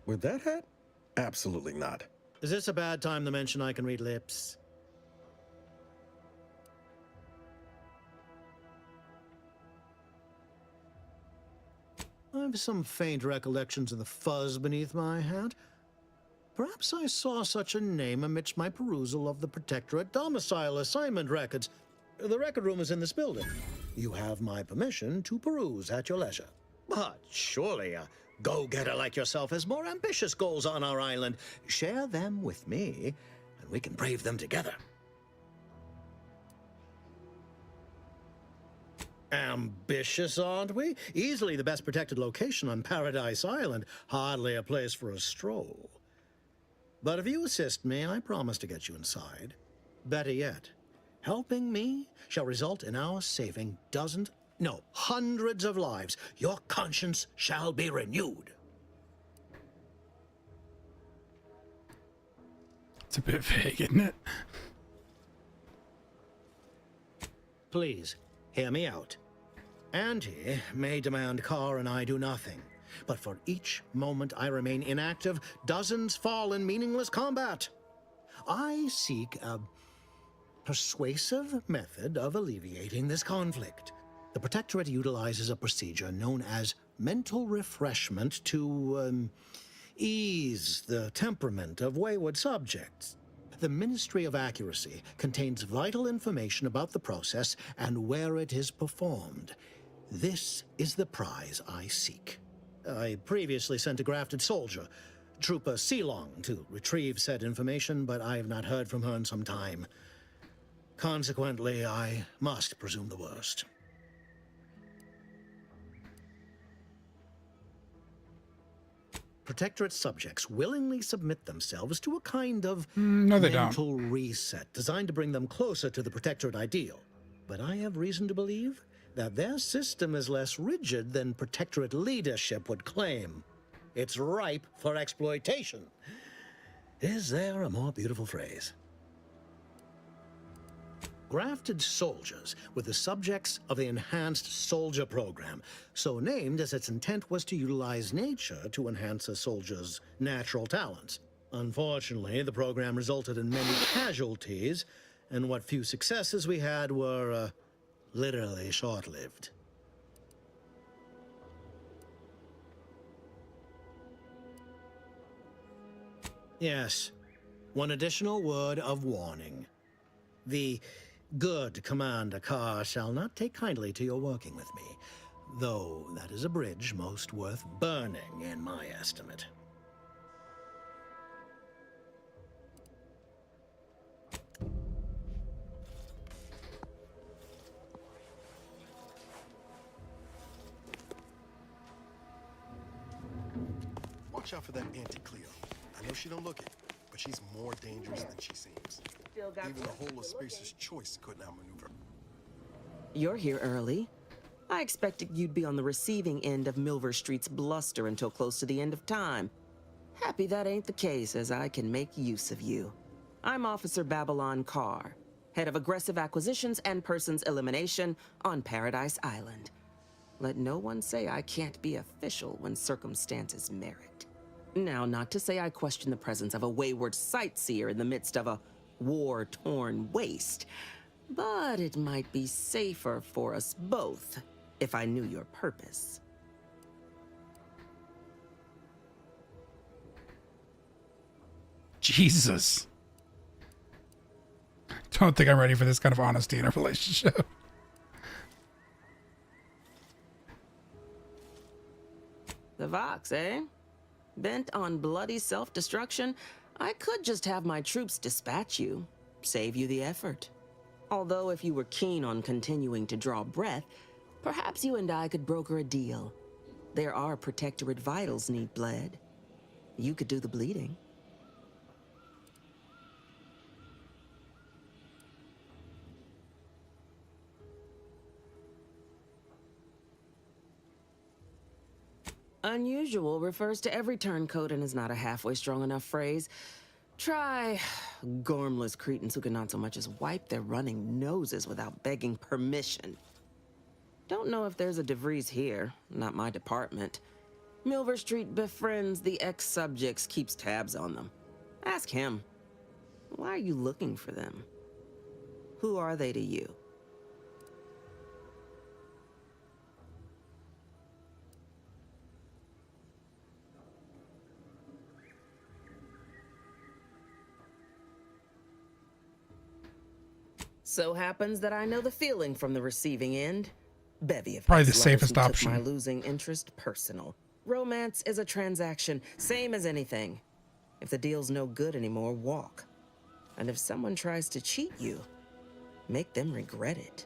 With that hat? Absolutely not. Is this a bad time to mention I can read lips? I have some faint recollections of the fuzz beneath my hat. Perhaps I saw such a name amidst my perusal of the Protectorate domicile assignment records. The record room is in this building. You have my permission to peruse at your leisure. But surely a go-getter like yourself has more ambitious goals on our island. Share them with me, and we can brave them together. Ambitious, aren't we? Easily the best protected location on Paradise Island. Hardly a place for a stroll. But if you assist me, I promise to get you inside. Better yet, helping me shall result in our saving dozens, no, hundreds of lives. Your conscience shall be renewed. It's a bit vague, isn't it? Please, hear me out. Auntie may demand Carr and I do nothing, but for each moment I remain inactive, dozens fall in meaningless combat. I seek a persuasive method of alleviating this conflict. The Protectorate utilizes a procedure known as mental refreshment to ease the temperament of wayward subjects. The Ministry of Accuracy contains vital information about the process and where it is performed. This is the prize I seek. I previously sent a grafted soldier, Trooper Sealong, to retrieve said information, but I have not heard from her in some time. Consequently, I must presume the worst. Protectorate subjects willingly submit themselves to a kind of no, they mental reset designed to bring them closer to the Protectorate ideal. But I have reason to believe that their system is less rigid than Protectorate leadership would claim. It's ripe for exploitation. Is there a more beautiful phrase? Grafted soldiers were the subjects of the Enhanced Soldier Program, so named as its intent was to utilize nature to enhance a soldier's natural talents. Unfortunately, the program resulted in many casualties, and what few successes we had were literally short-lived. Yes, one additional word of warning. The good Commander Carr shall not take kindly to your working with me, though that is a bridge most worth burning in my estimate. Watch out for that Auntie Cleo. I know she don't look it, but she's more dangerous than she seems. Even the whole of Spacer's Choice couldn't outmaneuver. You're here early. I expected you'd be on the receiving end of Milver Street's bluster until close to the end of time. Happy that ain't the case, as I can make use of you. I'm Officer Babylon Carr, head of aggressive acquisitions and persons elimination on Paradise Island. Let no one say I can't be official when circumstances merit. Now, not to say I question the presence of a wayward sightseer in the midst of a war-torn waste, but it might be safer for us both if I knew your purpose. Jesus. Don't think I'm ready for this kind of honesty in a relationship. The Vox, eh? Bent on bloody self-destruction, I could just have my troops dispatch you, save you the effort. Although if you were keen on continuing to draw breath, perhaps you and I could broker a deal. There are Protectorate vitals need bled. You could do the bleeding. Unusual refers to every turncoat and is not a halfway strong enough phrase. Try gormless cretins who can not so much as wipe their running noses without begging permission. Don't know if there's a DeVries here, not my department. Milver Street befriends the ex-subjects, keeps tabs on them. Ask him. Why are you looking for them? Who are they to you? So happens that I know the feeling from the receiving end. Bevy of probably the lovers safest who took option. my losing interest personal. Romance is a transaction, same as anything. If the deal's no good anymore, walk. And if someone tries to cheat you, make them regret it.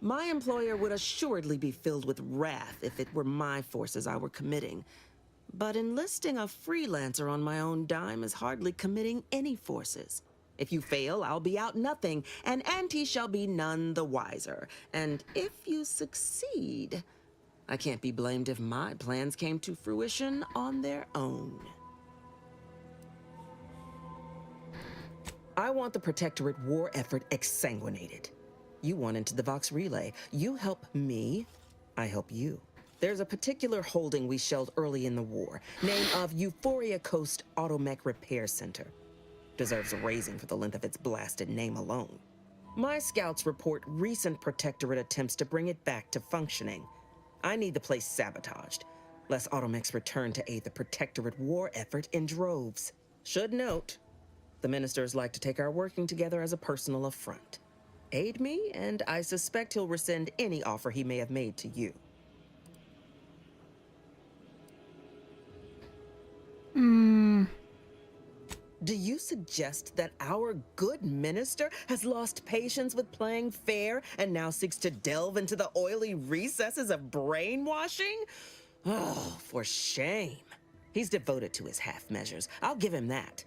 My employer would assuredly be filled with wrath if it were my forces I were committing. But enlisting a freelancer on my own dime is hardly committing any forces. If you fail, I'll be out nothing, and Auntie shall be none the wiser. And if you succeed, I can't be blamed if my plans came to fruition on their own. I want the Protectorate war effort exsanguinated. You want into the Vox Relay. You help me, I help you. There's a particular holding we shelled early in the war, name of Euphoria Coast Automech Repair Center. Deserves a raising for the length of its blasted name alone. My scouts report recent Protectorate attempts to bring it back to functioning. I need the place sabotaged, lest Automechs return to aid the Protectorate war effort in droves. Should note, the ministers like to take our working together as a personal affront. Aid me, and I suspect he'll rescind any offer he may have made to you. Do you suggest that our good minister has lost patience with playing fair and now seeks to delve into the oily recesses of brainwashing? Oh, for shame. He's devoted to his half measures. I'll give him that.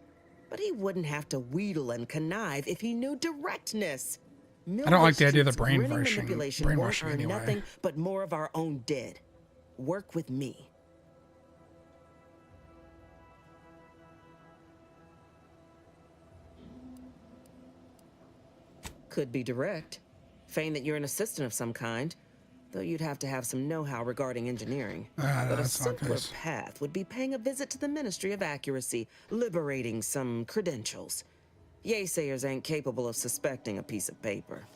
But he wouldn't have to wheedle and connive if he knew directness. I don't like the idea of the brainwashing brainwashing won't earn anyway. nothing but more of our own dead. Work with me. Could be direct. Feign that you're an assistant of some kind, though you'd have to have some know-how regarding engineering. But a that's not simpler this. path would be paying a visit to the Ministry of Accuracy, liberating some credentials. Yaysayers ain't capable of suspecting a piece of paper.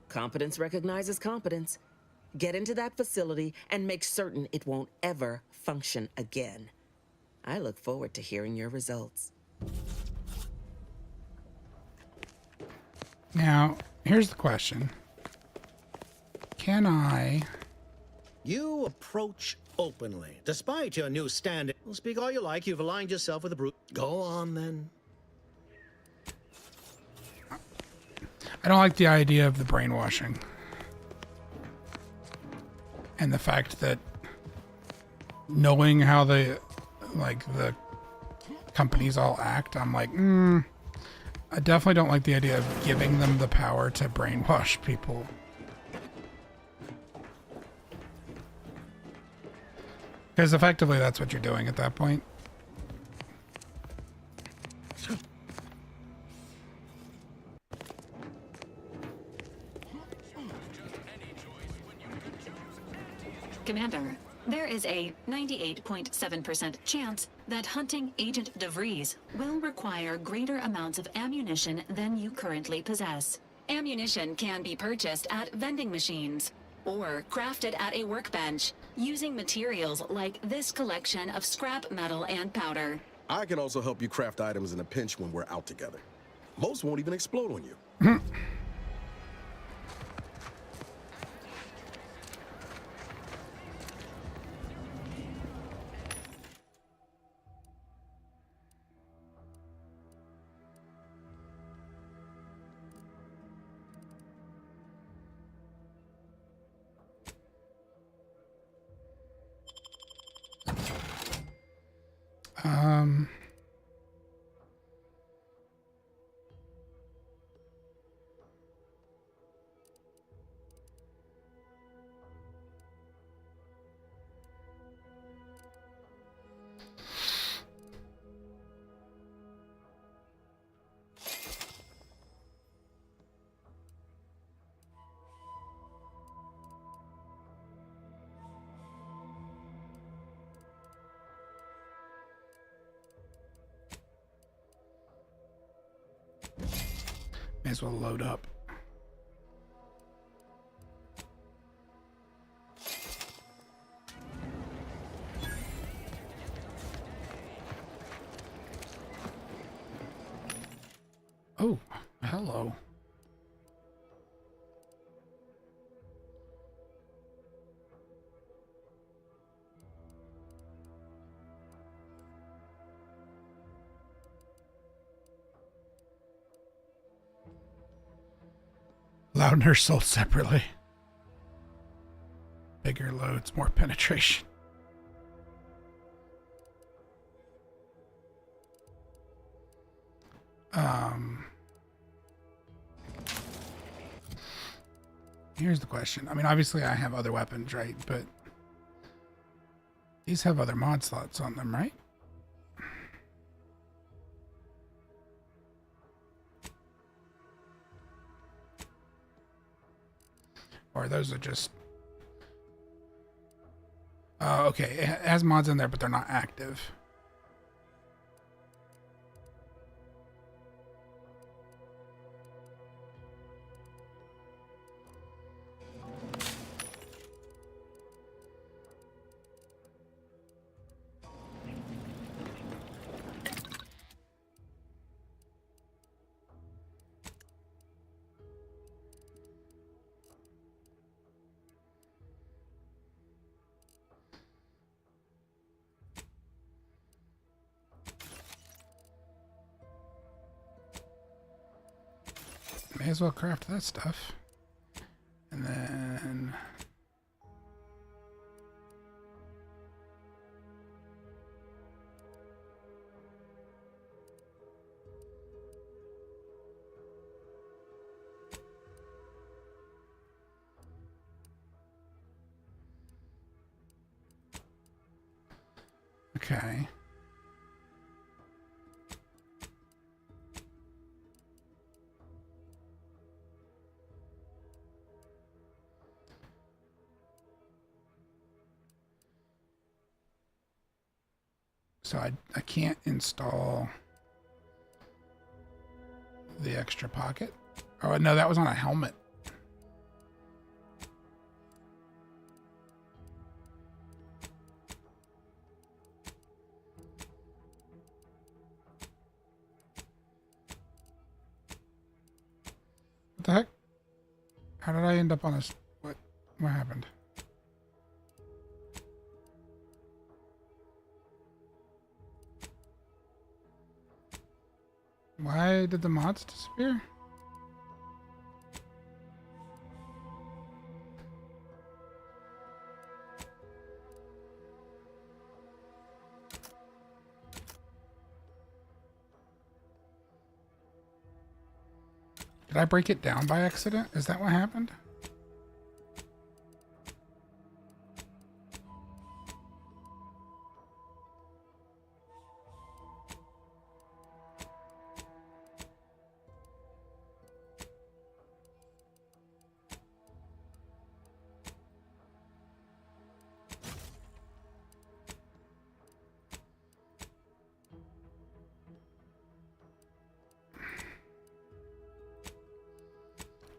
Competence recognizes competence. Get into that facility and make certain it won't ever function again. I look forward to hearing your results. Now, here's the question. Can I... You approach openly, despite your new standing. Well, speak all you like, you've aligned yourself with the brute. Go on, then. I don't like the idea of the brainwashing. And the fact that knowing how the companies all act, I'm like, I definitely don't like the idea of giving them the power to brainwash people. Because effectively that's what you're doing at that point. Commander, there is a 98.7% chance that hunting Agent DeVries will require greater amounts of ammunition than you currently possess. Ammunition can be purchased at vending machines or crafted at a workbench using materials like this collection of scrap metal and powder. I can also help you craft items in a pinch when we're out together. Most won't even explode on you. May as well load up. Oh, hello. Louder sold separately. Bigger loads, more penetration. Here's the question. I mean, obviously I have other weapons, right? But these have other mod slots on them, right? Or those are just... okay, it has mods in there, but they're not active. May as well craft that stuff. And then... okay. So I can't install the extra pocket. Oh, no, that was on a helmet. What the heck? How did I end up on this? What happened? Why did the mods disappear? Did I break it down by accident? Is that what happened?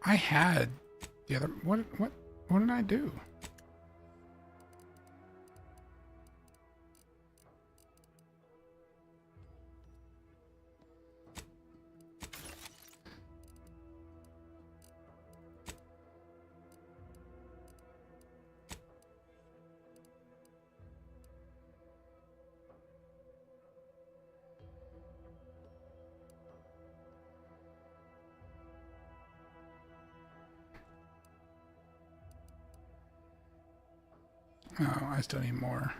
I had the other... What did I do? Oh, I still need more.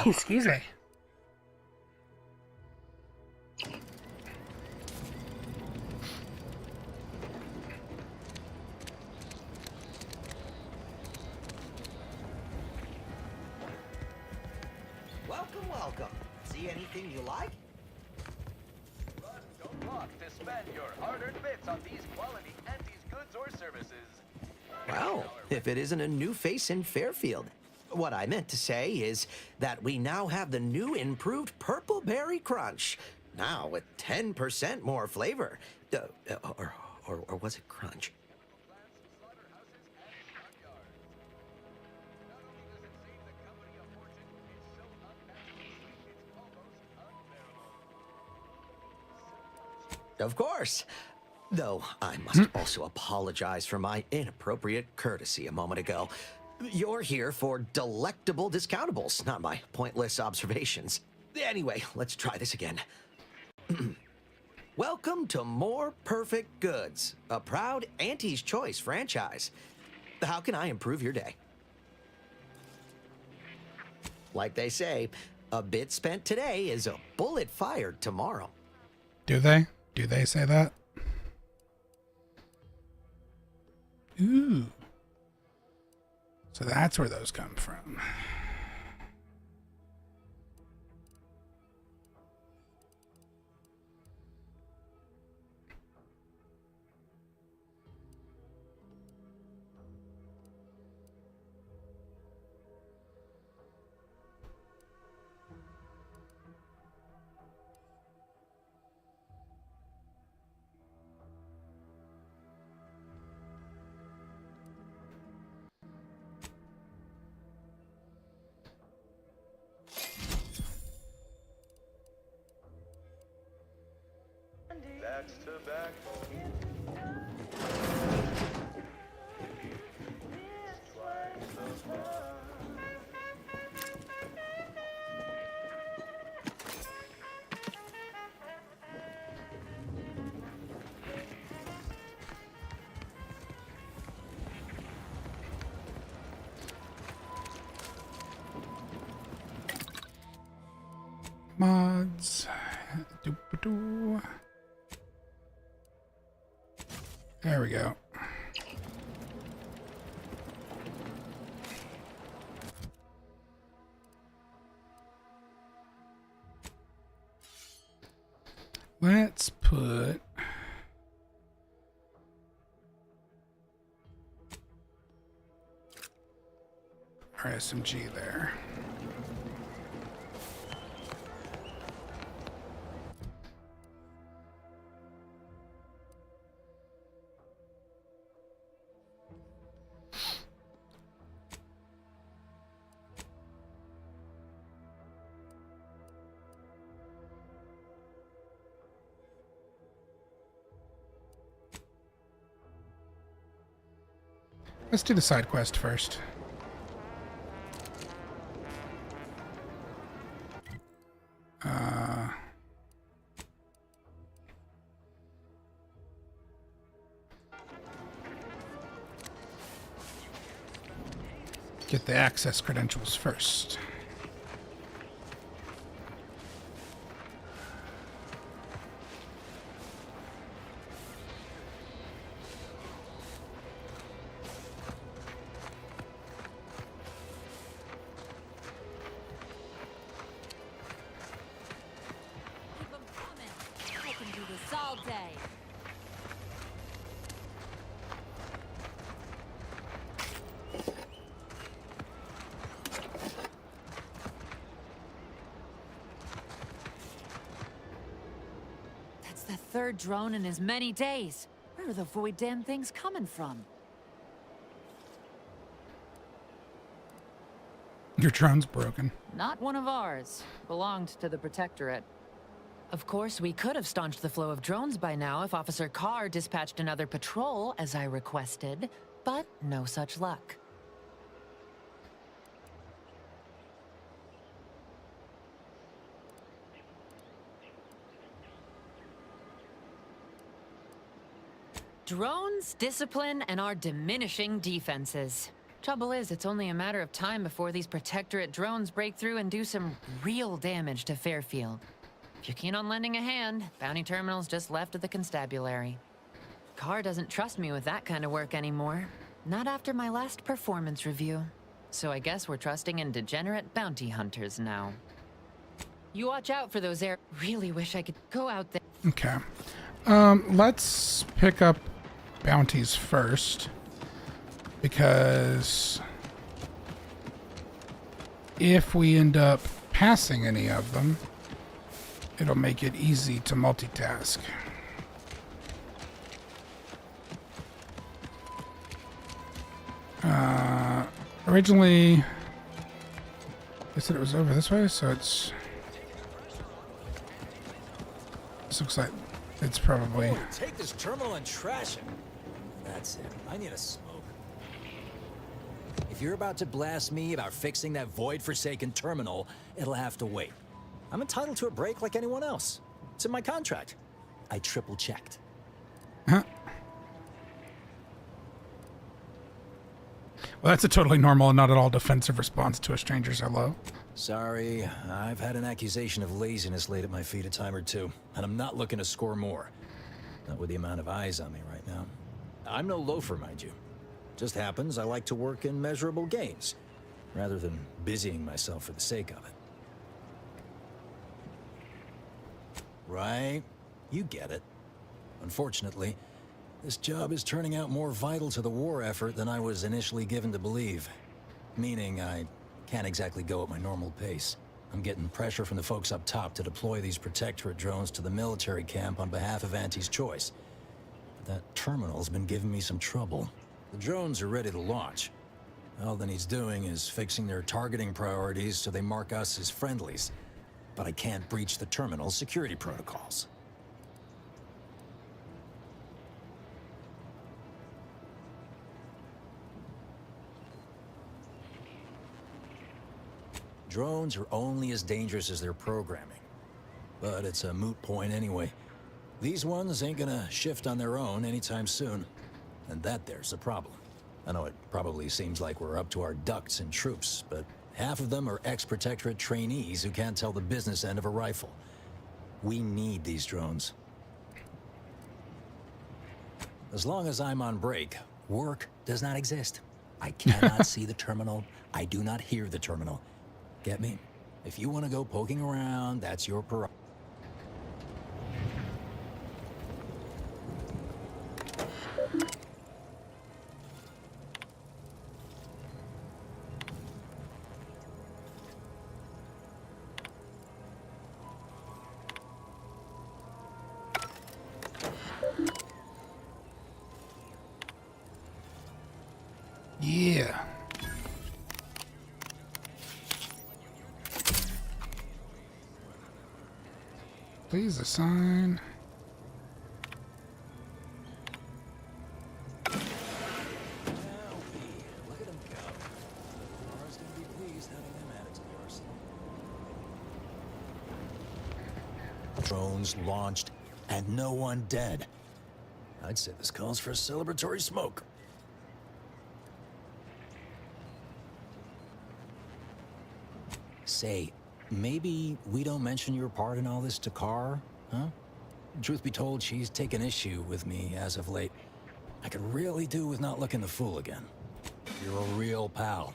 Excuse me. Welcome. See anything you like? Run, don't walk to spend your hard-earned bits on these quality Antes goods or services. Well, if it isn't a new face in Fairfield. What I meant to say is that we now have the new improved Purple Berry Crunch. Now with 10% more flavor. Or was it crunch? Of course. Though I must also apologize for my inappropriate courtesy a moment ago. You're here for delectable discountables, not my pointless observations. Anyway, let's try this again. Welcome to More Perfect Goods, a proud Auntie's Choice franchise. How can I improve your day? Like they say, a bit spent today is a bullet fired tomorrow. Do they? Do they say that? Ooh. So that's where those come from. That's tobacco. Mods. Doo-ba-doo. There we go. Let's put our SMG there. Let's do the side quest first. Get the access credentials first. The third drone in as many days. Where are the void damn things coming from? Your drone's broken. Not one of ours. Belonged to the Protectorate. Of course, we could have staunched the flow of drones by now if Officer Carr dispatched another patrol, as I requested, but no such luck. Drones, discipline, and our diminishing defenses. Trouble is, it's only a matter of time before these Protectorate drones break through and do some real damage to Fairfield. If you're keen on lending a hand, bounty terminal's just left of the constabulary. Carr doesn't trust me with that kind of work anymore. Not after my last performance review. So I guess we're trusting in degenerate bounty hunters now. You watch out for those Really wish I could go out there. Okay. Let's pick up bounties first, because if we end up passing any of them, it'll make it easy to multitask. Originally, they said it was over this way, so it's... This looks like it's probably... Take this terminal and trash it. That's it. I need a smoke. If you're about to blast me about fixing that void-forsaken terminal, it'll have to wait. I'm entitled to a break like anyone else. It's in my contract. I triple-checked. Huh? Well, that's a totally normal and not at all defensive response to a stranger's hello. Sorry, I've had an accusation of laziness laid at my feet a time or two, and I'm not looking to score more. Not with the amount of eyes on me right now. I'm no loafer, mind you. Just happens I like to work in measurable gains, rather than busying myself for the sake of it. Right? You get it. Unfortunately, this job is turning out more vital to the war effort than I was initially given to believe. Meaning I can't exactly go at my normal pace. I'm getting pressure from the folks up top to deploy these Protectorate drones to the military camp on behalf of Auntie's Choice. But that terminal's been giving me some trouble. The drones are ready to launch. All that he's doing is fixing their targeting priorities so they mark us as friendlies. But I can't breach the terminal's security protocols. Drones are only as dangerous as their programming. But it's a moot point anyway. These ones ain't gonna shift on their own anytime soon. And that there's the problem. I know it probably seems like we're up to our ducks in troops, but half of them are ex-Protectorate trainees who can't tell the business end of a rifle. We need these drones. As long as I'm on break, work does not exist. I cannot see the terminal. I do not hear the terminal. Get me? If you want to go poking around, that's your prerogative. Yeah. Please assign. Drones launched and no one dead. I'd say this calls for a celebratory smoke. Say, maybe we don't mention your part in all this to Carr, huh? Truth be told, she's taken issue with me as of late. I could really do with not looking the fool again. You're a real pal.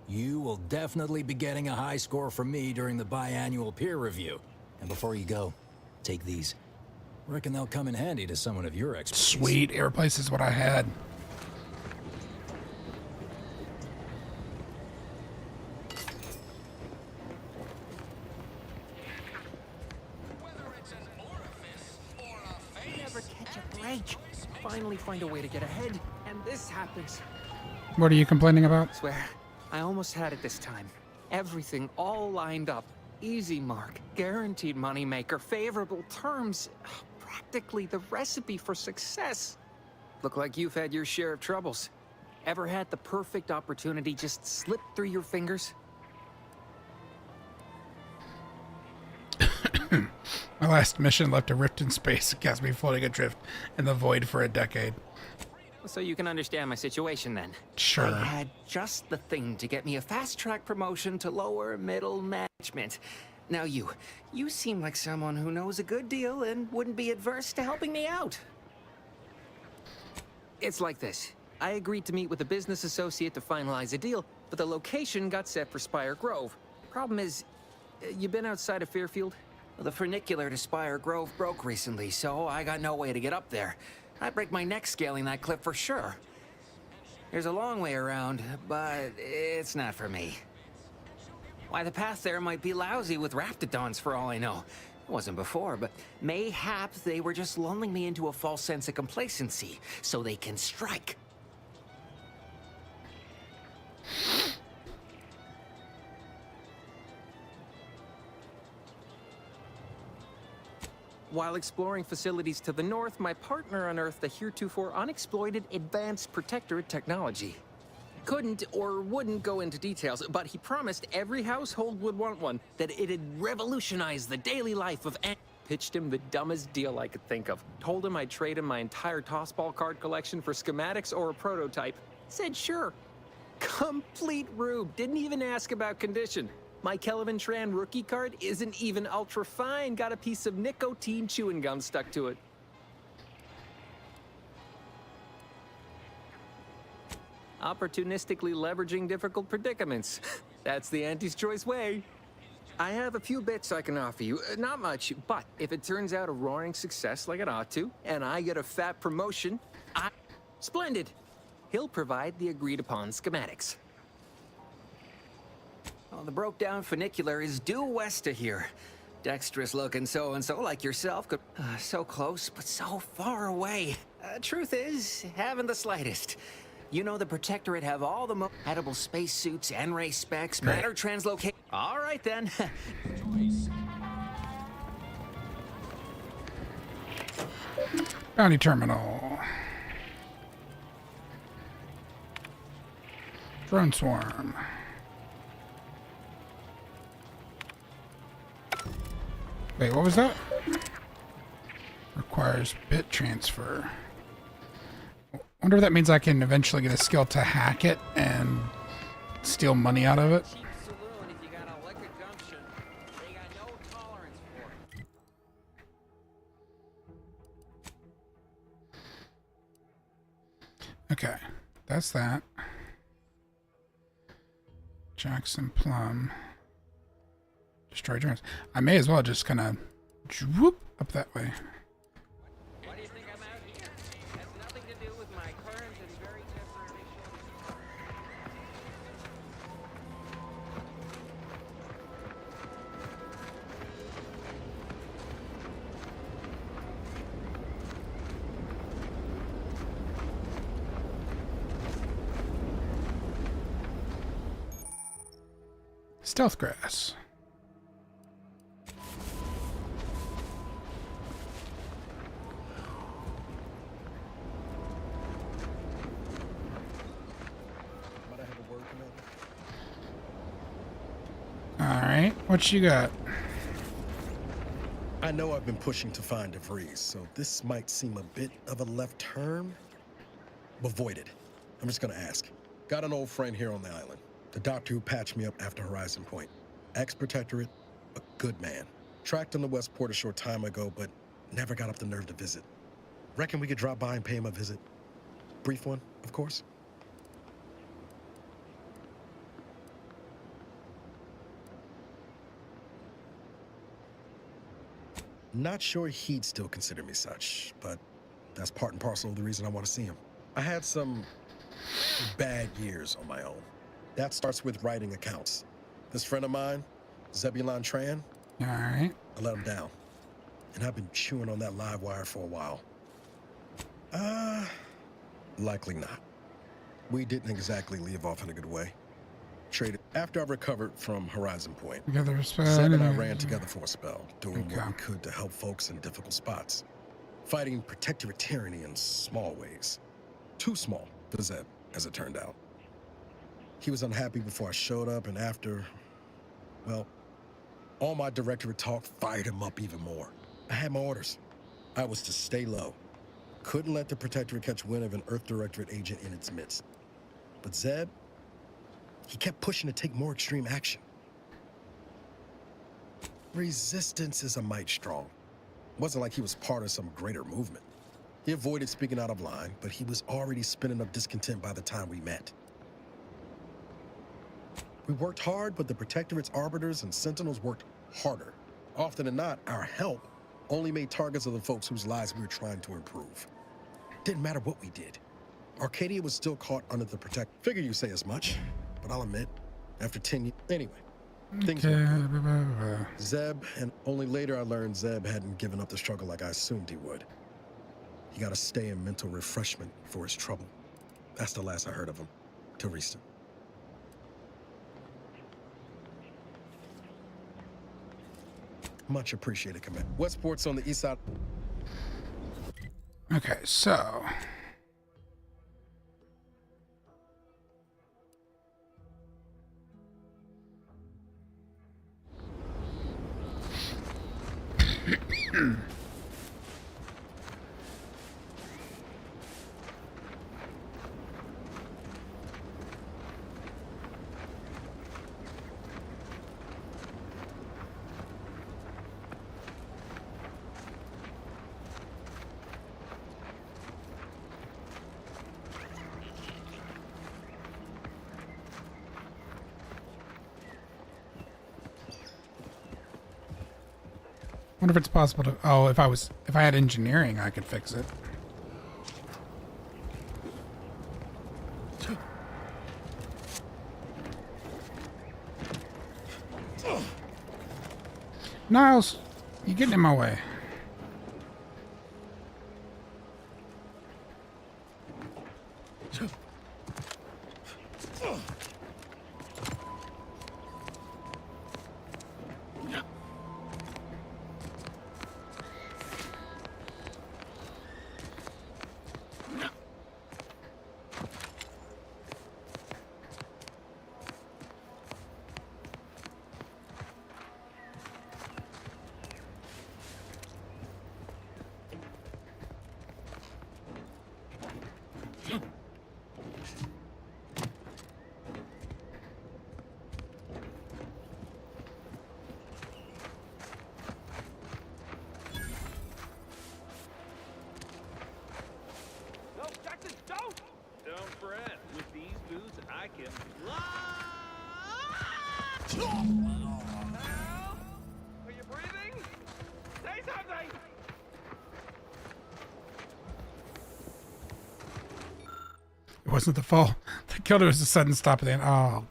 You will definitely be getting a high score from me during the biannual peer review. And before you go, take these. Reckon they'll come in handy to someone of your expertise. Sweet, it replaces what I had. Never catch a break. Finally find a way to get ahead, and this happens. What are you complaining about? Swear, I almost had it this time. Everything all lined up. Easy mark, guaranteed moneymaker, favorable terms. Practically the recipe for success. Look like you've had your share of troubles. Ever had the perfect opportunity just slip through your fingers? My last mission left a rift in space and cast me floating adrift in the void for a decade. So you can understand my situation then. Sure. I had just the thing to get me a fast-track promotion to lower middle management. Now you seem like someone who knows a good deal and wouldn't be adverse to helping me out. It's like this. I agreed to meet with a business associate to finalize a deal, but the location got set for Spire Grove. Problem is, you been outside of Fairfield? Well, the funicular to Spire Grove broke recently, so I got no way to get up there. I'd break my neck scaling that cliff for sure. There's a long way around, but it's not for me. Why, the path there might be lousy with raptidons for all I know. It wasn't before, but mayhap they were just lulling me into a false sense of complacency so they can strike. While exploring facilities to the north, my partner unearthed a heretofore unexploited advanced Protectorate technology. Couldn't or wouldn't go into details, but he promised every household would want one, that it'd revolutionize the daily life of Pitched him the dumbest deal I could think of. Told him I'd trade him my entire tossball card collection for schematics or a prototype. Said sure. Complete rube. Didn't even ask about condition. My Kelvin Tran rookie card isn't even ultra fine. Got a piece of nicotine chewing gum stuck to it. Opportunistically leveraging difficult predicaments. That's the Auntie's Choice way. I have a few bits I can offer you. Not much, but if it turns out a roaring success like it ought to, and I get a fat promotion, Splendid. He'll provide the agreed-upon schematics. Well, the broke-down funicular is due west of here. Dexterous-looking so-and-so like yourself could... so close, but so far away. Truth is, haven't the slightest. You know the Protectorate have all the edible spacesuits, N-ray specs, matter translocation... All right, then. Bounty terminal. Drone swarm. Wait, what was that? Requires bit transfer. Wonder if that means I can eventually get a skill to hack it and steal money out of it. Okay, that's that. Jackson Plum. Destroy drones. I may as well just kind of whoop up that way. Why do you think I'm out here? It has nothing to do with my current and very temporary Stealth grass. Alright, what you got? I know I've been pushing to find DeVries, so this might seem a bit of a left turn. But voided. I'm just gonna ask. Got an old friend here on the island. The doctor who patched me up after Horizon Point. Ex-Protectorate, a good man. Tracked him to Westport a short time ago, but never got up the nerve to visit. Reckon we could drop by and pay him a visit? Brief one, of course. Not sure he'd still consider me such, but that's part and parcel of the reason I want to see him. I had some bad years on my own. That starts with writing accounts. This friend of mine, Zebulon Tran, all right, I let him down. And I've been chewing on that live wire for a while. Likely not. We didn't exactly leave off in a good way. Traded after I recovered from Horizon Point. Zeb and I ran together for a spell, doing what we could to help folks in difficult spots. Fighting Protectorate tyranny in small ways. Too small for Zeb, as it turned out. He was unhappy before I showed up, and after, well, all my Directorate talk fired him up even more. I had my orders. I was to stay low. Couldn't let the Protectorate catch wind of an Earth Directorate agent in its midst. But Zeb, he kept pushing to take more extreme action. Resistance is a mite strong. It wasn't like he was part of some greater movement. He avoided speaking out of line, but he was already spinning up discontent by the time we met. We worked hard, but the Protectorate's arbiters and sentinels worked harder. Often than not, our help only made targets of the folks whose lives we were trying to improve. Didn't matter what we did. Arcadia was still caught under the Figure you say as much, but I'll admit, after 10 years... Anyway, things were good. Zeb, and only later I learned Zeb hadn't given up the struggle like I assumed he would. He got to stay in mental refreshment for his trouble. That's the last I heard of him, till recent. Much appreciated, Commander. Westport's on the east side. Okay, so Wonder if it's possible to. Oh, if I had engineering, I could fix it. Niles, you getting in my way? No, Jackson, don't! Don't fret. With these boots, I can fly! Help! Are you breathing? Say something! It wasn't the fall that killed her. It was the sudden stop at the end. Oh,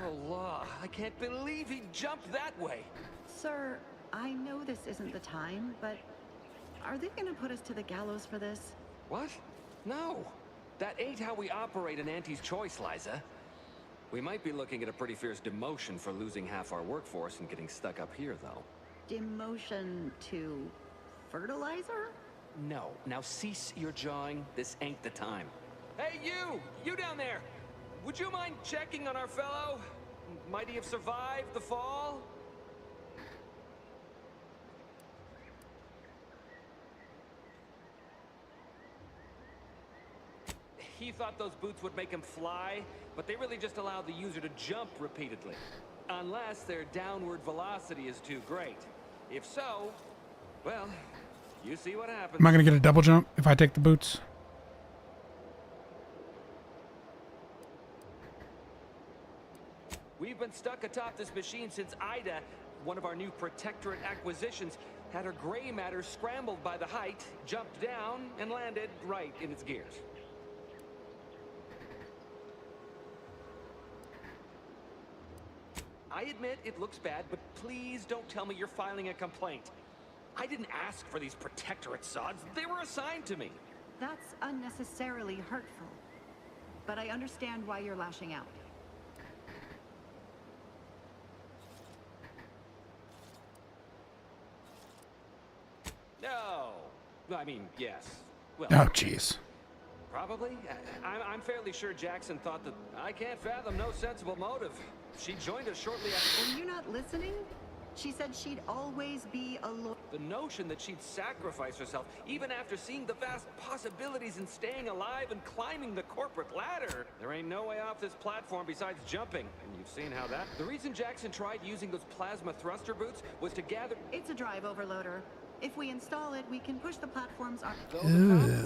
Oh, law. I can't believe he jumped that way. Sir, I know this isn't the time, but are they gonna put us to the gallows for this? What? No. That ain't how we operate an Auntie's Choice, Liza. We might be looking at a pretty fierce demotion for losing half our workforce and getting stuck up here, though. Demotion to fertilizer? No. Now cease your jawing. This ain't the time. Hey, you! You down there! Would you mind checking on our fellow? Might he have survived the fall? He thought those boots would make him fly, but they really just allow the user to jump repeatedly. Unless their downward velocity is too great. If so, well, you see what happens. am I gonna get a double jump if I take the boots? We've been stuck atop this machine since Ida, one of our new Protectorate acquisitions, had her gray matter scrambled by the height, jumped down, and landed right in its gears. I admit it looks bad, but please don't tell me you're filing a complaint. I didn't ask for these Protectorate sods. They were assigned to me. That's unnecessarily hurtful. But I understand why you're lashing out. No. I mean, yes. Well, Oh, jeez. probably. I'm fairly sure Jackson thought that I can't fathom no sensible motive. She joined us shortly after. Were you not listening? She said she'd always be a The notion that she'd sacrifice herself, even after seeing the vast possibilities in staying alive and climbing the corporate ladder. There ain't no way off this platform besides jumping, and you've seen how that. The reason Jackson tried using those plasma thruster boots was to gather. It's a drive overloader. If we install it, we can push the platforms up. Ugh.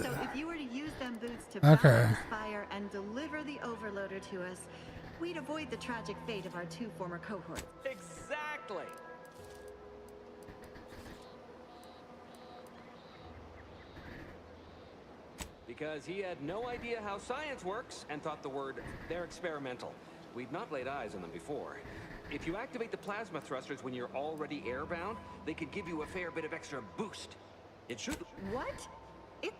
So if you were to use them boots to Okay. balance the spire and deliver the overloader to us, we'd avoid the tragic fate of our two former cohorts. Exactly. Because he had no idea how science works and thought the word, they're experimental. We'd not laid eyes on them before. If you activate the plasma thrusters when you're already airbound, they could give you a fair bit of extra boost. It should. What?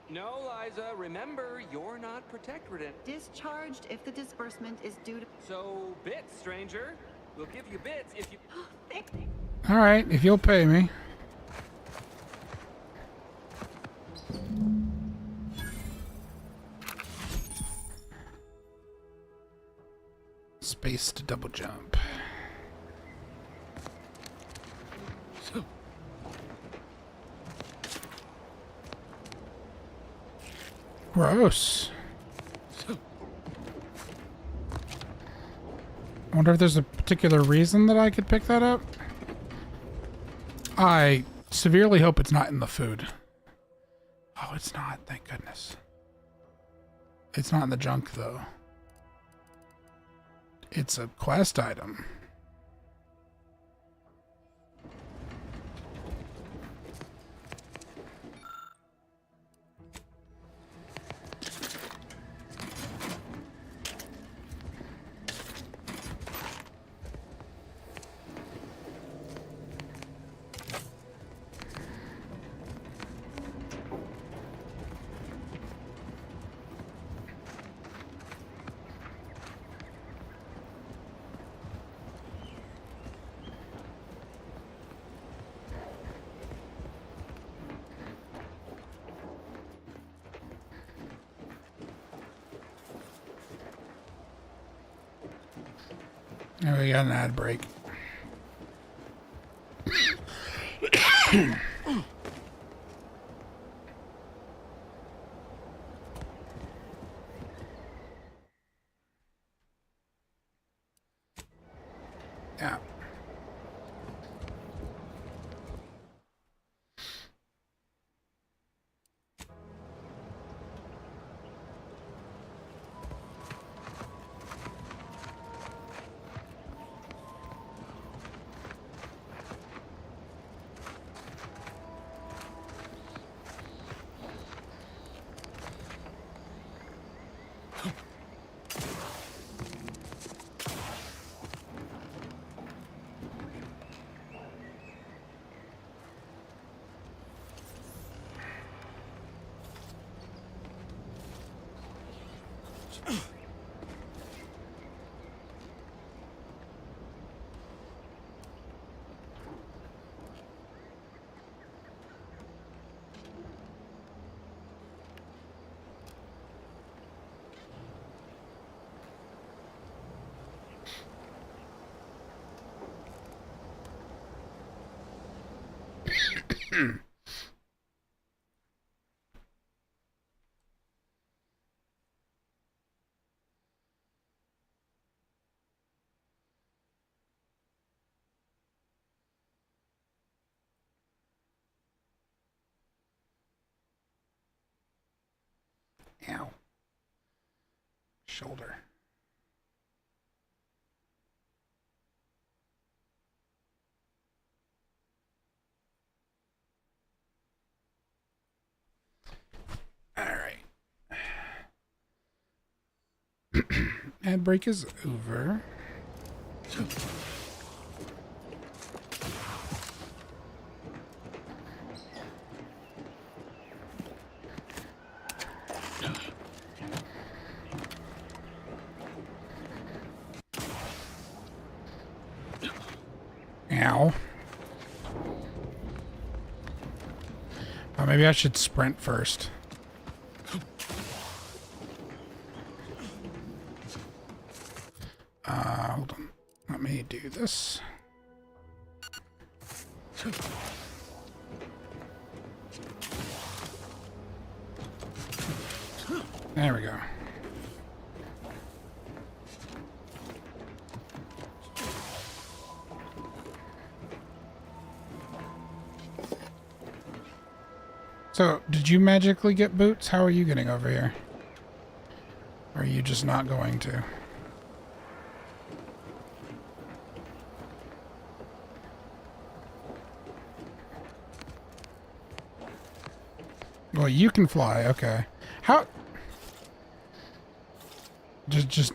No, Liza, remember, you're not Protectorate. Discharged if the disbursement is due to... So, bits, stranger. We'll give you bits if you... All right, if you'll pay me. Space to double jump. Gross. I wonder if there's a particular reason that I could pick that up. I severely hope it's not in the food. Oh, it's not. Thank goodness. It's not in the junk, though. It's a quest item. Oh, we got an ad break. Yeah. Ow. Shoulder. All right. Ad break is over. Ow. Oh, maybe I should sprint first. Hold on. Let me do this. There we go. So, did you magically get boots? How are you getting over here? Or are you just not going to? Well, you can fly, okay. How? Just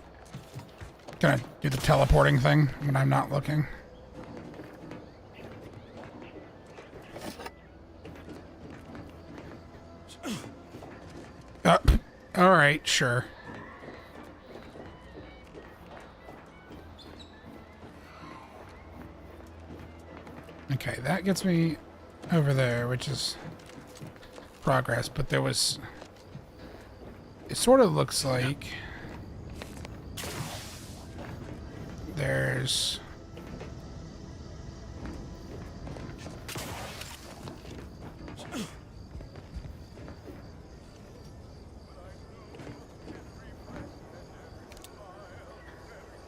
gonna do the teleporting thing when I'm not looking. All right, sure. Okay, that gets me over there, which is progress, but there was... It sort of looks like there's...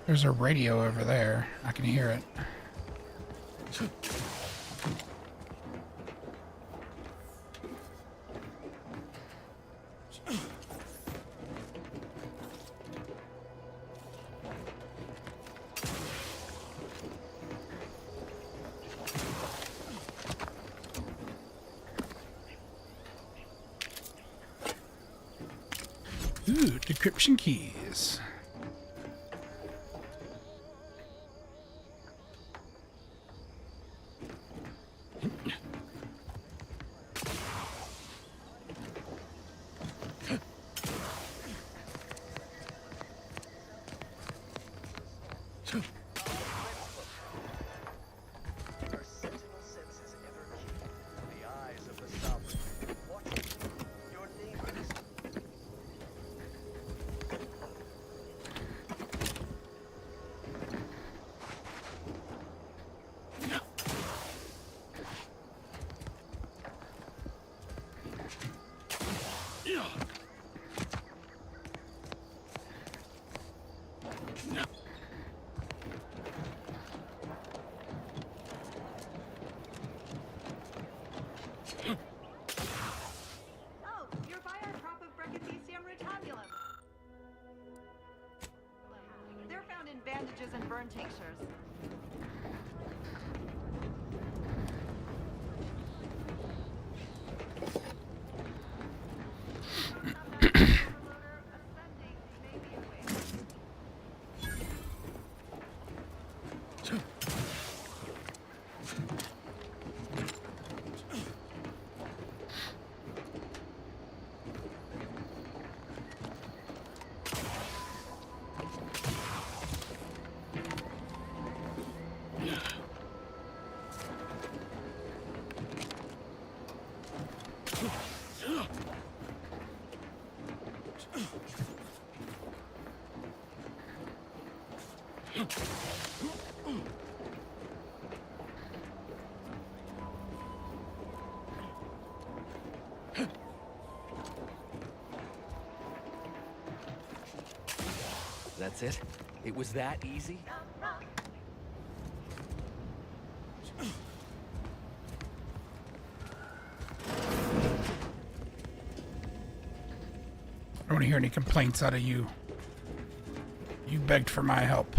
There's a radio over there. I can hear it. Ooh, decryption keys. Oh, you're by our crop of Brachythecium retabulum. They're found in bandages and burn tinctures. That's it? It was that easy? I don't want to hear any complaints out of you. You begged for my help.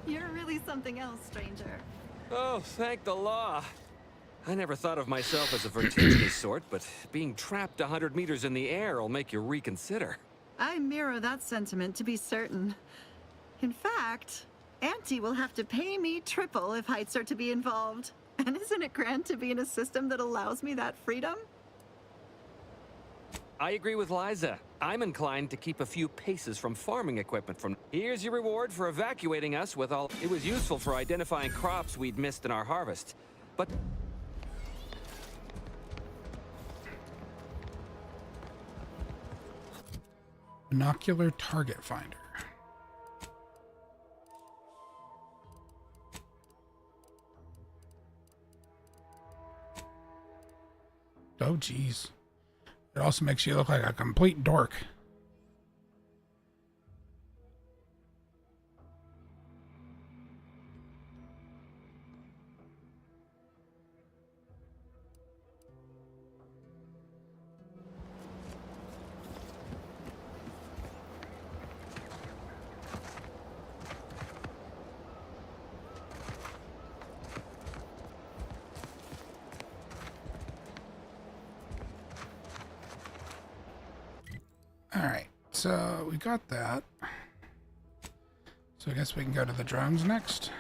You're really something else, stranger. Oh, thank the law. I never thought of myself as a vertiginous sort, but being trapped 100 meters in the air will make you reconsider. I mirror that sentiment, to be certain. In fact, Auntie will have to pay me triple if heights are to be involved. And isn't it grand to be in a system that allows me that freedom? I agree with Liza. I'm inclined to keep a few paces from farming equipment from... Here's your reward for evacuating us with all... It was useful for identifying crops we'd missed in our harvest. But... Binocular target finder. Oh, geez. It also makes you look like a complete dork. Alright, so we got that. So I guess we can go to the drones next.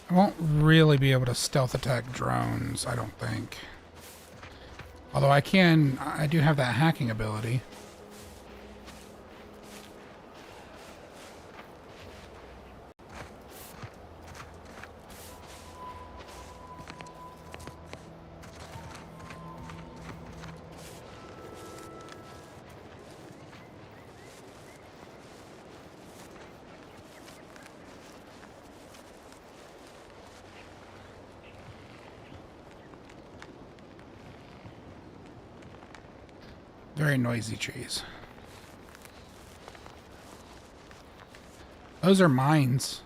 I won't really be able to stealth attack drones, I don't think. Although I do have that hacking ability. Very noisy trees. Those are mines.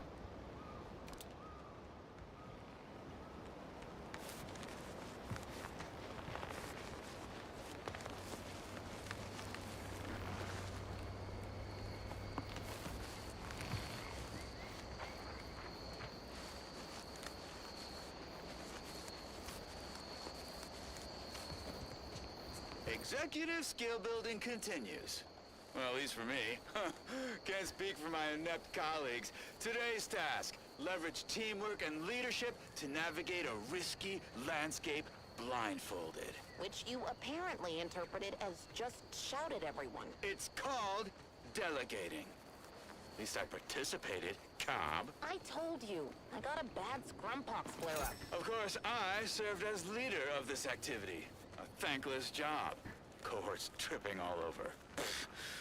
Executive skill building continues. Well, at least for me. Can't speak for my inept colleagues. Today's task, leverage teamwork and leadership to navigate a risky landscape blindfolded. Which you apparently interpreted as just shout at everyone. It's called delegating. At least I participated, Cobb. I told you. I got a bad scrumpox flare-up. Of course, I served as leader of this activity. A thankless job. Cohorts tripping all over.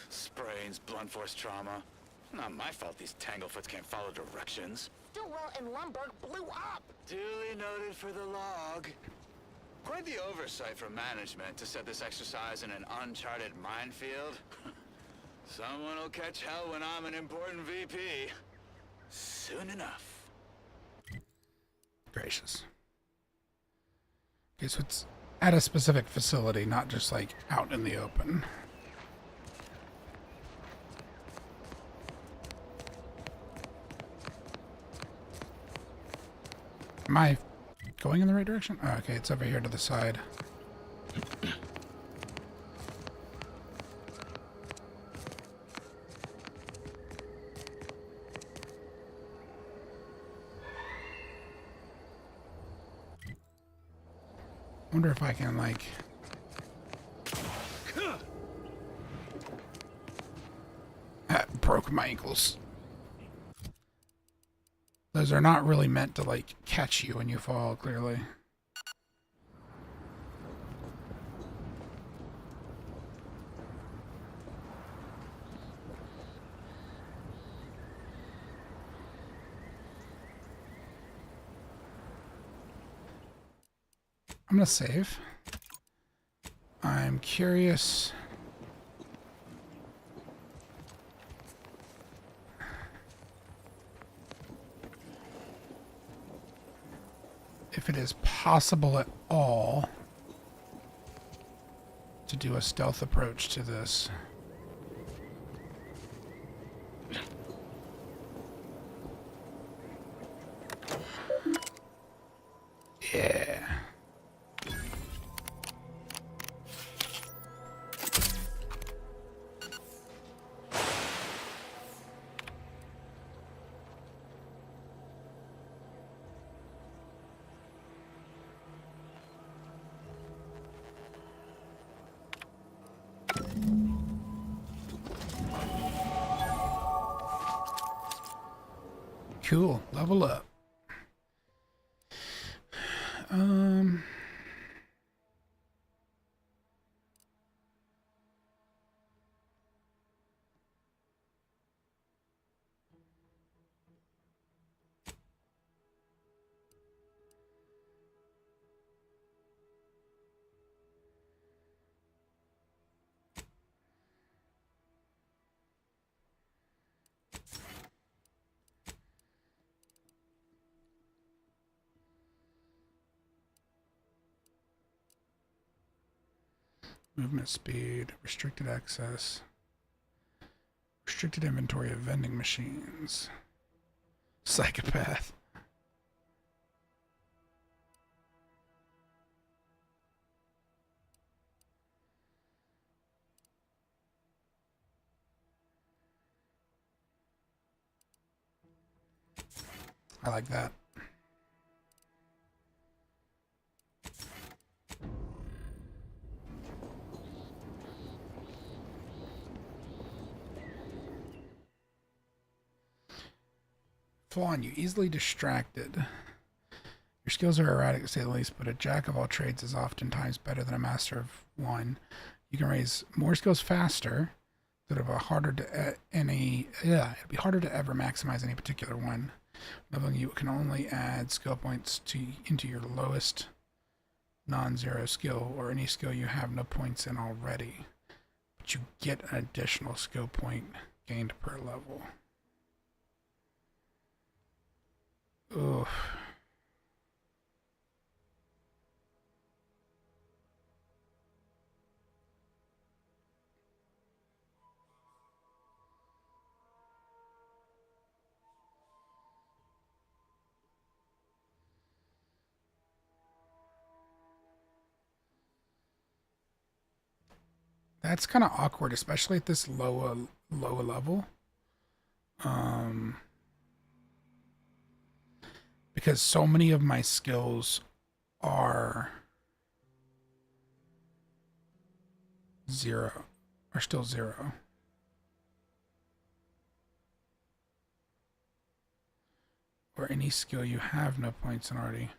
Sprains, blunt force trauma. Not my fault these tanglefoots can't follow directions. Stillwell and Lumberg blew up! Duly noted for the log. Quite the oversight from management to set this exercise in an uncharted minefield. Someone will catch hell when I'm an important VP. Soon enough. Gracious. Okay, so it's at a specific facility, not just like out in the open. Am I going in the right direction? Oh, okay, it's over here to the side. Wonder if I can, like... That broke my ankles. Those are not really meant to, like, catch you when you fall, clearly. I'm gonna save. I'm curious. If it is possible at all to do a stealth approach to this. Yeah. Cool. Level up. movement speed, restricted access, restricted inventory of vending machines. Psychopath. I like that. Flaw in you, easily distracted. Your skills are erratic to say the least, but a jack of all trades is oftentimes better than a master of one. You can raise more skills faster, so it'll be harder to it'll be harder to ever maximize any particular one. Leveling you can only add skill points into your lowest non-zero skill or any skill you have no points in already. But you get an additional skill point gained per level. Oof. That's kind of awkward, especially at this lower level. Because so many of my skills are still zero. Or any skill you have no points in already.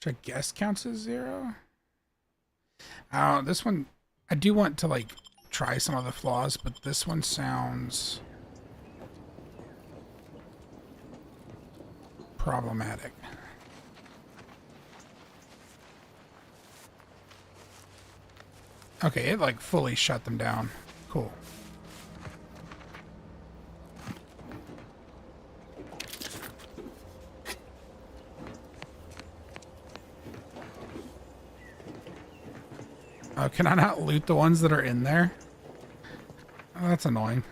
Which I guess counts as zero. This one, I do want to like try some of the flaws, but this one sounds problematic. Okay, it like fully shut them down. Cool. Can I not loot the ones that are in there? Oh, that's annoying.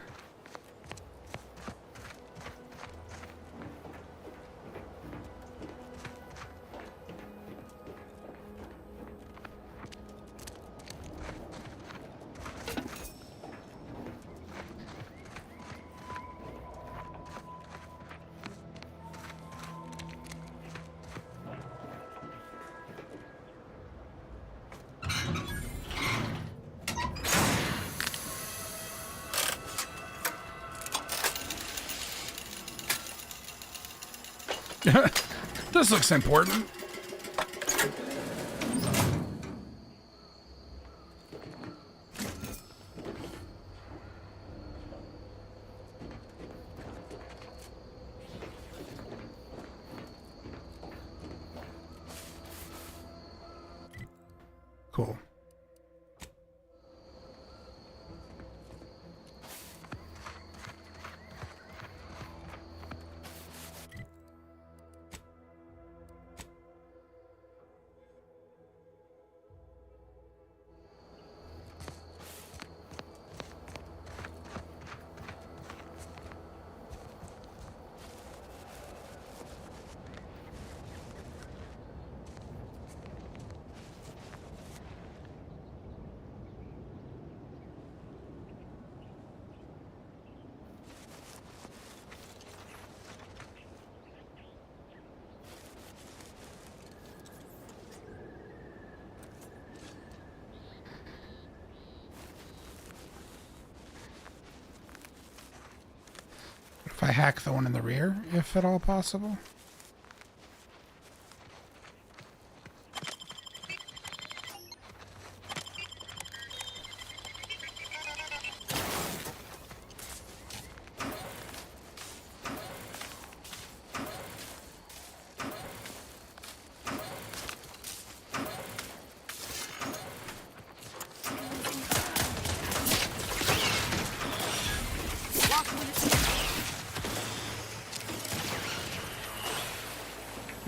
This looks important. Cool. If I hack the one in the rear, if at all possible.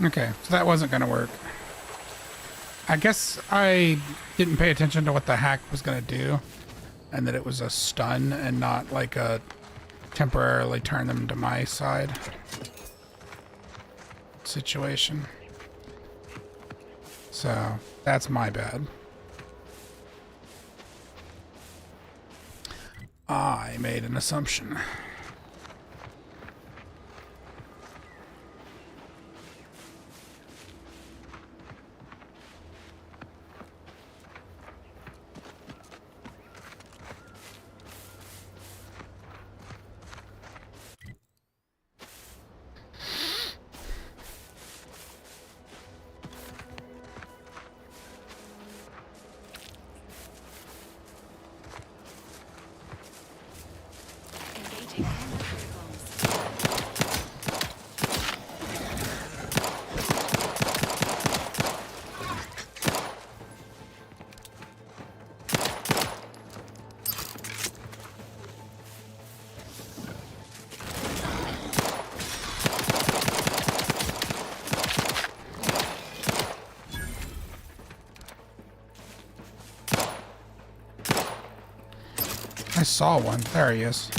Okay, so that wasn't going to work. I guess I didn't pay attention to what the hack was going to do, and that it was a stun and not like a temporarily turn them to my side situation. So that's my bad. I made an assumption. I saw one. There he is.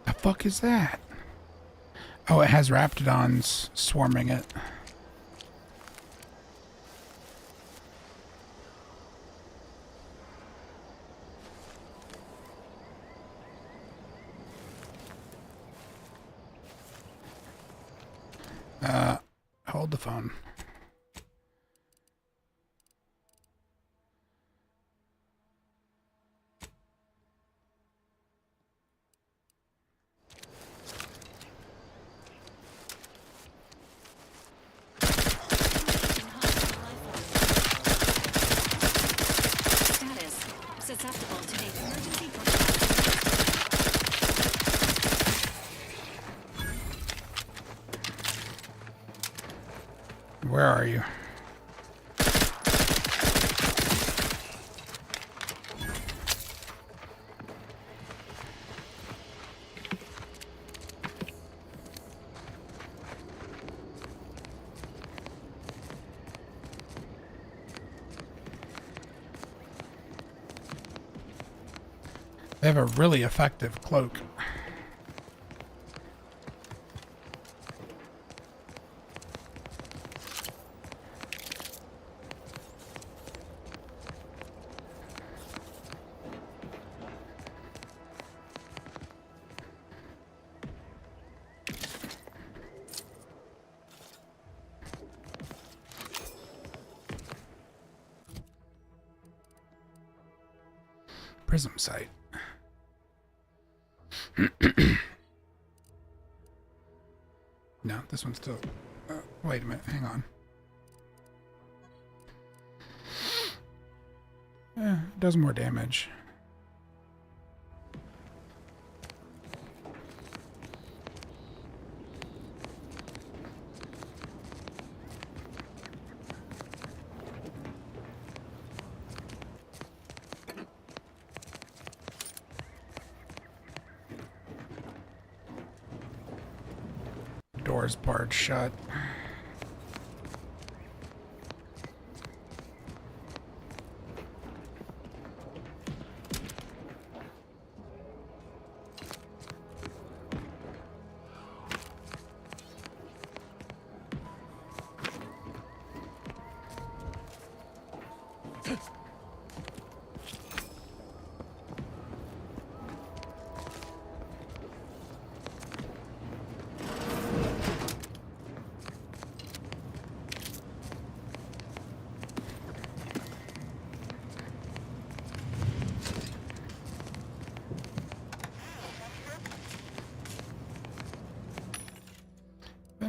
The fuck is that? Oh, it has raptidons swarming it. Hold the phone. Susceptible to the emergency. Where are you? They have a really effective cloak. Prism site. No, this one's still... wait a minute, hang on. It does more damage. Doors barred shut.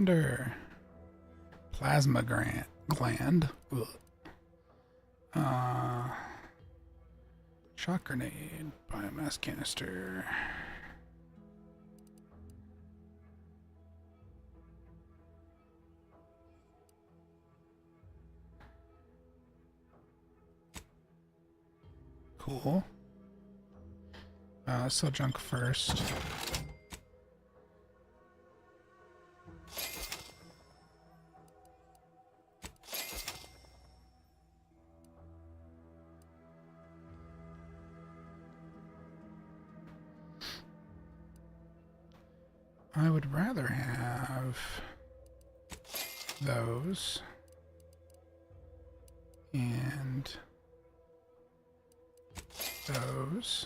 Commander. Plasma gland. Ugh. Shock grenade. Biomass canister. Cool. Let's sell junk first. I would rather have those and those.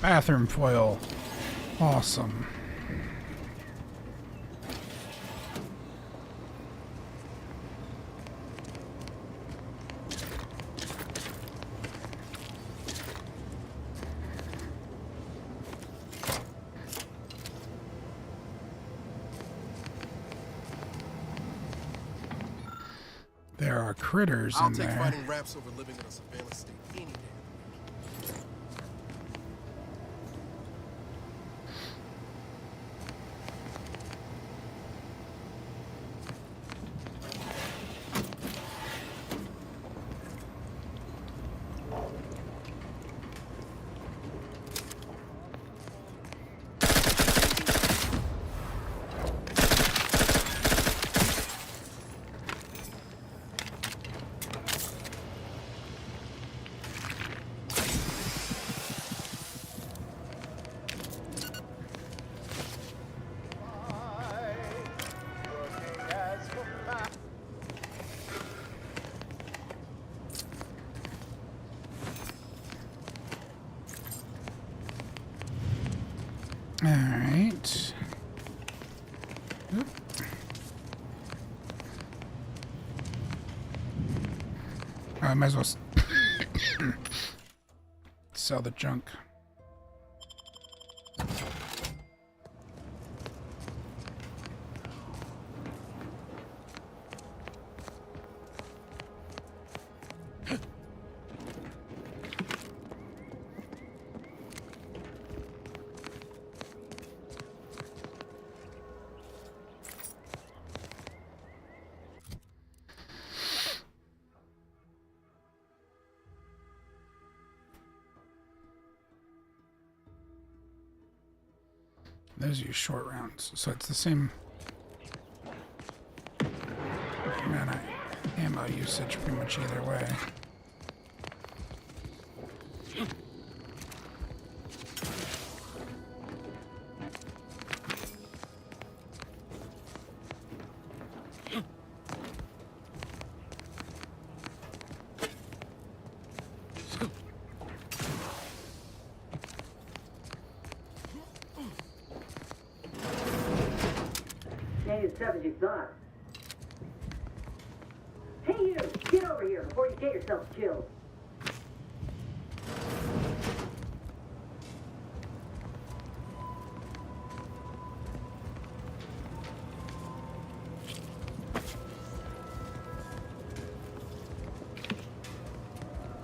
Bathroom foil. Awesome. There are critters in there. I'll take fighting raps over living in a surveillance state any day. Alright. I might as well sell the junk. Those use short rounds, so it's the same amount of ammo usage pretty much either way. As tough as you thought. Hey you! Get over here before you get yourself killed.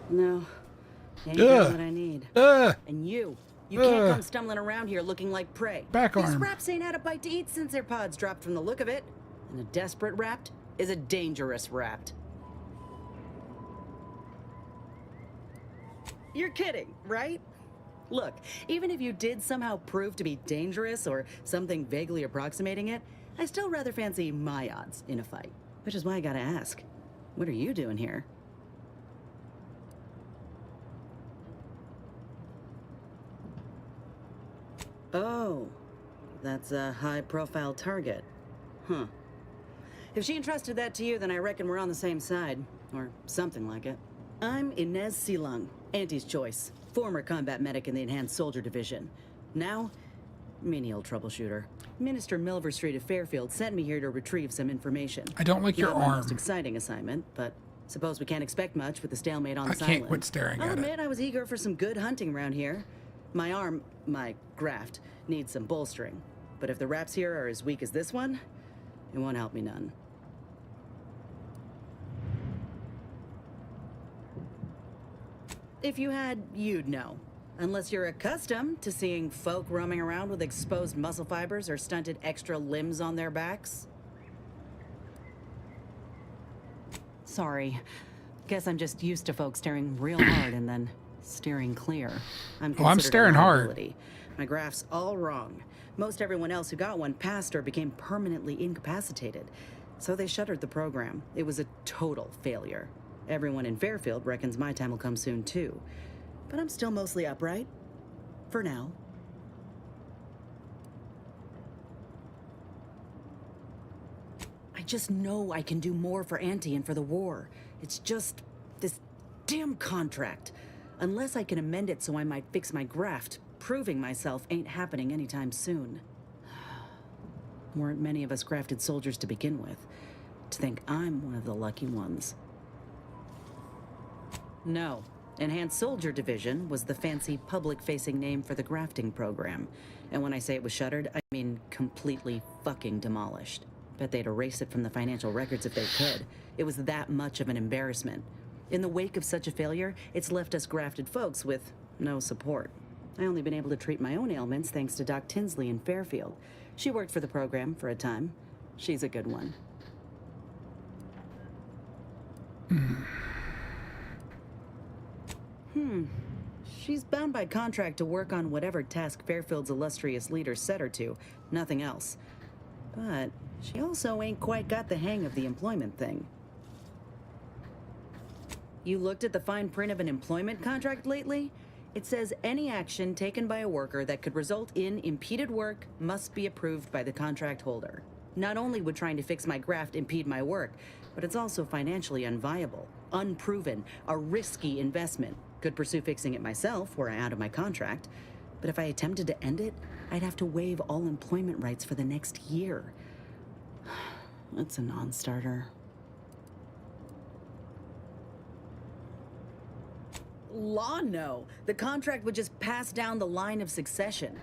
No. Ain't got what I need. And you can't come stumbling around here looking like prey. Back arm. These raps ain't had a bite to eat since their pods dropped from the look of it. And a desperate rapt is a dangerous rapt. You're kidding, right? Look, even if you did somehow prove to be dangerous or something vaguely approximating it, I still rather fancy my odds in a fight. Which is why I gotta ask, what are you doing here? Oh, that's a high-profile target. Huh. If she entrusted that to you, then I reckon we're on the same side. Or something like it. I'm Inez Silung, Auntie's choice. Former combat medic in the Enhanced Soldier Division. Now, menial troubleshooter. Minister Milver Street of Fairfield sent me here to retrieve some information. I don't like your Not my arm. most exciting assignment, but suppose we can't expect much with the stalemate on I this island. can't quit staring I'll at admit it. I was eager for some good hunting around here. My arm, my graft, needs some bolstering. But if the wraps here are as weak as this one, it won't help me none. If you had, you'd know. Unless you're accustomed to seeing folk roaming around with exposed muscle fibers or stunted extra limbs on their backs. Sorry. Guess I'm just used to folks staring real hard and then steering clear. I'm considered a staring hard. liability. My graph's all wrong. Most everyone else who got one passed or became permanently incapacitated. So they shuttered the program. It was a total failure. Everyone in Fairfield reckons my time will come soon too. But I'm still mostly upright. For now. I just know I can do more for Auntie and for the war. It's just this damn contract. Unless I can amend it so I might fix my graft, proving myself ain't happening anytime soon. Weren't many of us grafted soldiers to begin with. To think I'm one of the lucky ones. No. Enhanced Soldier Division was the fancy public-facing name for the grafting program. And when I say it was shuttered, I mean completely fucking demolished. Bet they'd erase it from the financial records if they could. It was that much of an embarrassment. In the wake of such a failure, it's left us grafted folks with no support. I only been able to treat my own ailments thanks to Doc Tinsley in Fairfield. She worked for the program for a time. She's a good one. She's bound by contract to work on whatever task Fairfield's illustrious leader set her to, nothing else. But she also ain't quite got the hang of the employment thing. You looked at the fine print of an employment contract lately? It says any action taken by a worker that could result in impeded work must be approved by the contract holder. Not only would trying to fix my graft impede my work, but it's also financially unviable, unproven, a risky investment. Could pursue fixing it myself were I out of my contract, but if I attempted to end it, I'd have to waive all employment rights for the next year. That's a non-starter. Law, no. The contract would just pass down the line of succession.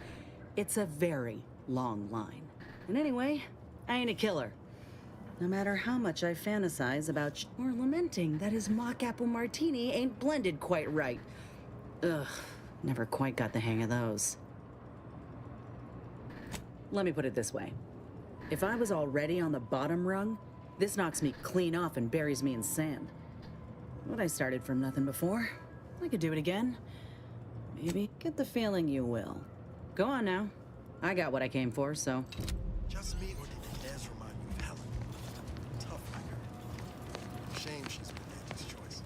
It's a very long line. And anyway, I ain't a killer. No matter how much I fantasize about or lamenting that his mock apple martini ain't blended quite right. Ugh, never quite got the hang of those. Let me put it this way. If I was already on the bottom rung, this knocks me clean off and buries me in sand. But I started from nothing before. I could do it again. Maybe. Get the feeling you will. Go on now. I got what I came for, so... Just me, or did Inez remind you of Helen? Tough record. Shame she's been Auntie's choice.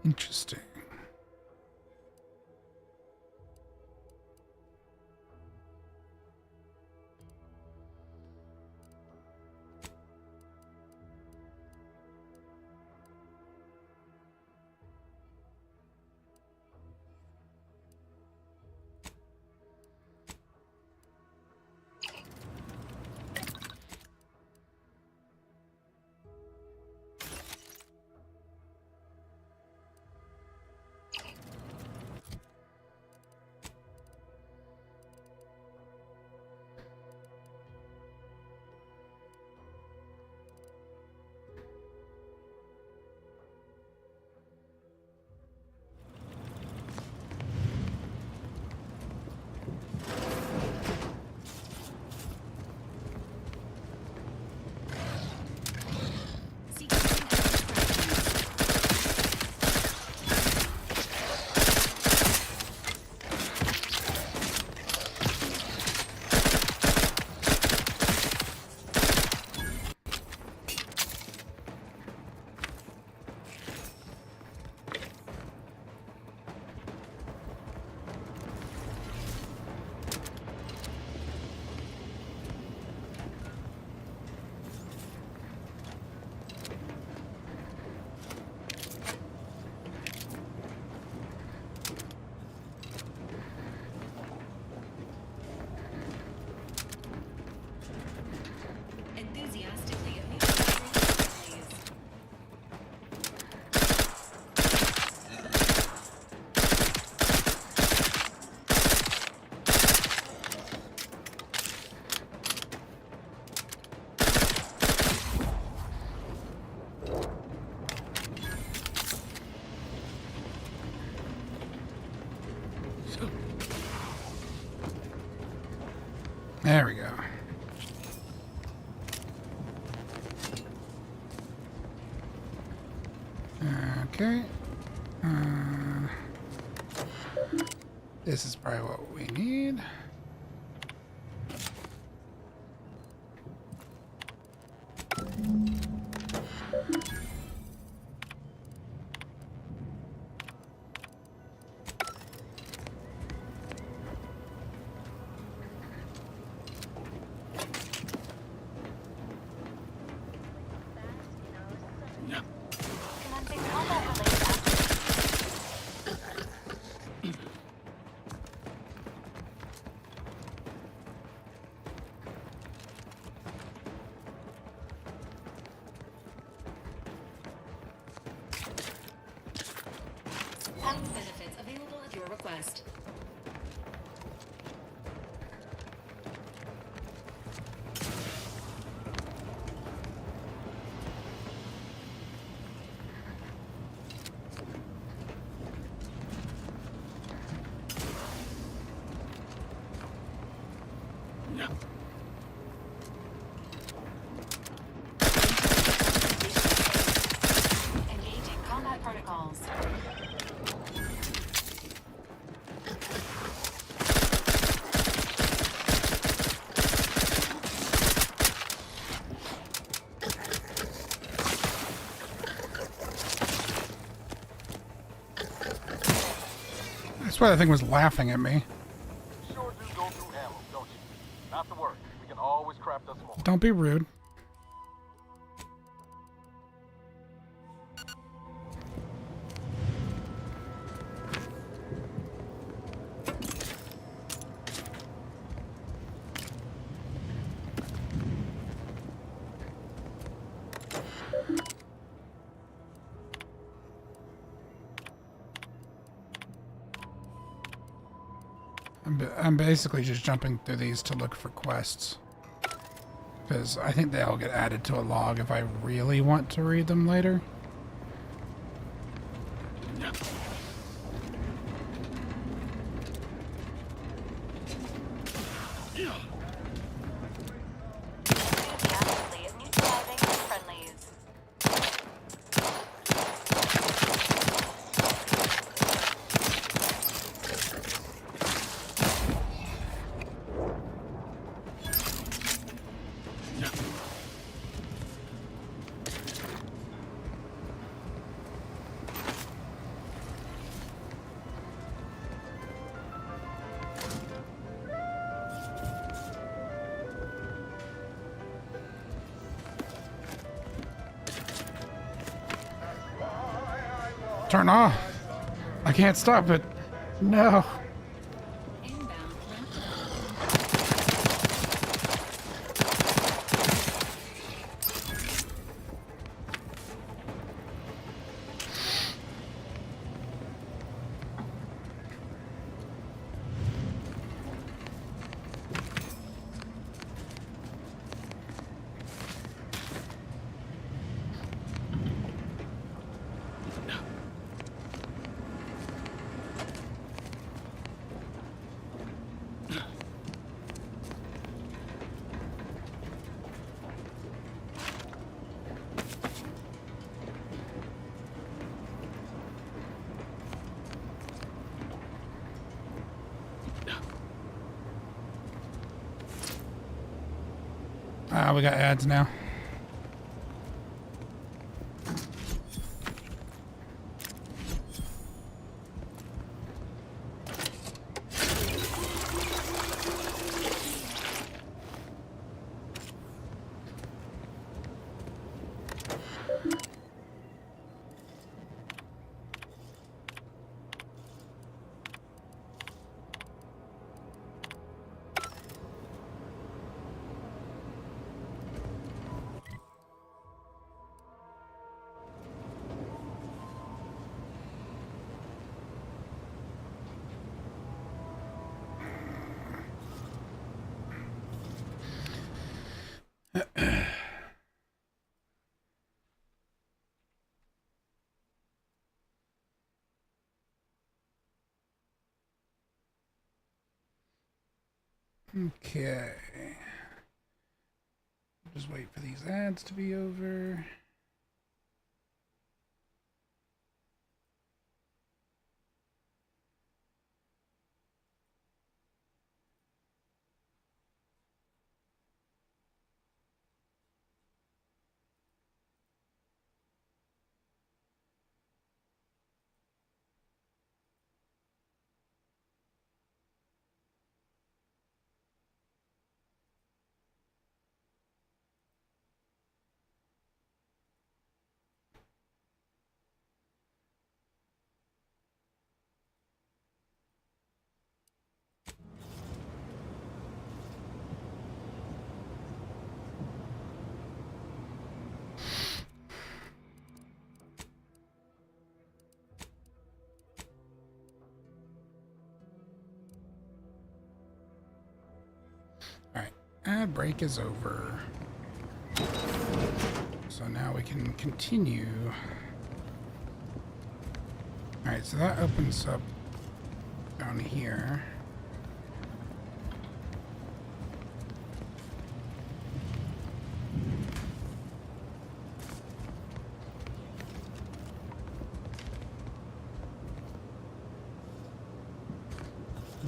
Interesting. There we go. Okay. This is probably what we need. Health benefits available at your request. Engaging combat protocols. I swear that thing was laughing at me. Sure do go through ammo, don't you? Not to worry. We can always craft us more. Don't be rude. I'm basically just jumping through these to look for quests. Because I think they all get added to a log if I really want to read them later. Turn off. I can't stop it. No. We got ads now. Okay. Just wait for these ads to be over. Ad break is over. So now we can continue. Alright, so that opens up down here.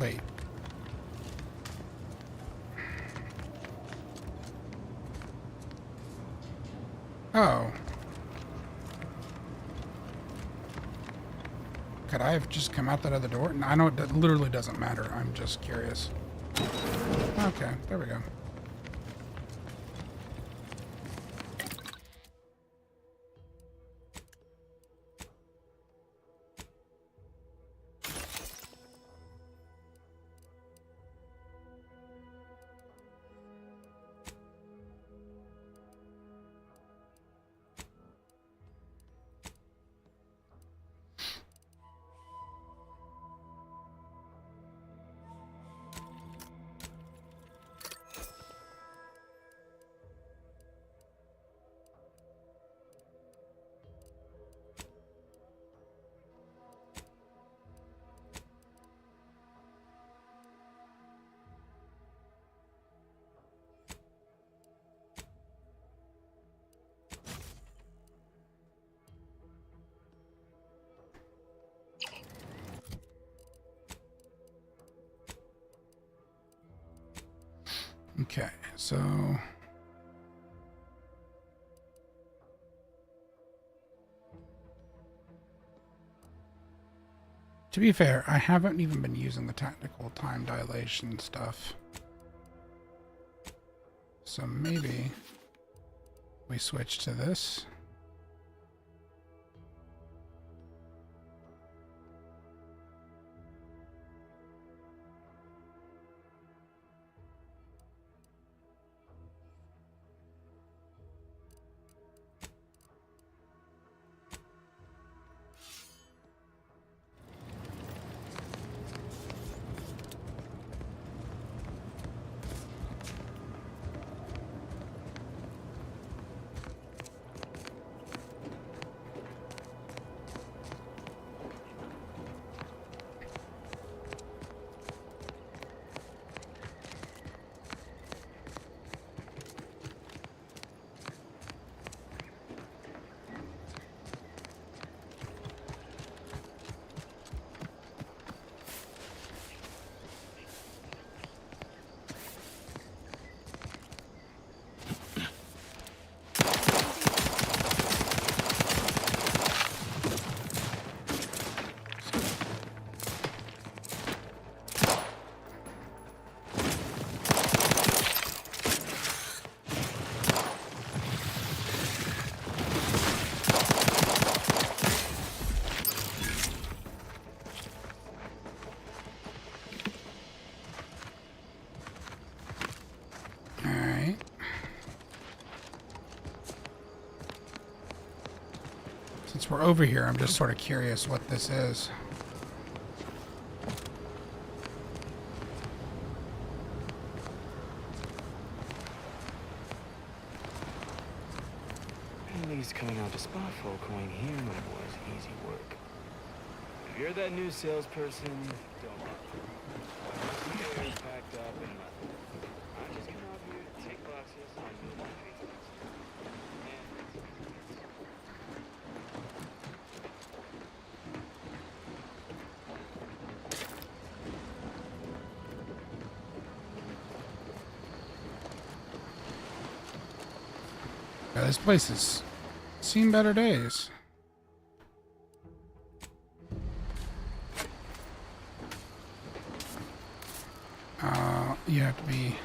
Wait. Oh. Could I have just come out that other door? No, I know it literally doesn't matter. I'm just curious. Okay, there we go. Okay, so to be fair, I haven't even been using the technical time dilation stuff. So maybe we switch to this. Since we're over here, I'm just sort of curious what this is. At least coming out to spot folk going here never was easy work. If you're that new salesperson, don't bother. Your hair's packed up and nothing. Yeah, this place has seen better days. You have to be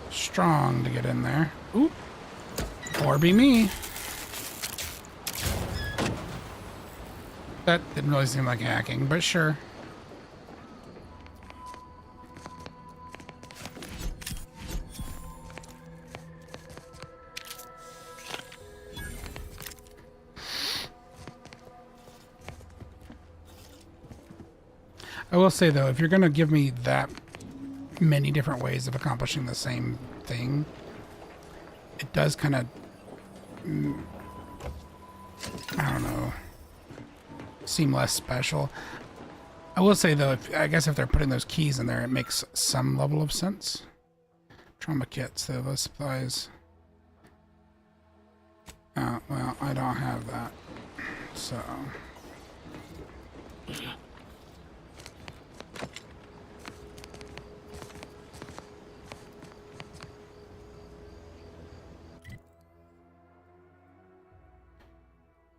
strong to get in there. Oop. Or be me. That didn't really seem like hacking, but sure. I will say though, if you're gonna give me that many different ways of accomplishing the same thing, it does kind of, I don't know, seem less special. I will say though, I guess if they're putting those keys in there, it makes some level of sense. Trauma kits, those supplies. Well, I don't have that, so.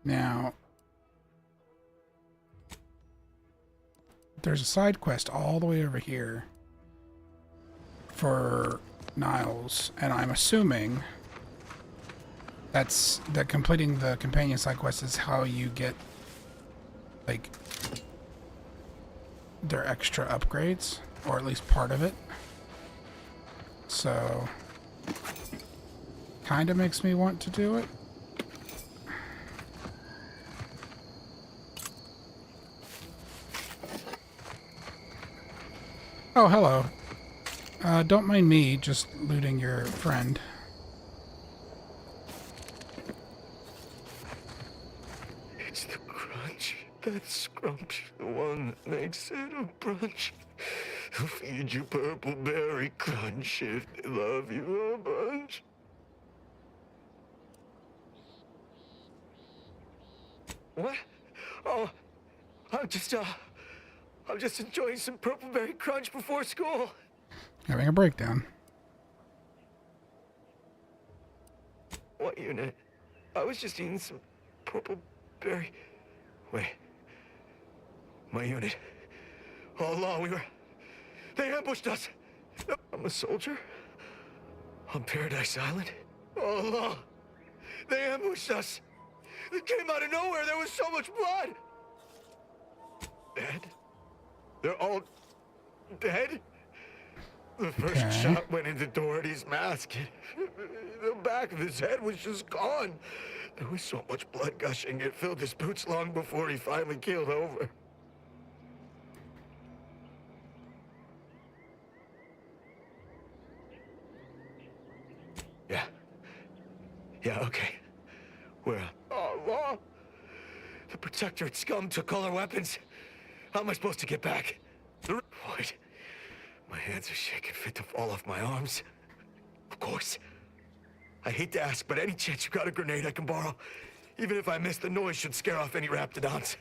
Now, there's a side quest all the way over here for Niles, and I'm assuming that completing the companion side quest is how you get, like, their extra upgrades, or at least part of it. So, kind of makes me want to do it. Oh, hello. Don't mind me just looting your friend. It's the crunch. That scrumptious one that makes it a brunch. I'll feed you purple berry crunch if they love you a bunch. What? Oh, I'm just enjoying some purple berry crunch before school. Having a breakdown. What unit? I was just eating some purple berry. Wait. My unit. All along they ambushed us. I'm a soldier on Paradise Island. All along, they ambushed us. It came out of nowhere. There was so much blood. Dead? They're all dead? The first shot went into Doherty's mask. The back of his head was just gone. There was so much blood gushing, it filled his boots long before he finally keeled over. Yeah, okay. We're law. The Protectorate scum took all our weapons. How am I supposed to get back? What? My hands are shaking, fit to fall off my arms. Of course. I hate to ask, but any chance you got a grenade I can borrow? Even if I miss, the noise should scare off any raptidons.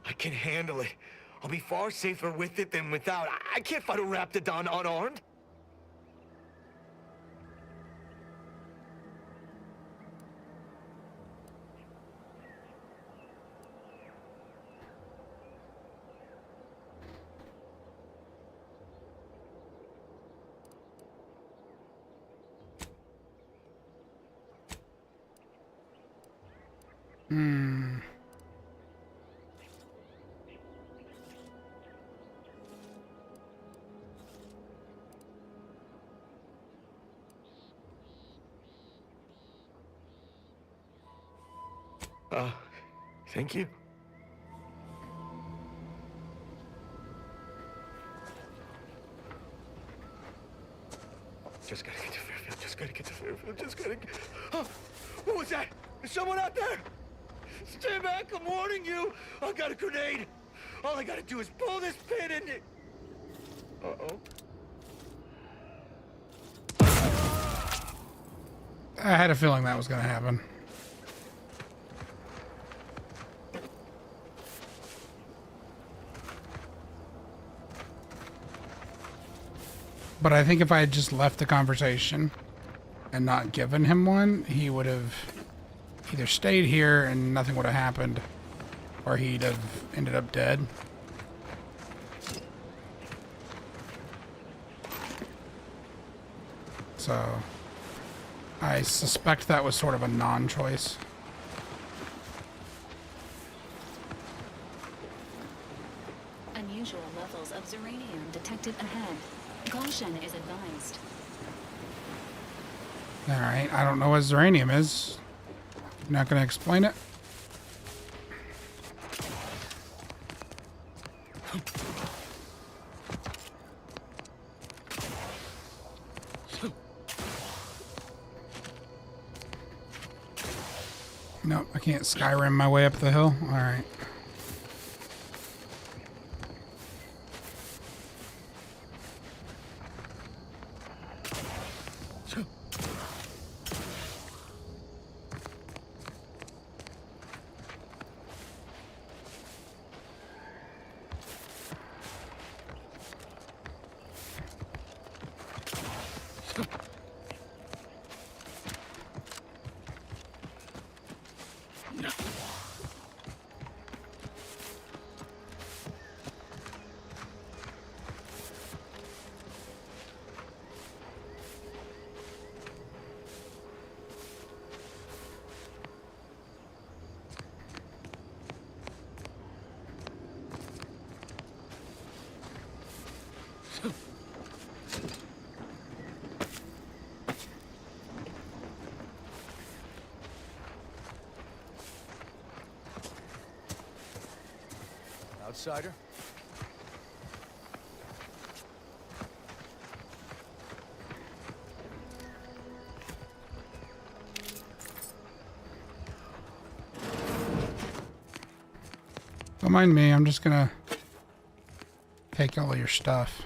I can handle it. I'll be far safer with it than without. I can't fight a raptidon unarmed. Thank you. Just gotta get to Fairfield. Just gotta get to Fairfield. Just gotta get... Oh, what was that? Is someone out there? Stay back, I'm warning you. I got a grenade. All I gotta do is pull this pin and it... Uh-oh. I had a feeling that was going to happen. But I think if I had just left the conversation and not given him one, he would have either stayed here and nothing would have happened, or he'd have ended up dead. So I suspect that was sort of a non-choice. Unusual levels of zeranium detected ahead. Caution is advised. Alright, I don't know what uranium is. You're not going to explain it? Nope, I can't Skyrim my way up the hill. Alright. Outsider? Don't mind me, I'm just gonna take all of your stuff.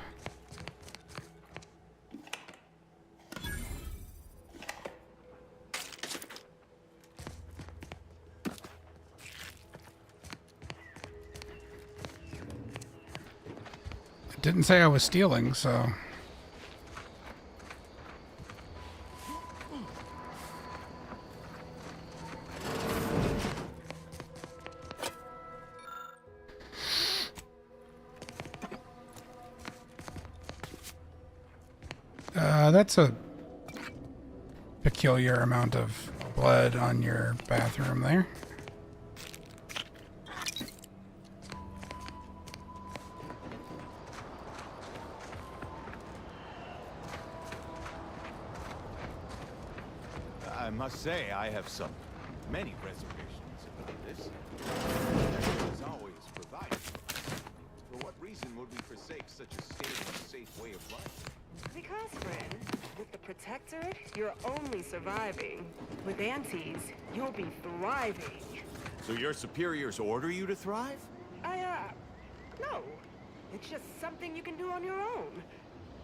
It didn't say I was stealing, so... That's a peculiar amount of blood on your bathroom there. I must say, I have many reservations about this. Is always provided. For what reason would we forsake such a stable and safe way of life? Because, friend, with the Protectorate, you're only surviving. With Antes, you'll be thriving. So your superiors order you to thrive? No. It's just something you can do on your own.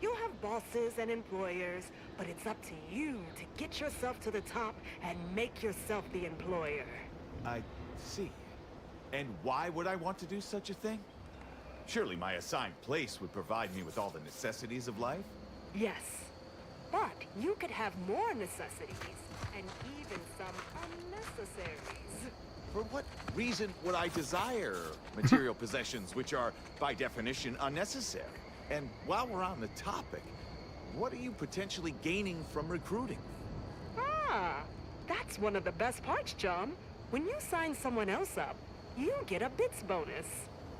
You'll have bosses and employers, but it's up to you to get yourself to the top and make yourself the employer. I see. And why would I want to do such a thing? Surely my assigned place would provide me with all the necessities of life? Yes. But you could have more necessities, and even some unnecessaries. For what reason would I desire material possessions which are, by definition, unnecessary? And while we're on the topic, what are you potentially gaining from recruiting me? That's one of the best parts, chum. When you sign someone else up, you get a bits bonus.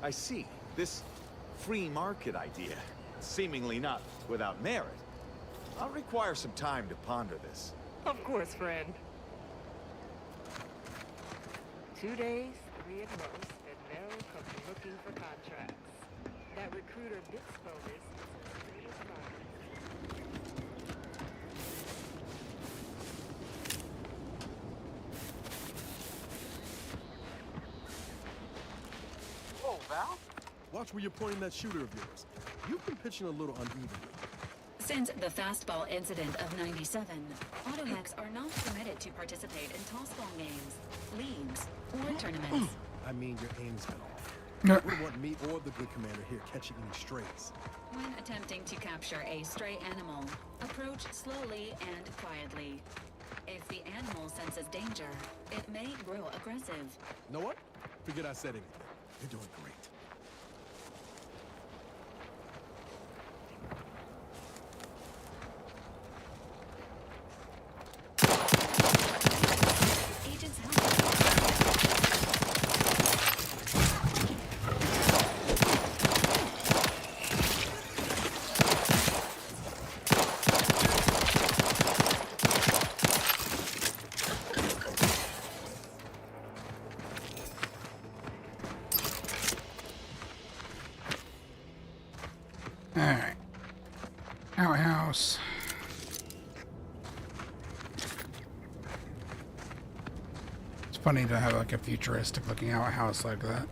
I see. This free market idea, seemingly not without merit. I'll require some time to ponder this. Of course, friend. 2 days, 3 at most, and they'll come looking for contracts. That recruiter bits bonus is as great as mine. Whoa, Val? Watch where you're pointing that shooter of yours. You've been pitching a little unevenly. Since the fastball incident of '97, Automechs are not permitted to participate in tossball games, leagues, or tournaments. I mean, your aim's been off. Yeah. Wouldn't want me or the good commander here catching any strays. When attempting to capture a stray animal, approach slowly and quietly. If the animal senses danger, it may grow aggressive. You know what? Forget I said anything. You're doing great. Agents Alright. Outhouse. It's funny to have like a futuristic looking outhouse like that.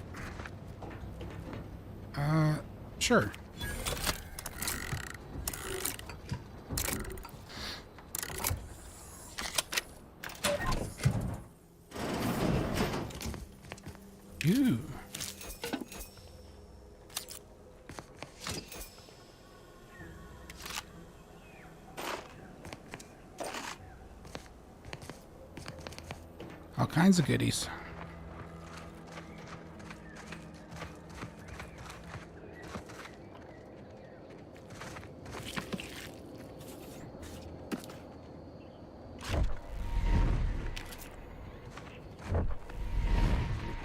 Sure. Ooh. All kinds of goodies.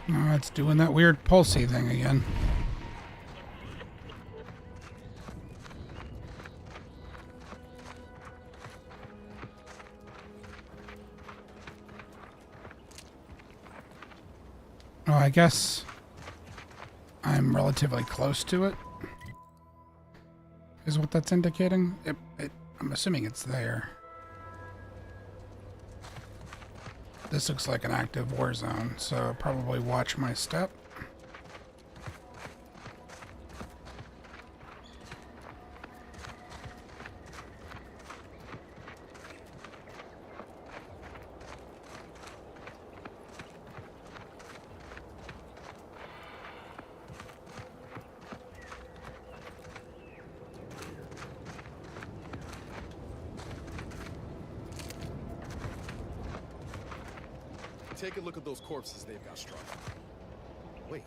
Oh, it's doing that weird pulsey thing again. Oh, I guess I'm relatively close to it, is what that's indicating. I'm assuming it's there. This looks like an active war zone, so probably watch my step. Take a look at those corpses they've got struck. Wait.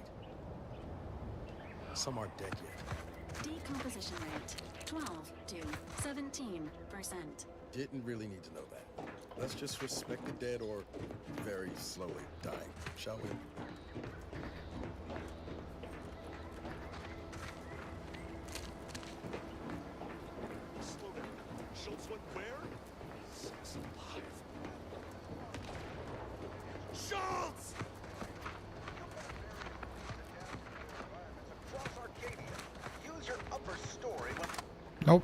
Some aren't dead yet. Decomposition rate 12 to 17%. Didn't really need to know that. Let's just respect the dead or very slowly dying, shall we? Schultz went where? Six alive. Schultz! Across Arcadia. Use your upper story when... Nope.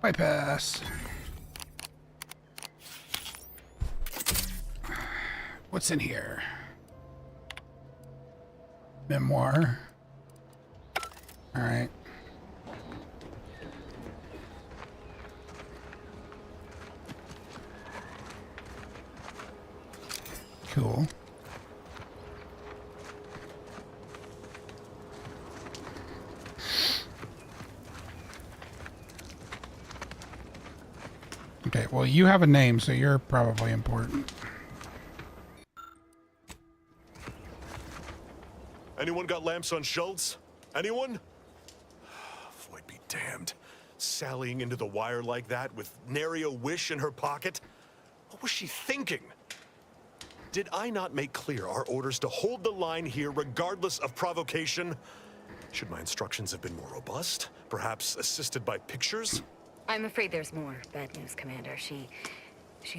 Bypass. What's in here? Memoir. All right. Cool. Okay, well, you have a name, so you're probably important. Anyone got lamps on Schultz? Anyone? Floyd be damned. Sallying into the wire like that with nary a wish in her pocket? What was she thinking? Did I not make clear our orders to hold the line here regardless of provocation? Should my instructions have been more robust? Perhaps assisted by pictures? I'm afraid there's more bad news, Commander. She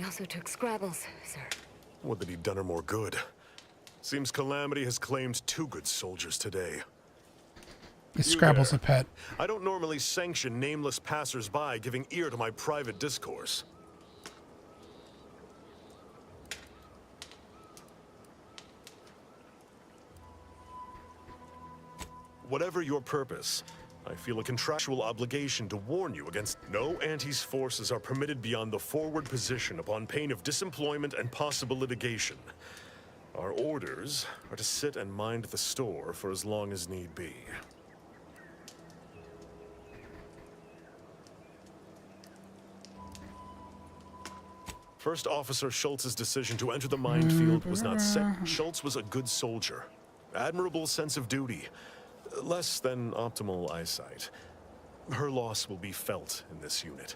also took Scrabbles, sir. Would that he'd done her more good. Seems Calamity has claimed 2 good soldiers today. Is You Scrabble's there. a pet? I don't normally sanction nameless passersby giving ear to my private discourse. Whatever your purpose, I feel a contractual obligation to warn you against no Auntie's forces are permitted beyond the forward position upon pain of disemployment and possible litigation. Our orders are to sit and mind the store for as long as need be. First Officer Schultz's decision to enter the minefield was not set. Schultz was a good soldier. Admirable sense of duty. Less than optimal eyesight. Her loss will be felt in this unit.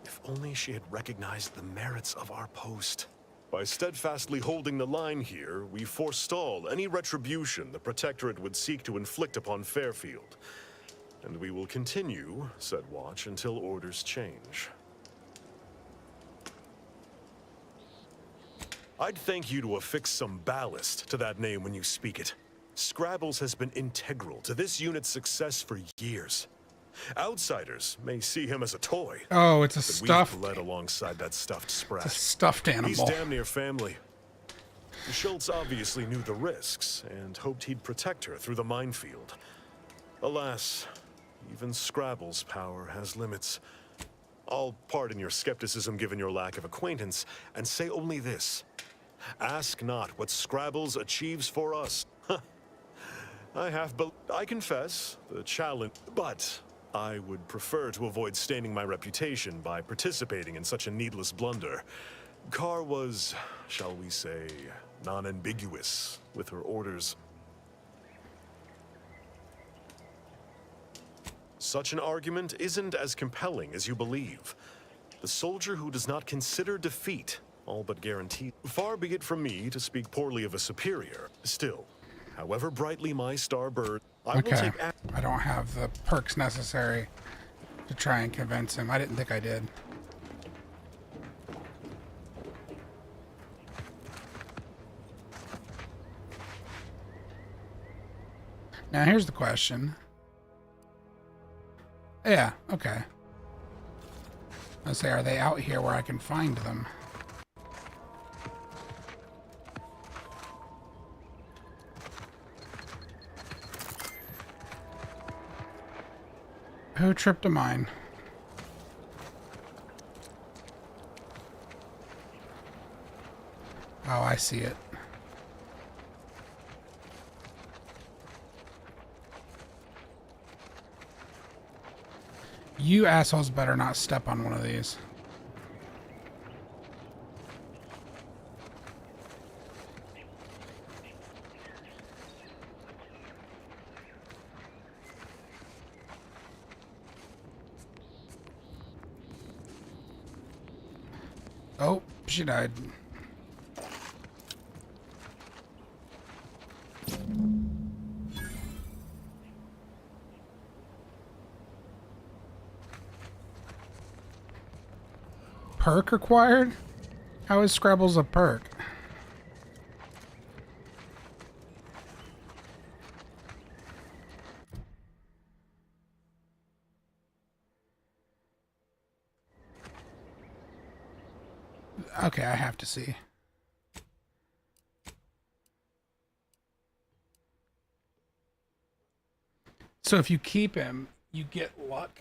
If only she had recognized the merits of our post. By steadfastly holding the line here, we forestall any retribution the Protectorate would seek to inflict upon Fairfield. And we will continue said watch until orders change. I'd thank you to affix some ballast to that name when you speak it. Scrabbles has been integral to this unit's success for years. Outsiders may see him as a toy. Oh, it's a but stuffed. we've bled alongside that stuffed sprat. It's a stuffed animal. He's damn near family. Schultz obviously knew the risks and hoped he'd protect her through the minefield. Alas, even Scrabble's power has limits. I'll pardon your skepticism given your lack of acquaintance and say only this. Ask not what Scrabbles achieves for us. I confess, the challenge, but I would prefer to avoid staining my reputation by participating in such a needless blunder. Carr was, shall we say, non-ambiguous with her orders. Such an argument isn't as compelling as you believe. The soldier who does not consider defeat all but guaranteed. Far be it from me to speak poorly of a superior. Still, however brightly my star burns, I will take action. I don't have the perks necessary to try and convince him. I didn't think I did. Now here's the question. Yeah, okay. Let's say, are they out here where I can find them? Who tripped a mine? Oh, I see it. You assholes better not step on one of these. Oh, she died. Perk required? How is Scrabbles a perk? Okay, I have to see. So if you keep him, you get luck.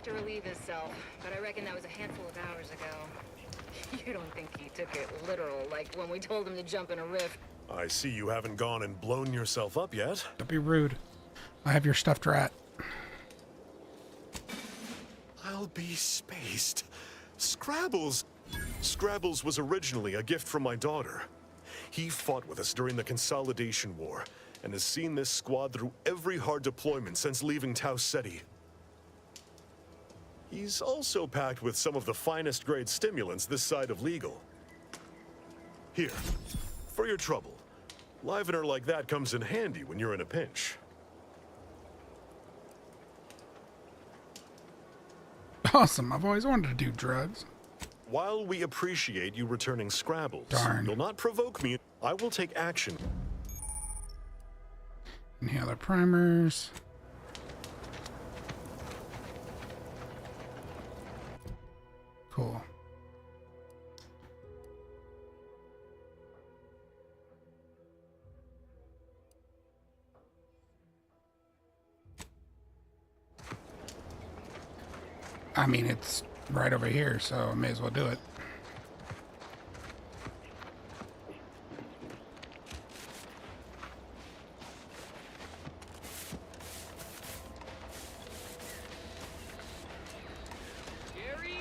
To relieve himself, but I reckon that was a handful of hours ago. You don't think he took it literal, like when we told him to jump in a rift? I see you haven't gone and blown yourself up yet. Don't be rude. I have your stuffed rat. I'll be spaced. Scrabbles was originally a gift from my daughter. He fought with us during the Consolidation War and has seen this squad through every hard deployment since leaving Tau Ceti. He's also packed with some of the finest grade stimulants this side of legal. Here, for your trouble. Livener like that comes in handy when you're in a pinch. Awesome. I've always wanted to do drugs. While we appreciate you returning Scrabbles, Darn. you'll not provoke me. I will take action. Inhaler primers. Cool. I mean, it's right over here, so I may as well do it. Gary?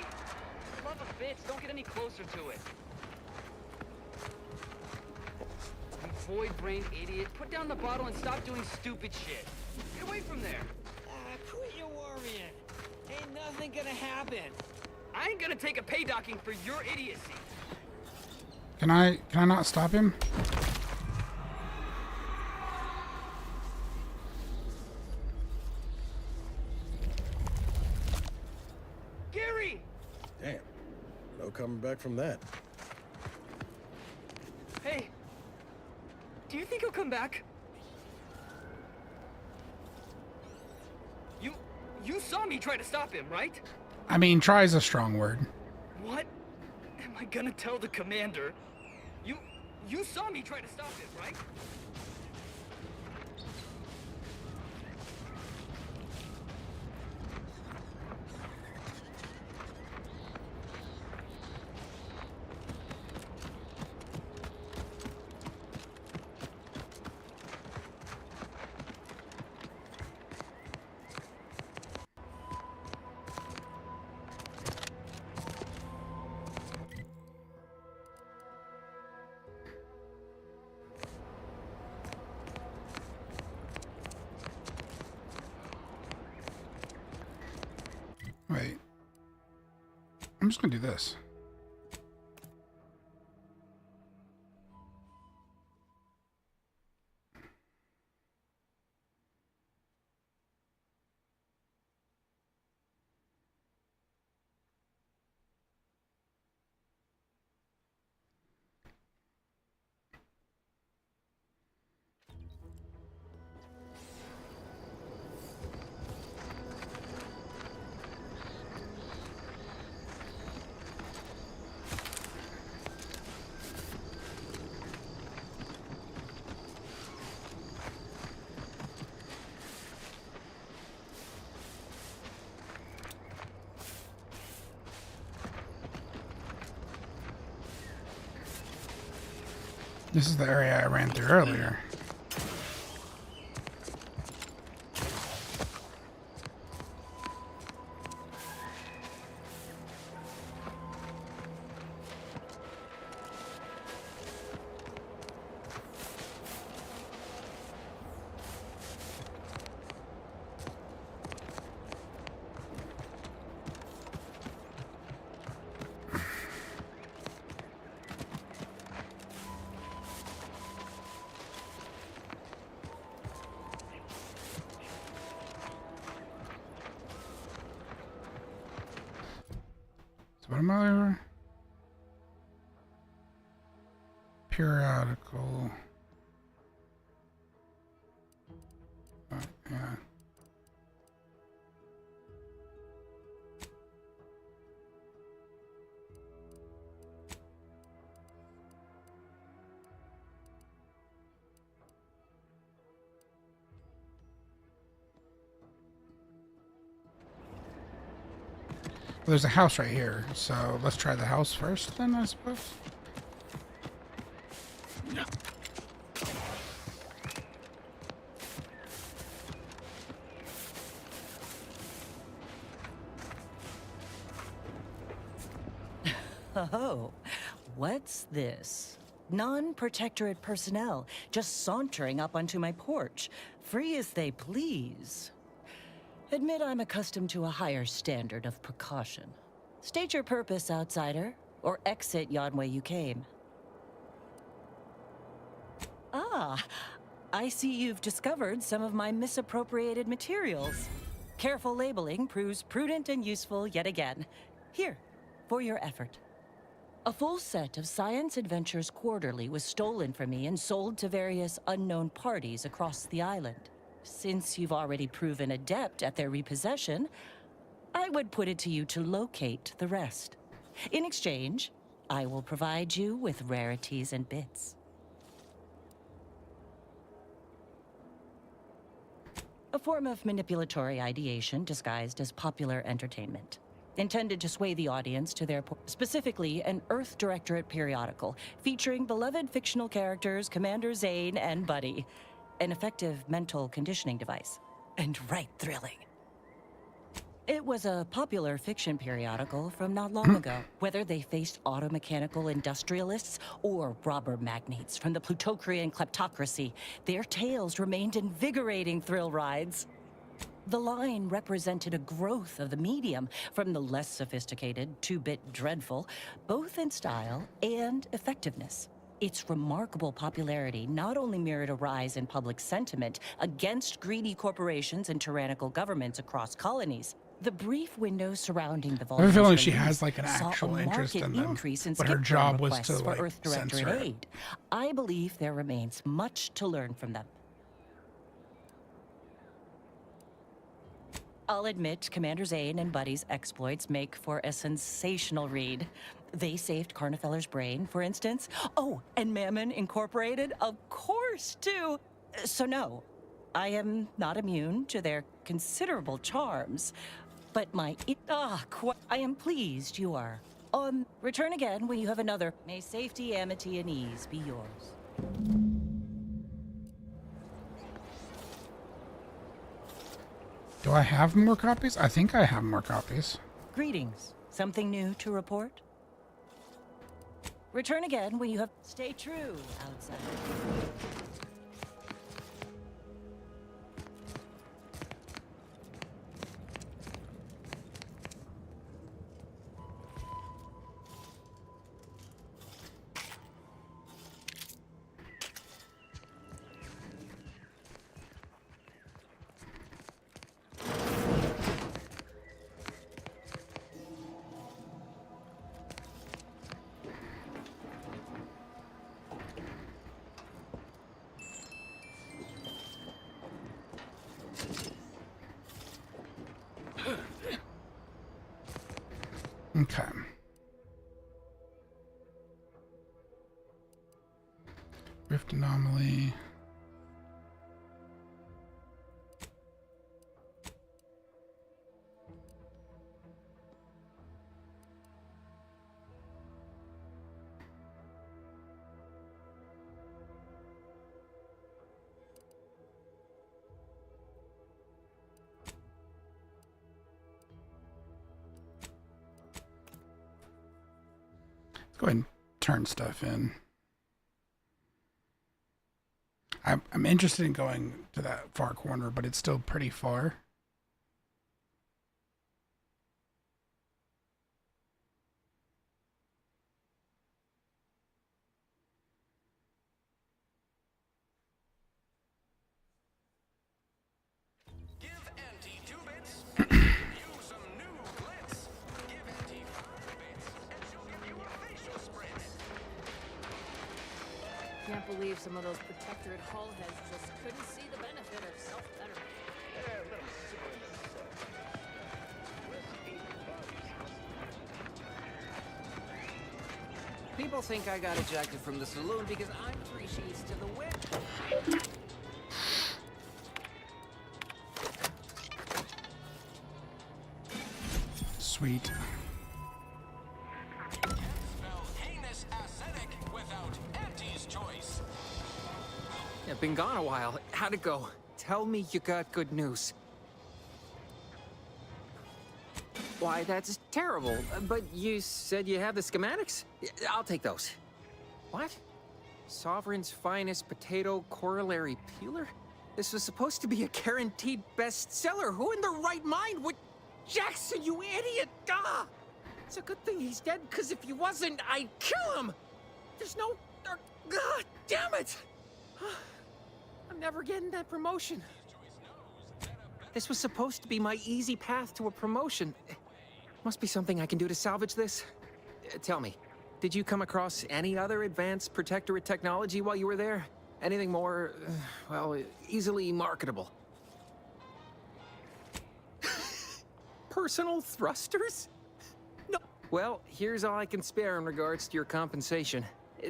Son of a bitch, don't get any closer to it. You void-brained idiot. Put down the bottle and stop doing stupid shit. Get away from there. Quit your worrying. Ain't nothing gonna happen. I ain't gonna take a pay docking for your idiocy. Can I not stop him? Gary! Damn. No coming back from that. Hey, do you think he'll come back? You saw me try to stop him, right? I mean, try is a strong word. What am I gonna tell the commander? You saw me try to stop him, right? Wait. I'm just gonna do this. This is the area I ran through earlier. What am I? Periodical. Yeah. There's a house right here, so let's try the house first then, I suppose. Yeah. Oh, what's this? Non-protectorate personnel just sauntering up onto my porch, free as they please. Admit I'm accustomed to a higher standard of precaution. State your purpose, outsider, or exit yon way you came. Ah, I see you've discovered some of my misappropriated materials. Careful labeling proves prudent and useful yet again. Here, for your effort. A full set of Science Adventures Quarterly was stolen from me and sold to various unknown parties across the island. Since you've already proven adept at their repossession, I would put it to you to locate the rest. In exchange, I will provide you with rarities and bits. A form of manipulatory ideation disguised as popular entertainment. Intended to sway the audience to their specifically an Earth Directorate periodical featuring beloved fictional characters Commander Zane and Buddy. An effective mental conditioning device. And right thrilling. It was a popular fiction periodical from not long ago. Whether they faced automechanical industrialists or robber magnates from the Plutocrian kleptocracy, their tales remained invigorating thrill rides. The line represented a growth of the medium from the less sophisticated, two-bit dreadful, both in style and effectiveness. Its remarkable popularity not only mirrored a rise in public sentiment against greedy corporations and tyrannical governments across colonies. The brief window surrounding the I have a feeling she release has like an saw actual a interest marked in them, increase in but her skip job film was to requests for like Earth censor Directorate it. aid. I believe there remains much to learn from them. I'll admit, Commander Zane and Buddy's exploits make for a sensational read. They saved Carnifeller's brain, for instance. Oh, and Mammon Incorporated, of course, too. So no, I am not immune to their considerable charms. But I am pleased you are. Return again when you have another. May safety, amity, and ease be yours. Do I have more copies? I think I have more copies. Greetings. Something new to report? Return again when you have... Stay true, outsider. Okay. Rift anomaly. Go ahead and turn stuff in. I'm interested in going to that far corner, but it's still pretty far. Can't believe some of those protectorate hull heads just couldn't see the benefit of self-betterment. People think I got ejected from the saloon because I'm 3 sheets to the wind. Sweet. Yeah, been gone a while. How'd it go? Tell me you got good news. Why, that's terrible. But you said you have the schematics? I'll take those. What? Sovereign's finest potato corollary peeler? This was supposed to be a guaranteed bestseller. Who in their right mind would... Jackson, you idiot! Ah! It's a good thing he's dead, because if he wasn't, I'd kill him! There's no... God damn it! I'm never getting that promotion. This was supposed to be my easy path to a promotion. Must be something I can do to salvage this. Tell me, did you come across any other advanced protectorate technology while you were there? Anything more, well, easily marketable? Personal thrusters? No. Well, here's all I can spare in regards to your compensation.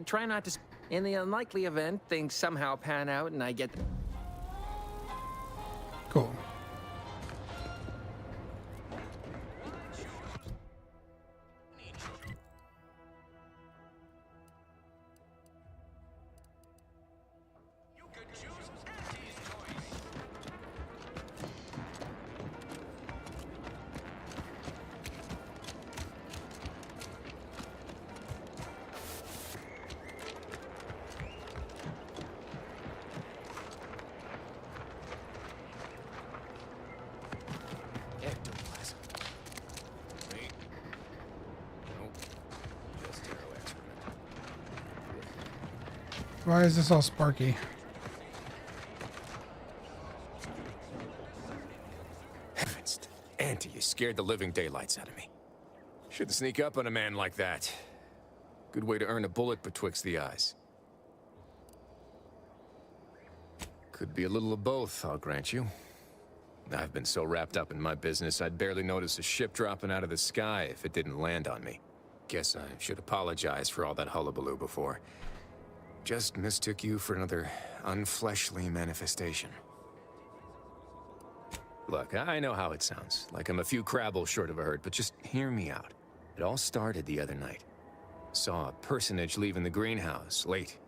Try not to... In the unlikely event things somehow pan out and I get... Cool. Why is this all sparky? Heavens, Auntie, you scared the living daylights out of me. Shouldn't sneak up on a man like that. Good way to earn a bullet betwixt the eyes. Could be a little of both, I'll grant you. I've been so wrapped up in my business, I'd barely notice a ship dropping out of the sky if it didn't land on me. Guess I should apologize for all that hullabaloo before. Just mistook you for another unfleshly manifestation. Look, I know how it sounds, like I'm a few crabbles short of a hurt, but just hear me out. It all started the other night. Saw a personage leaving the greenhouse, late.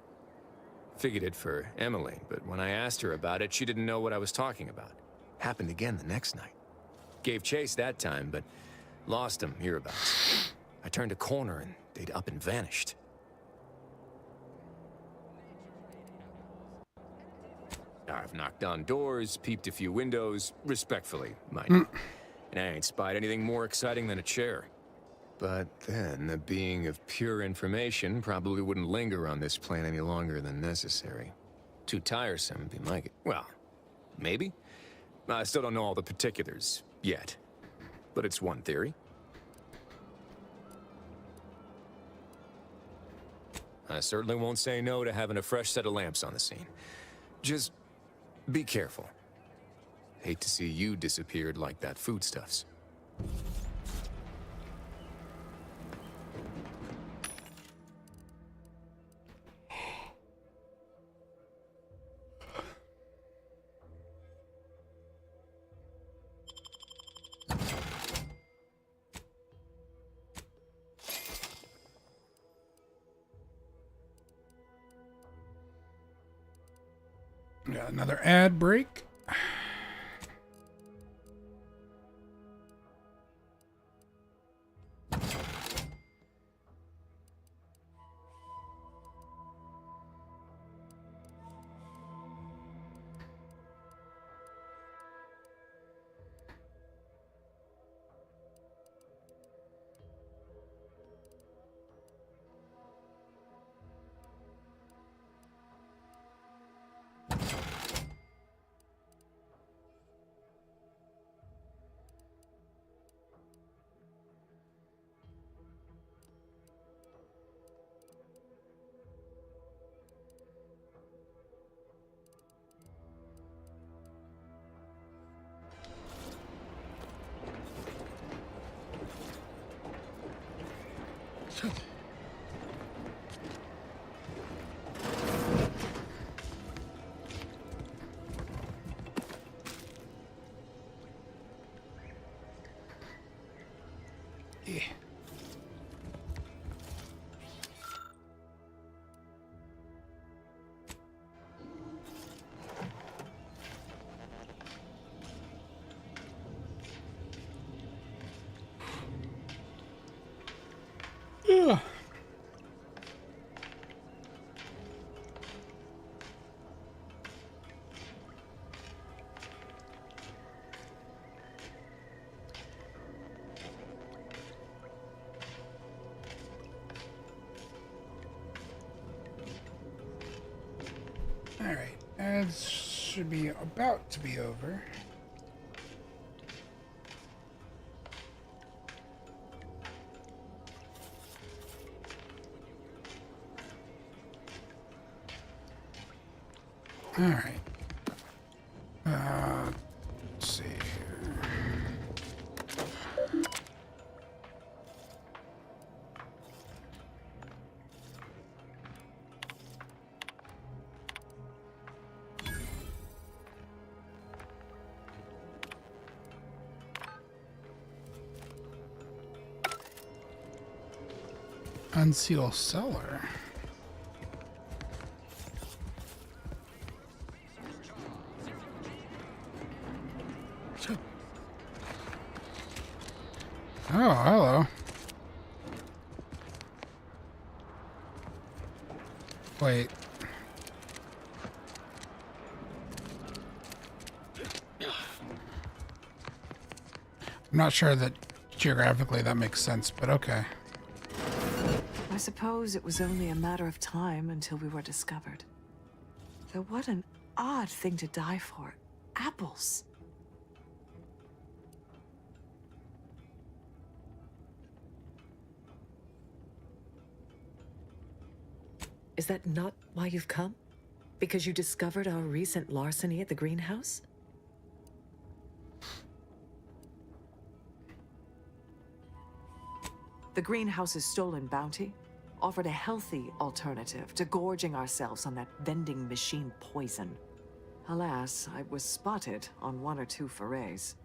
Figured it for Emily, but when I asked her about it, she didn't know what I was talking about. Happened again the next night. Gave chase that time, but lost them hereabouts. I turned a corner and they'd up and vanished. I've knocked on doors, peeped a few windows, respectfully, mind you. And I ain't spied anything more exciting than a chair. But then, a being of pure information probably wouldn't linger on this plane any longer than necessary. Too tiresome, be my... Well, maybe? I still don't know all the particulars, yet. But it's one theory. I certainly won't say no to having a fresh set of lamps on the scene. Just... be careful. Hate to see you disappeared like that foodstuffs. Got another ad break. Yeah. It should be about to be over. All right. Let's see here. Unseal cellar. Oh, hello. Wait. I'm not sure that geographically that makes sense, but okay. I suppose it was only a matter of time until we were discovered. Though what an odd thing to die for. Apples. Is that not why you've come? Because you discovered our recent larceny at the greenhouse? The greenhouse's stolen bounty offered a healthy alternative to gorging ourselves on that vending machine poison. Alas, I was spotted on 1 or 2 forays.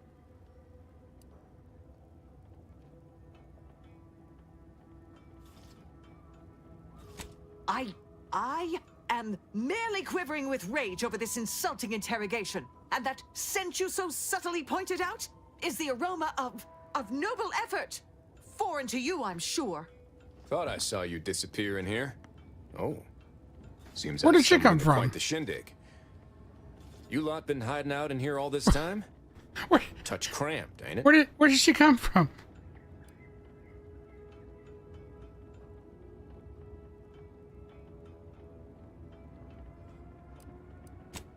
I am merely quivering with rage over this insulting interrogation. And that scent you so subtly pointed out is the aroma of noble effort. Foreign to you, I'm sure. Thought I saw you disappear in here. Oh. Seems Where I did she come to from? Quite the shindig. You lot been hiding out in here all this time? Touch cramped, ain't it? Where did she come from?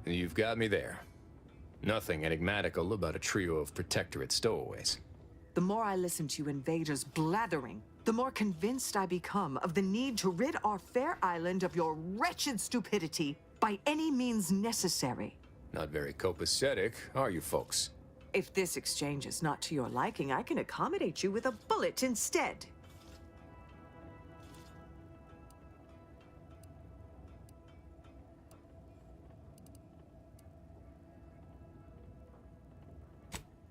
You've got me there. Nothing enigmatical about a trio of Protectorate stowaways. The more I listen to you invaders blathering, the more convinced I become of the need to rid our fair island of your wretched stupidity by any means necessary. Not very copacetic, are you folks? If this exchange is not to your liking, I can accommodate you with a bullet instead.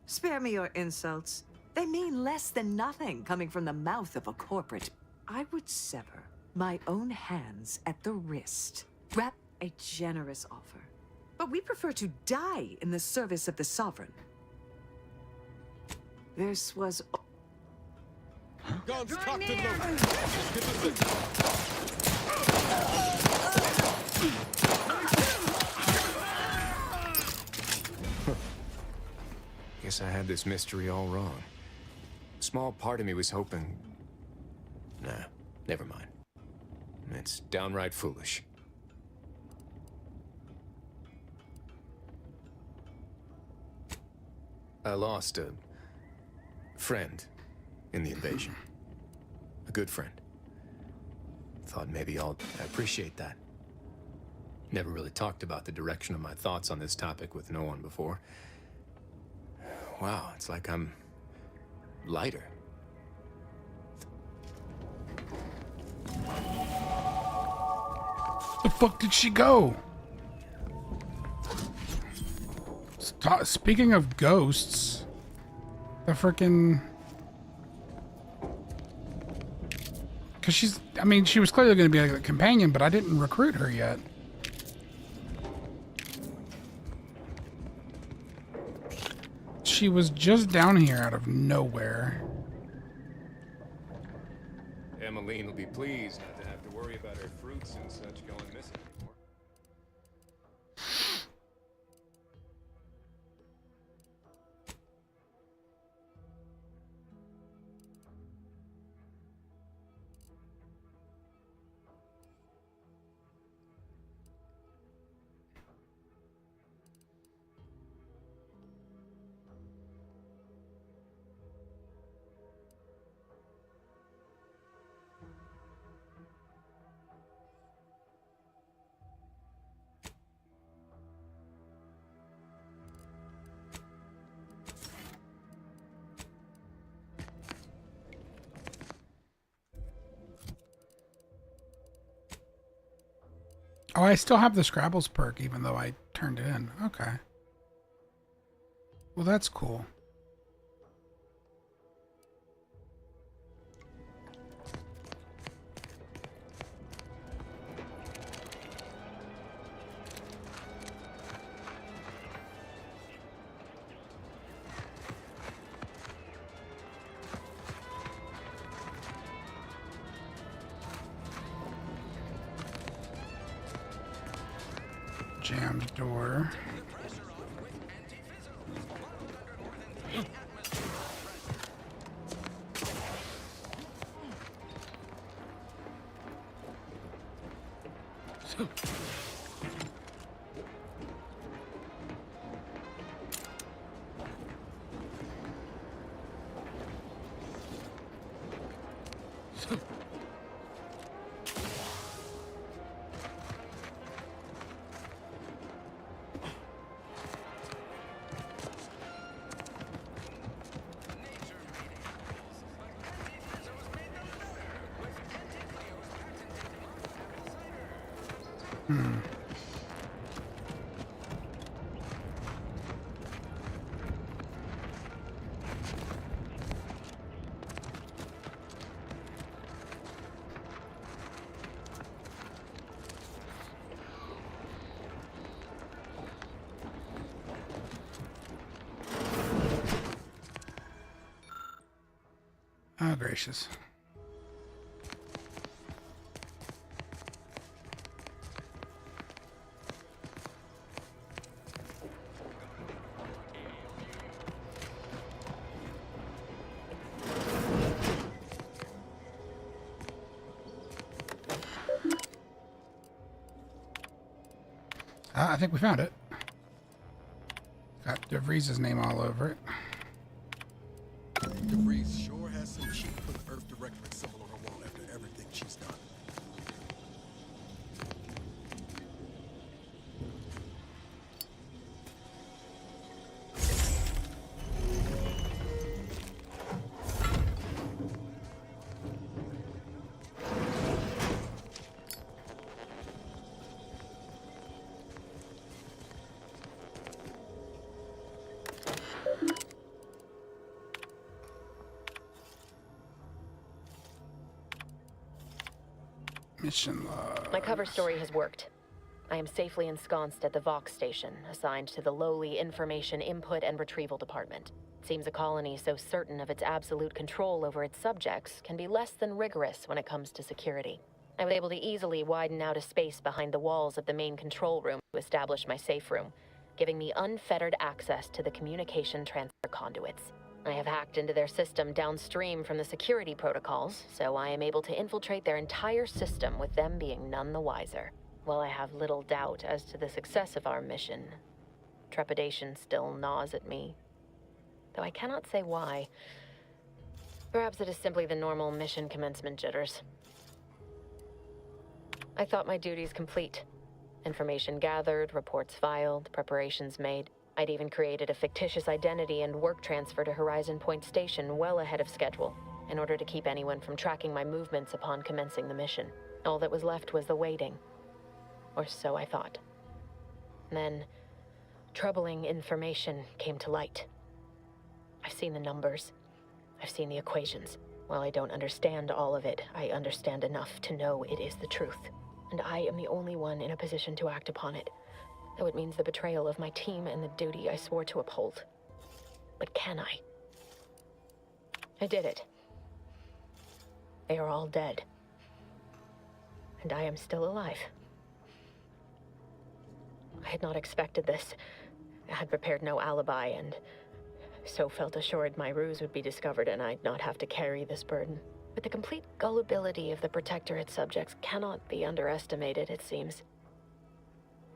Spare me your insults. They mean less than nothing coming from the mouth of a corporate. I would sever my own hands at the wrist. Wrap a generous offer. But we prefer to die in the service of the sovereign. This was... Guns cocked and loaded. Guess I had this mystery all wrong. Small part of me was hoping... Nah, never mind. It's downright foolish. I lost a friend in the invasion. A good friend. Thought maybe I'll appreciate that. Never really talked about the direction of my thoughts on this topic with no one before. Wow, it's like I'm lighter. The fuck did she go? Speaking of ghosts, the frickin'... Because she's... I mean, she was clearly going to be a companion, but I didn't recruit her yet. She was just down here out of nowhere. Emmeline will be pleased not to have to worry about her fruits and such going missing anymore. Oh, I still have the Scrabbles perk, even though I turned it in. Okay. Well, that's cool. Jammed door. Oh, gracious. I think we found it. Got DeVries' name all over it. DeVries sure has some cheap for the Earth Directorate symbol on her wall after everything she's done. Mission log. My cover story has worked. I am safely ensconced at the Vox station, assigned to the lowly Information Input and Retrieval Department. It seems a colony so certain of its absolute control over its subjects can be less than rigorous when it comes to security. I was able to easily widen out a space behind the walls of the main control room to establish my safe room, giving me unfettered access to the communication transfer conduits. I have hacked into their system downstream from the security protocols, so I am able to infiltrate their entire system with them being none the wiser. While I have little doubt as to the success of our mission, trepidation still gnaws at me, though I cannot say why. Perhaps it is simply the normal mission commencement jitters. I thought my duties complete. Information gathered, reports filed, preparations made. I'd even created a fictitious identity and work transfer to Horizon Point Station well ahead of schedule, in order to keep anyone from tracking my movements upon commencing the mission. All that was left was the waiting. Or so I thought. Then, troubling information came to light. I've seen the numbers. I've seen the equations. While I don't understand all of it, I understand enough to know it is the truth. And I am the only one in a position to act upon it. Though it means the betrayal of my team and the duty I swore to uphold. But can I? I did it. They are all dead. And I am still alive. I had not expected this. I had prepared no alibi, and so felt assured my ruse would be discovered and I'd not have to carry this burden. But the complete gullibility of the Protectorate subjects cannot be underestimated, it seems.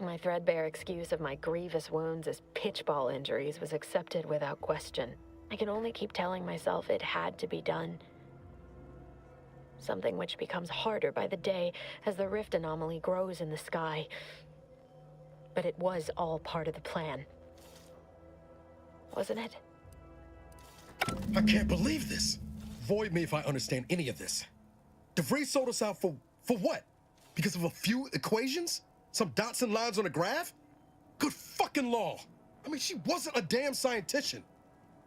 My threadbare excuse of my grievous wounds as pitchball injuries was accepted without question. I can only keep telling myself it had to be done. Something which becomes harder by the day as the rift anomaly grows in the sky. But it was all part of the plan. Wasn't it? I can't believe this. Void me if I understand any of this. DeVries sold us out for what? Because of a few equations? Some dots and lines on a graph? Good fucking law. I mean, she wasn't a damn scientician.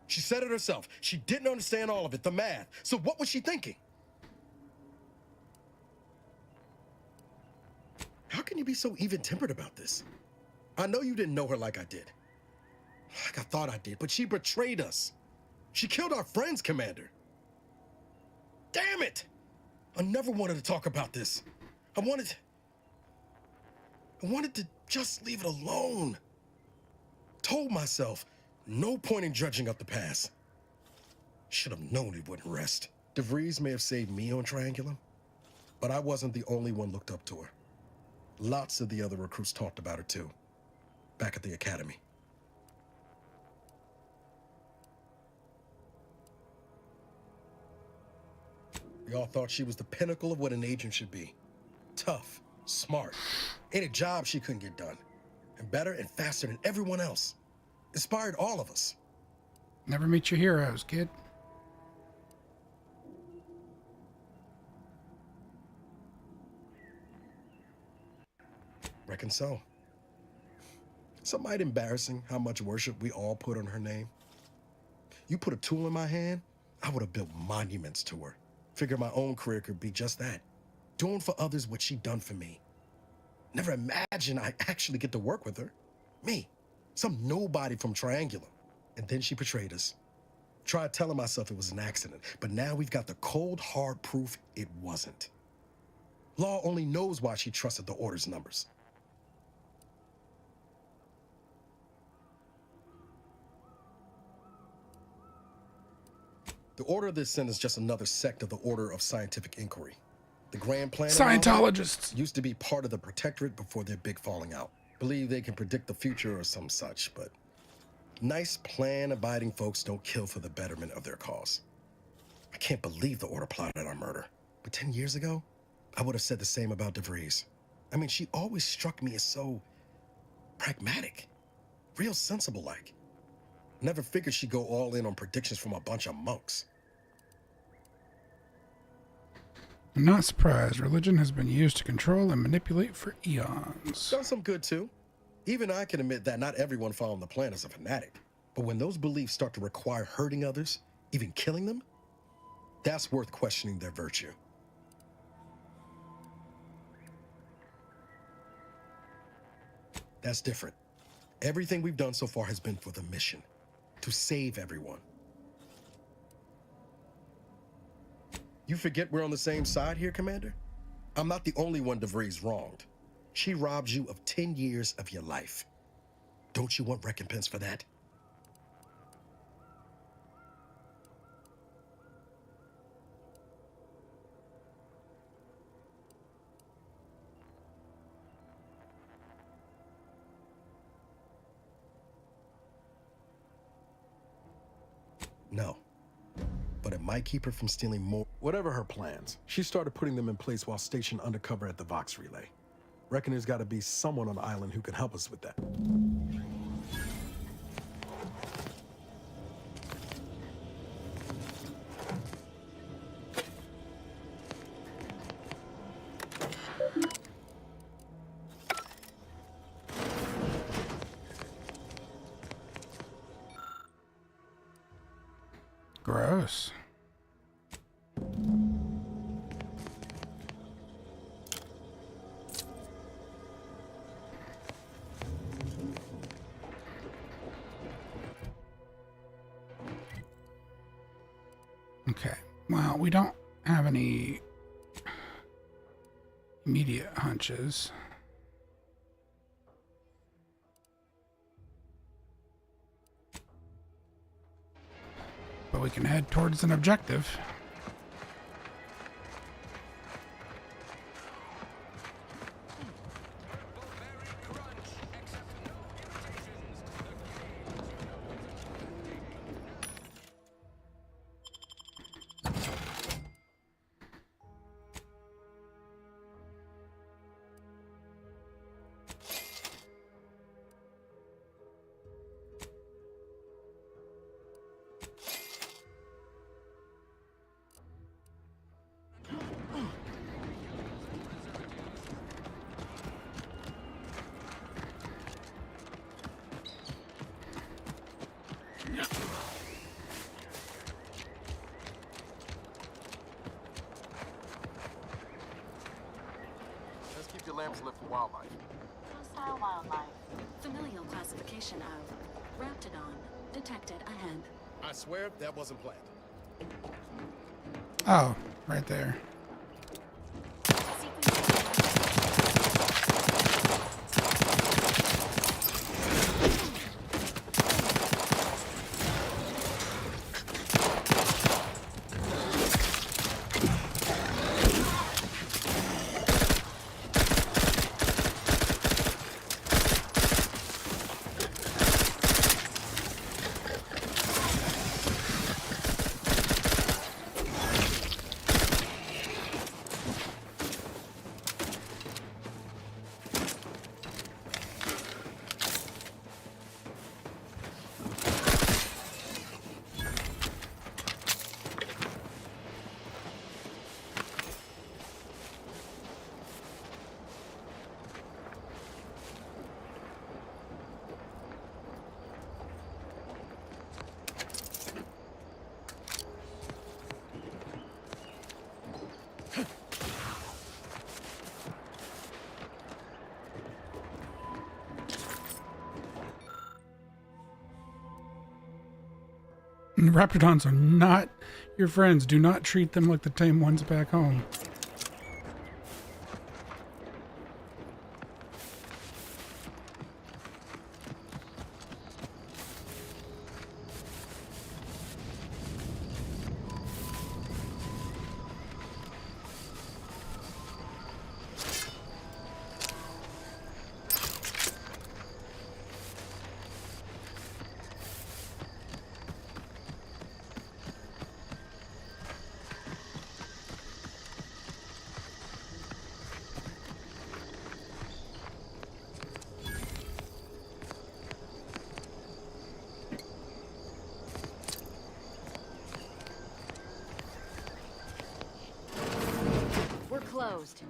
She said it herself. She didn't understand all of it, the math. So what was she thinking? How can you be so even-tempered about this? I know you didn't know her like I did. Like I thought I did, but she betrayed us. She killed our friends, Commander. Damn it! I never wanted to talk about this. I wanted to just leave it alone. Told myself, no point in dredging up the past. Should have known it wouldn't rest. DeVries may have saved me on Triangulum, but I wasn't the only one looked up to her. Lots of the other recruits talked about her too, back at the academy. We all thought she was the pinnacle of what an agent should be. Tough, smart, any job she couldn't get done. And better and faster than everyone else. Inspired all of us. Never meet your heroes, kid. Reckon so. It's might embarrassing how much worship we all put on her name. You put a tool in my hand, I would have built monuments to her. Figure my own career could be just that. Doing for others what she done for me. Never imagined I'd actually get to work with her. Me, some nobody from Triangulum. And then she betrayed us. Tried telling myself it was an accident, but now we've got the cold, hard proof it wasn't. Law only knows why she trusted the Order's numbers. The Order of this sin is just another sect of the Order of Scientific Inquiry. The Grand Plan Scientologists used to be part of the Protectorate before their big falling out. Believe they can predict the future or some such, but nice plan-abiding folks don't kill for the betterment of their cause. I can't believe the Order plotted our murder. But 10 years ago, I would have said the same about DeVries. I mean, she always struck me as so pragmatic, real sensible-like. Never figured she'd go all in on predictions from a bunch of monks. I'm not surprised. Religion has been used to control and manipulate for eons. Done some good, too. Even I can admit that not everyone following the plan is a fanatic. But when those beliefs start to require hurting others, even killing them, that's worth questioning their virtue. That's different. Everything we've done so far has been for the mission. To save everyone. You forget we're on the same side here, Commander? I'm not the only one DeVries wronged. She robbed you of 10 years of your life. Don't you want recompense for that? No. But it might keep her from stealing more. Whatever her plans, she started putting them in place while stationed undercover at the Vox Relay. Reckon there's got to be someone on the island who can help us with that. Gross. Okay. Well, we don't have any immediate hunches. But we can head towards an objective. wildlife. Hostile wildlife. Familial classification of Raptidon. Detected ahead. I swear that wasn't planned. Oh, right there. Raptidons are not your friends. Do not treat them like the tame ones back home. Closed.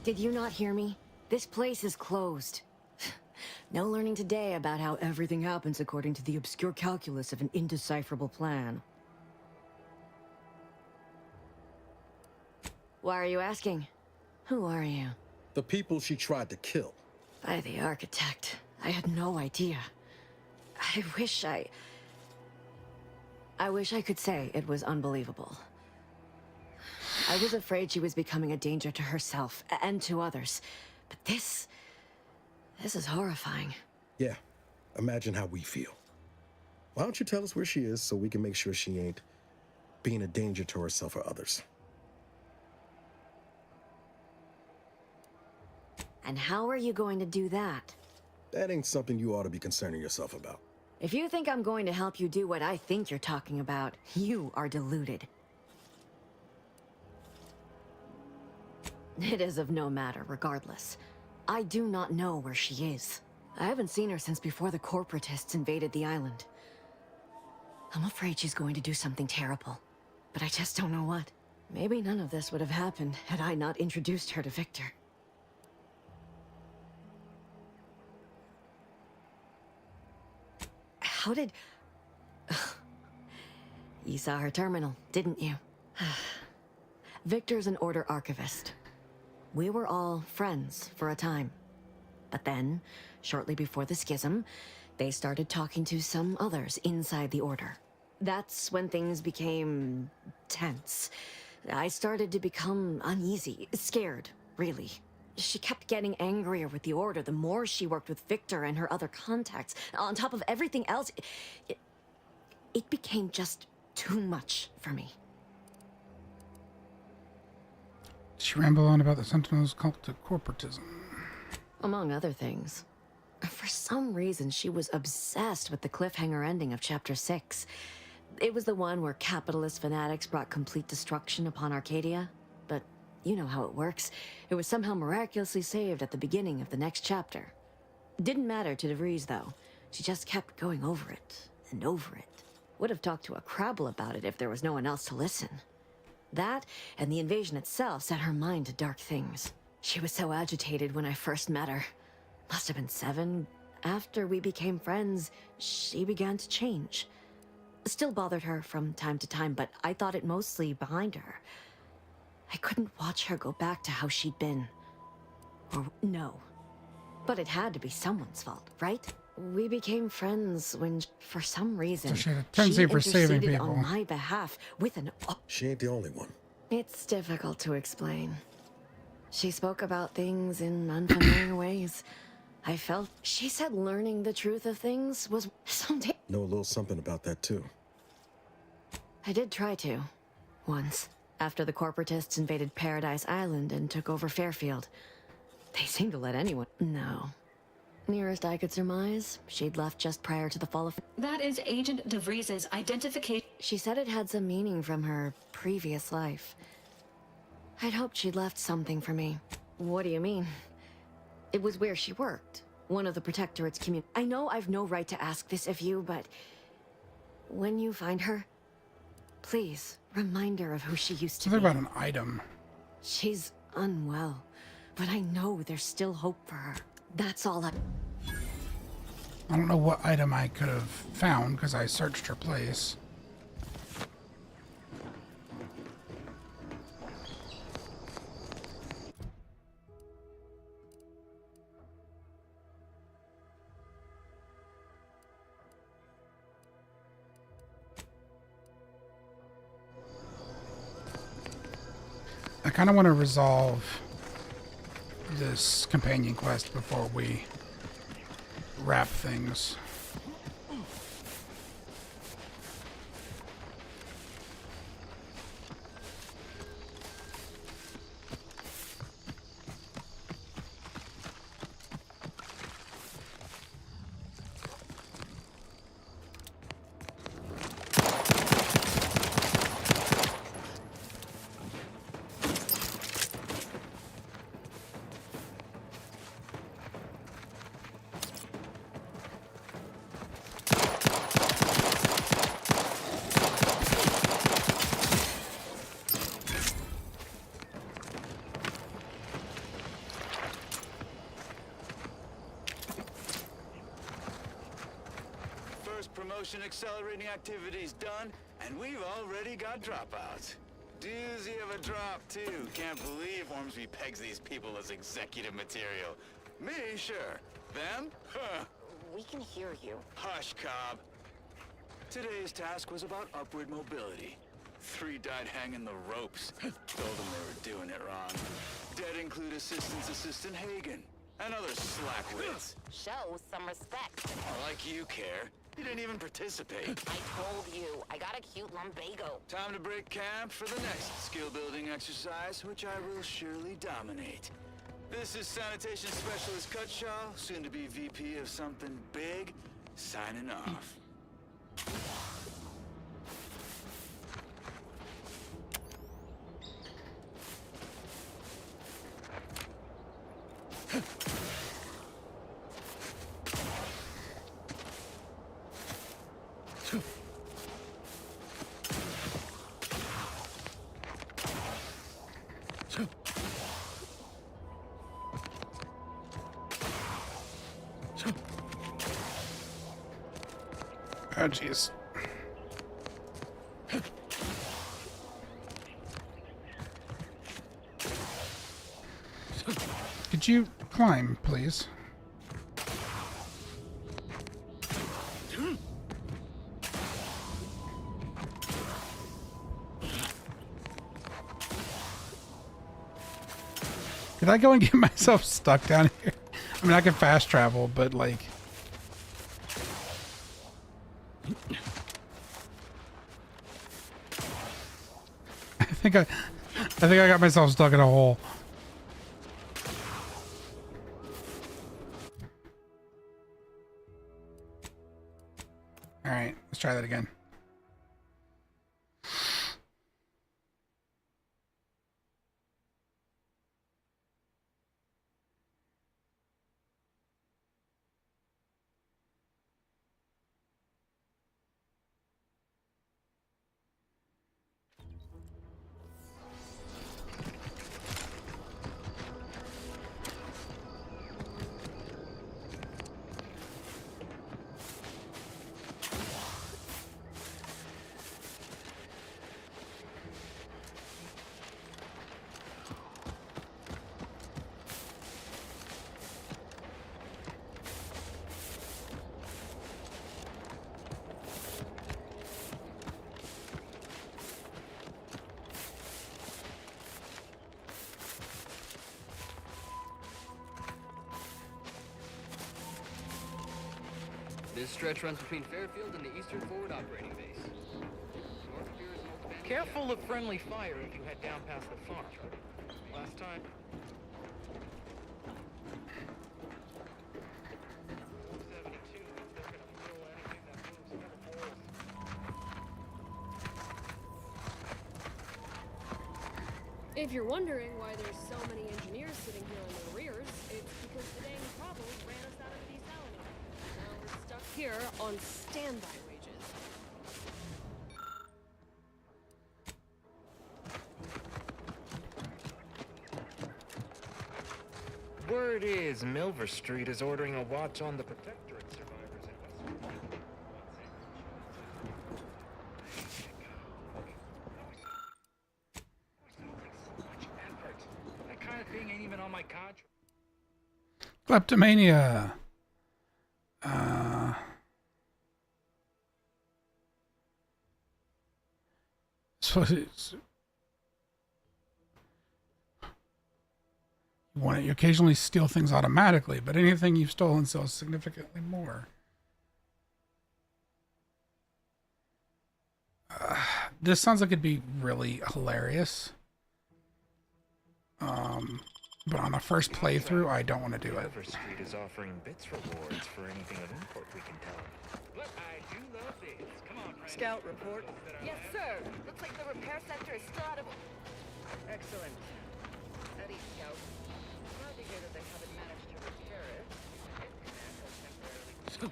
Did you not hear me? This place is closed. No learning today about how everything happens according to the obscure calculus of an indecipherable plan. Why are you asking? Who are you? The people she tried to kill. By the architect. I had no idea. I wish I could say it was unbelievable. I was afraid she was becoming a danger to herself and to others. But this is horrifying. Yeah, imagine how we feel. Why don't you tell us where she is so we can make sure she ain't being a danger to herself or others? And how are you going to do that? That ain't something you ought to be concerning yourself about. If you think I'm going to help you do what I think you're talking about, you are deluded. It is of no matter, regardless. I do not know where she is. I haven't seen her since before the corporatists invaded the island. I'm afraid she's going to do something terrible, but I just don't know what. Maybe none of this would have happened had I not introduced her to Victor. How did... You saw her terminal, didn't you? Victor's an Order archivist. We were all friends for a time. But then, shortly before the schism, they started talking to some others inside the Order. That's when things became tense. I started to become uneasy, scared, really. She kept getting angrier with the Order the more she worked with Victor and her other contacts. On top of everything else, it became just too much for me. She rambled on about the Sentinel's cult to corporatism. Among other things. For some reason, she was obsessed with the cliffhanger ending of Chapter 6. It was the one where capitalist fanatics brought complete destruction upon Arcadia. But you know how it works. It was somehow miraculously saved at the beginning of the next chapter. Didn't matter to DeVries, though. She just kept going over it and over it. Would have talked to a Crabble about it if there was no one else to listen. That, and the invasion itself, set her mind to dark things. She was so agitated when I first met her. Must have been 7. After we became friends, she began to change. Still bothered her from time to time, but I thought it mostly behind her. I couldn't watch her go back to how she'd been. Or no. But it had to be someone's fault, right? We became friends when, for some reason, So she had a tendency for saving interceded people. on my behalf with an... She ain't the only one. It's difficult to explain. She spoke about things in unfamiliar ways. I felt... She said learning the truth of things was something... Know a little something about that, too. I did try to. Once. After the corporatists invaded Paradise Island and took over Fairfield. They seemed to let anyone... No. Nearest I could surmise, she'd left just prior to the fall of... That is Agent DeVries's identification. She said it had some meaning from her previous life. I'd hoped she'd left something for me. What do you mean? It was where she worked. One of the Protectorate's community. I know I've no right to ask this of you, but... when you find her, please, remind her of who she used to be. Something about an item. She's unwell, but I know there's still hope for her. That's all I don't know what item I could have found because I searched her place. I kind of want to resolve this companion quest before we wrap things. Promotion accelerating activities done, and we've already got dropouts. Doozy of a drop, too. Can't believe Ormsby pegs these people as executive material. Me, sure. Them? Huh. We can hear you. Hush, Cobb. Today's task was about upward mobility. 3 died hanging the ropes. Told them they were doing it wrong. Dead include Assistant Hagen and other slackwits. Show some respect. Like you care. You didn't even participate. I told you, I got a cute lumbago. Time to break camp for the next skill-building exercise, which I will surely dominate. This is Sanitation Specialist Cutshaw, soon to be VP of something big, signing off. Oh, jeez. Could you climb, please? Did I go and get myself stuck down here? I mean, I can fast travel, but like... I think I got myself stuck in a hole. All right, let's try that again. This stretch runs between Fairfield and the Eastern Forward Operating Base. North of here is an old Careful of friendly fire if you head down past the farm. Last time. If you're wondering why there's so many engineers sitting here in the rears, it's because the dang problems ran us out of desalination. Now we're stuck here on standby wages. Word is Milver Street is ordering a watch on the Protectorate survivors in Western. That kind of thing ain't even on my contract. Kleptomania. So it's, you occasionally steal things automatically, but anything you've stolen sells significantly more. This sounds like it'd be really hilarious. But on a first playthrough, I don't want to do it. Milver Street is offering bits rewards for anything of import we can tell. Look, I do love this. Come on, Scout report. Yes, sir. Looks like the repair center is still out of... Excellent. Eddie, Scout. Glad to hear that they haven't managed to repair it.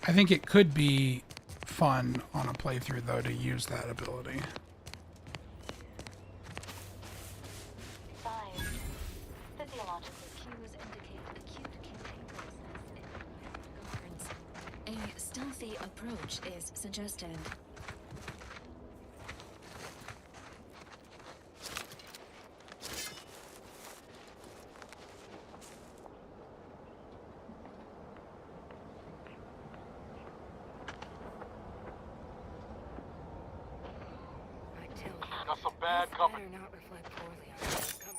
I think it could be fun on a playthrough, though, to use that ability. Physiological cues indicate acute cantankerousness in guards. A stealthy approach is suggested. Got some bad company. Better not reflect poorly on what's coming.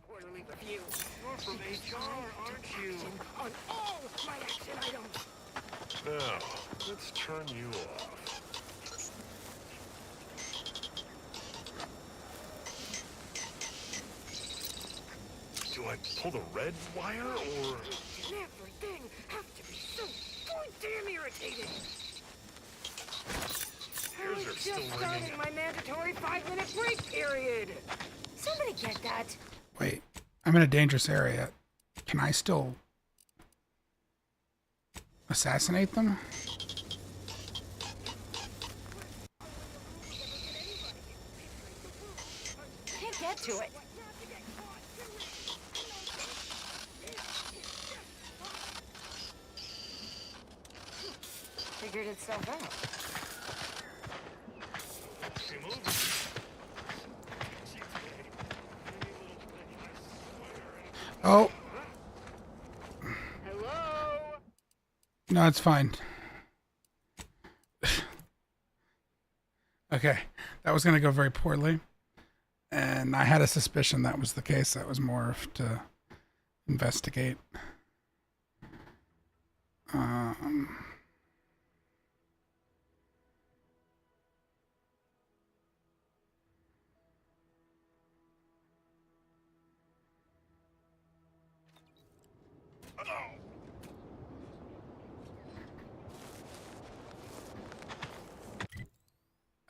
Quarterly review. You're from HR, aren't you? On all my action items. Now, let's turn you off. Do I pull the red wire, or...? And everything have to be so goddamn irritating. I Ears was are still just ringing. starting my mandatory 5-minute break period. Somebody get that. Wait, I'm in a dangerous area. Can I still assassinate them? Can't get to it. Figured itself out. Oh. Hello? No, it's fine. Okay, that was going to go very poorly. And I had a suspicion that was the case. That was more to investigate.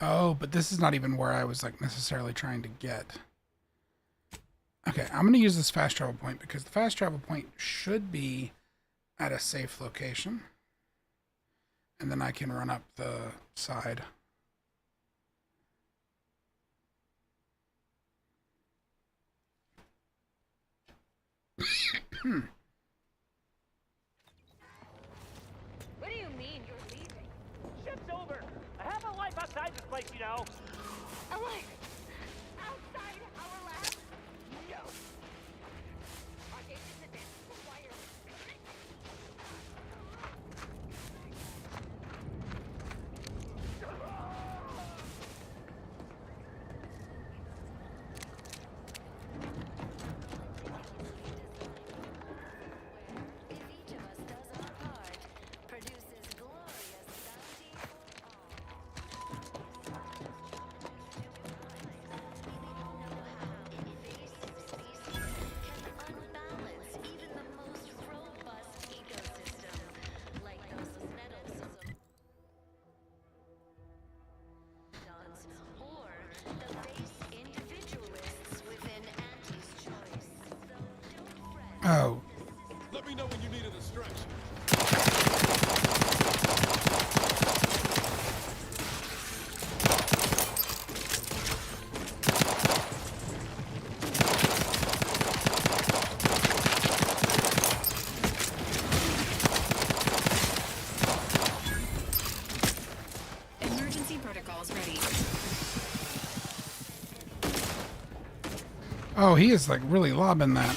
Oh, but this is not even where I was like necessarily trying to get. Okay, I'm going to use this fast travel point because the fast travel point should be at a safe location. And then I can run up the side. What do you mean you're leaving? Ship's over. I have a life outside this place, you know. A life outside our lab? No. Our agents advance require. Oh. Let me know when you need a distraction. Emergency protocols ready. Oh, he is like really lobbing that.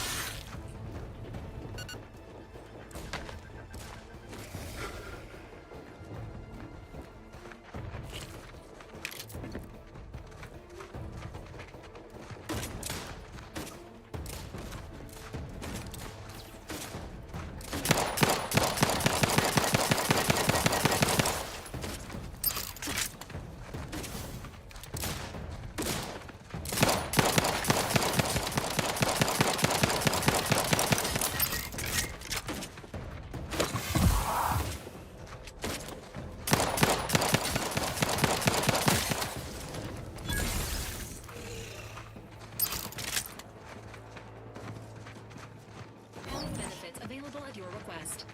Health benefits available at your request.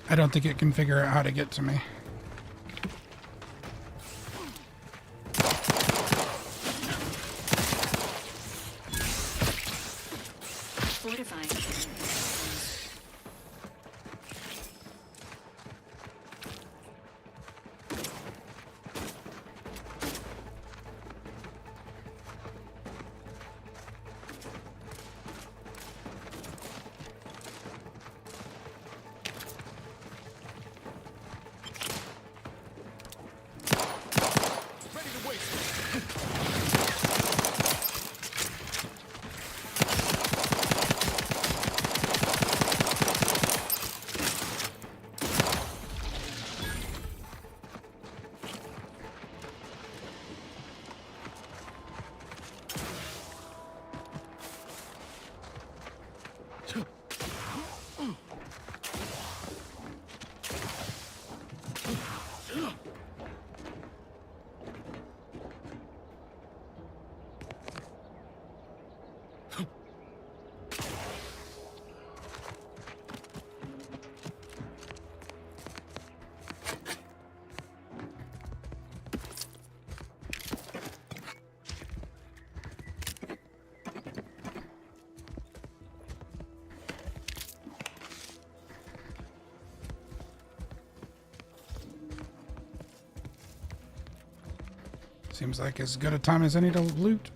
I don't think it can figure out how to get to me. Fortifying. Ready to waste. Seems like as good a time as any to loot.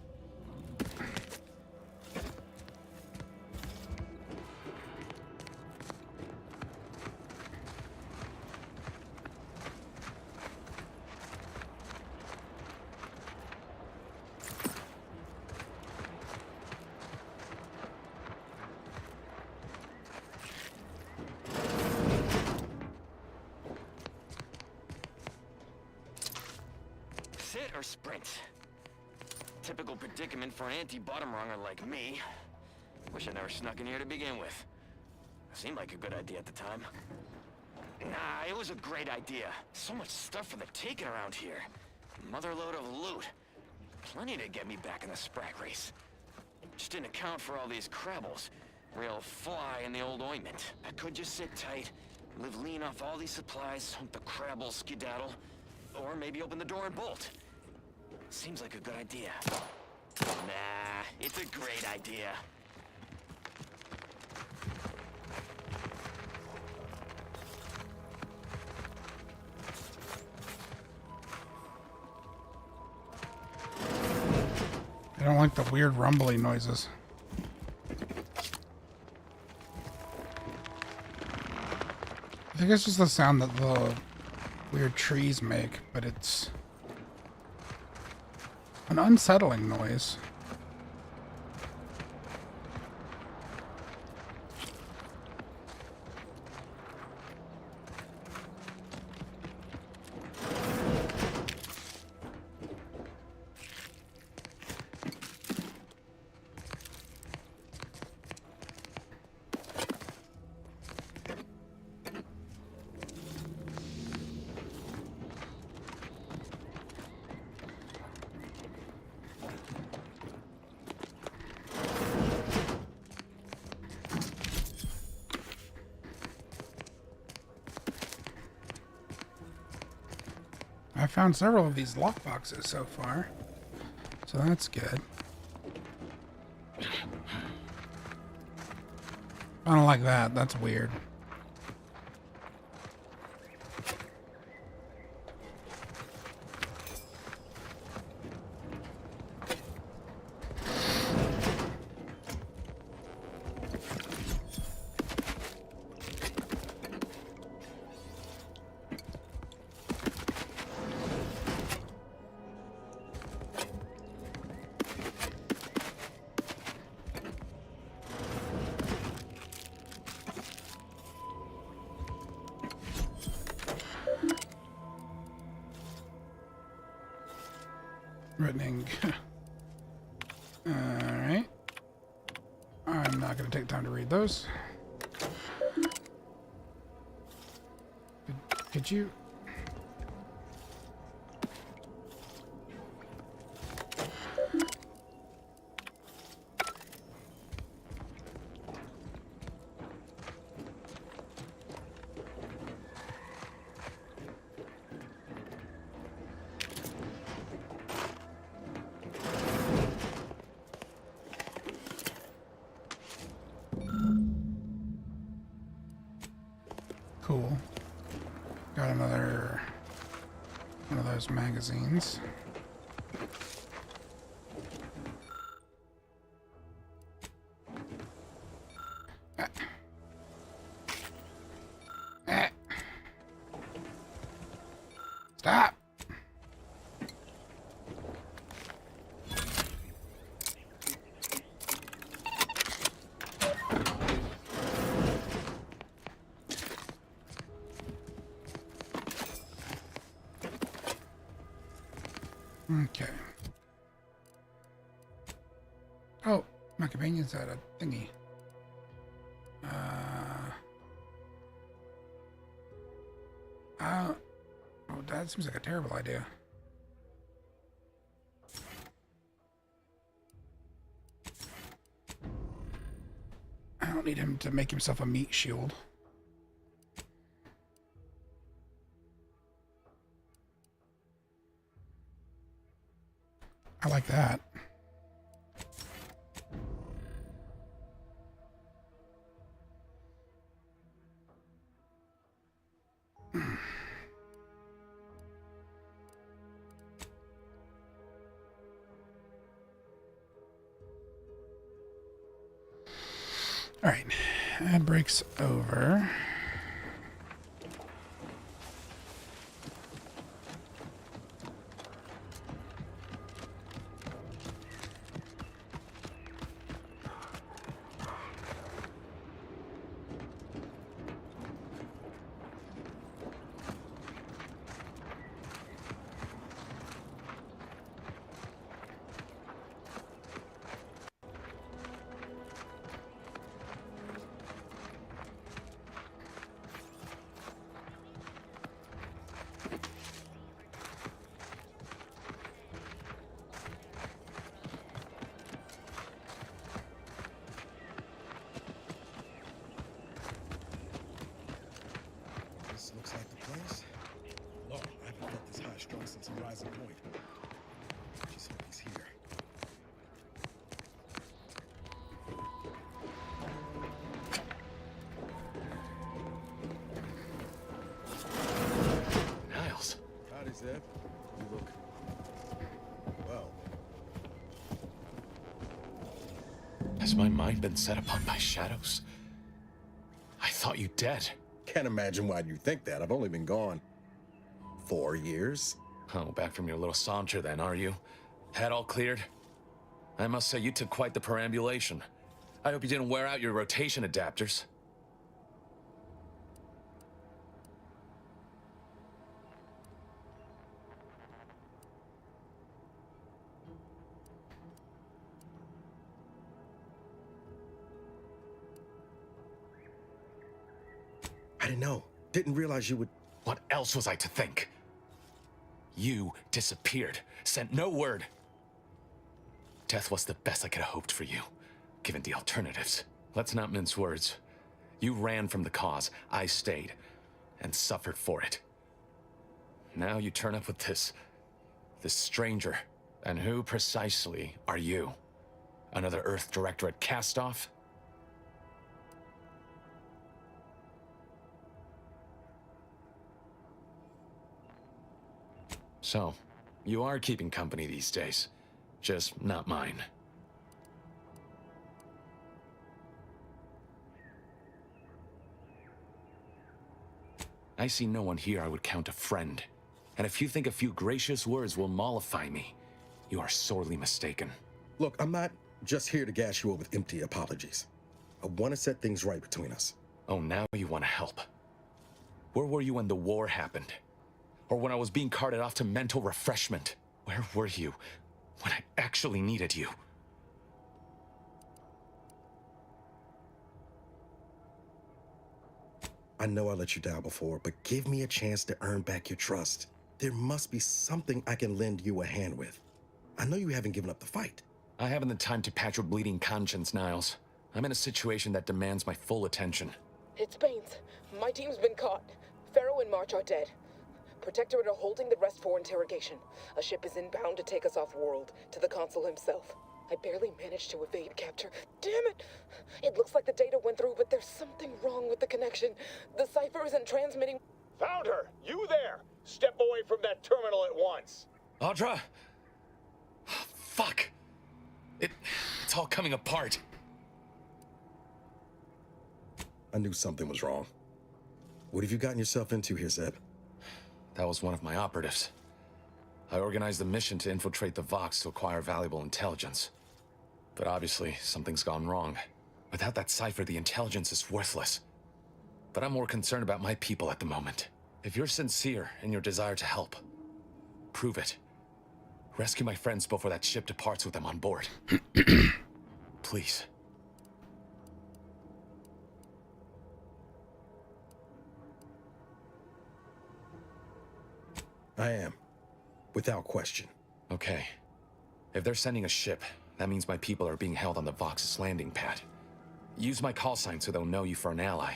Sit or sprint? Typical predicament for an anti-bottom runger like me. Wish I never snuck in here to begin with. Seemed like a good idea at the time. Nah, it was a great idea. So much stuff for the taking around here. Motherload of loot. Plenty to get me back in the sprack race. Just didn't account for all these crabbles. Real fly in the old ointment. I could just sit tight, live lean off all these supplies, hope the crabbles skedaddle. Or maybe open the door and bolt. Seems like a good idea. Nah, it's a great idea. I don't like the weird rumbly noises. I think it's just the sound that the weird trees make, but it's an unsettling noise. I found several of these lockboxes so far, so that's good. I don't like that. That's weird. Threatening. Alright. I'm not going to take time to read those. Could you... Cool. Got another one of those magazines. Ah. Ah. Stop. Okay. Oh, my companion's at a thingy. Oh, that seems like a terrible idea. I don't need him to make himself a meat shield. I like that. All right, that breaks over. Looks like the place. Lord, I haven't felt this high strung since Horizon Point. Just hope he's here. Niles. Howdy, Zeb. You look... well. Has my mind been set upon by shadows? I thought you dead. Can't imagine why you think that. I've only been gone 4 years. Oh, back from your little saunter then, are you? Head all cleared? I must say you took quite the perambulation. I hope you didn't wear out your rotation adapters. I didn't know. Didn't realize you would... What else was I to think? You disappeared, sent no word. Death was the best I could have hoped for you, given the alternatives. Let's not mince words. You ran from the cause, I stayed, and suffered for it. Now you turn up with this stranger. And who precisely are you? Another Earth Directorate cast-off? So, you are keeping company these days. Just not mine. I see no one here I would count a friend. And if you think a few gracious words will mollify me, you are sorely mistaken. Look, I'm not just here to gas you up with empty apologies. I want to set things right between us. Oh, now you want to help. Where were you when the war happened? Or when I was being carted off to mental refreshment? Where were you when I actually needed you? I know I let you down before, but give me a chance to earn back your trust. There must be something I can lend you a hand with. I know you haven't given up the fight. I haven't the time to patch your bleeding conscience, Niles. I'm in a situation that demands my full attention. It's Baines. My team's been caught. Pharaoh and March are dead. Protectorate are holding the rest for interrogation. A ship is inbound to take us off-world, to the consul himself. I barely managed to evade capture. Damn it! It looks like the data went through, but there's something wrong with the connection. The cipher isn't transmitting. Found her! You there! Step away from that terminal at once! Audra! Fuck! It's all coming apart. I knew something was wrong. What have you gotten yourself into here, Zeb? That was one of my operatives. I organized a mission to infiltrate the Vox to acquire valuable intelligence. But obviously, something's gone wrong. Without that cipher, the intelligence is worthless. But I'm more concerned about my people at the moment. If you're sincere in your desire to help, prove it. Rescue my friends before that ship departs with them on board. Please. I am. Without question. Okay. If they're sending a ship, that means my people are being held on the Vox's landing pad. Use my call sign so they'll know you for an ally.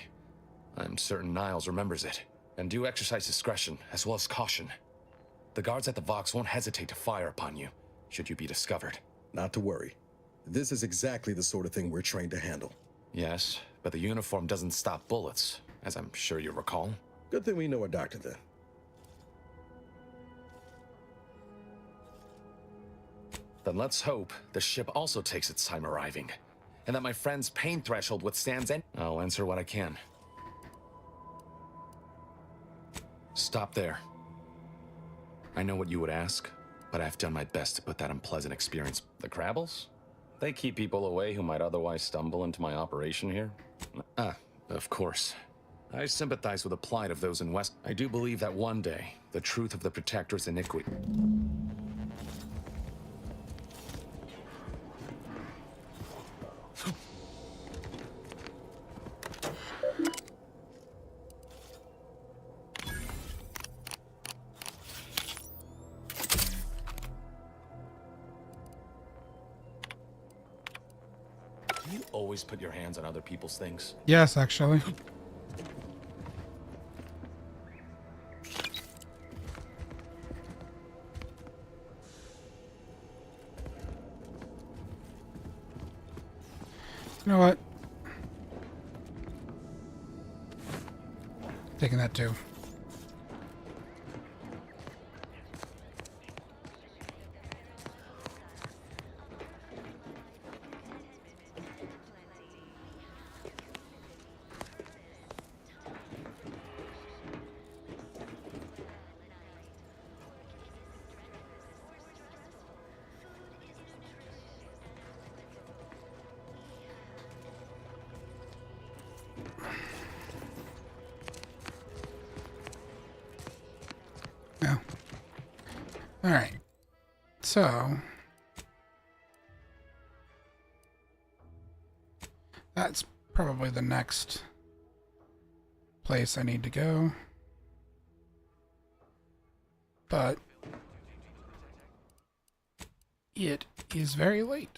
I'm certain Niles remembers it. And do exercise discretion, as well as caution. The guards at the Vox won't hesitate to fire upon you, should you be discovered. Not to worry. This is exactly the sort of thing we're trained to handle. Yes, but the uniform doesn't stop bullets, as I'm sure you recall. Good thing we know a doctor then. Then let's hope the ship also takes its time arriving, and that my friend's pain threshold withstands any— I'll answer what I can. Stop there. I know what you would ask, but I've done my best to put that unpleasant experience— The Crabbles? They keep people away who might otherwise stumble into my operation here? Ah, of course. I sympathize with the plight of those in West— I do believe that one day, the truth of the Protector's iniquity— Do you always put your hands on other people's things? Yes, actually. You know what? Taking that too. All right, so that's probably the next place I need to go, but it is very late.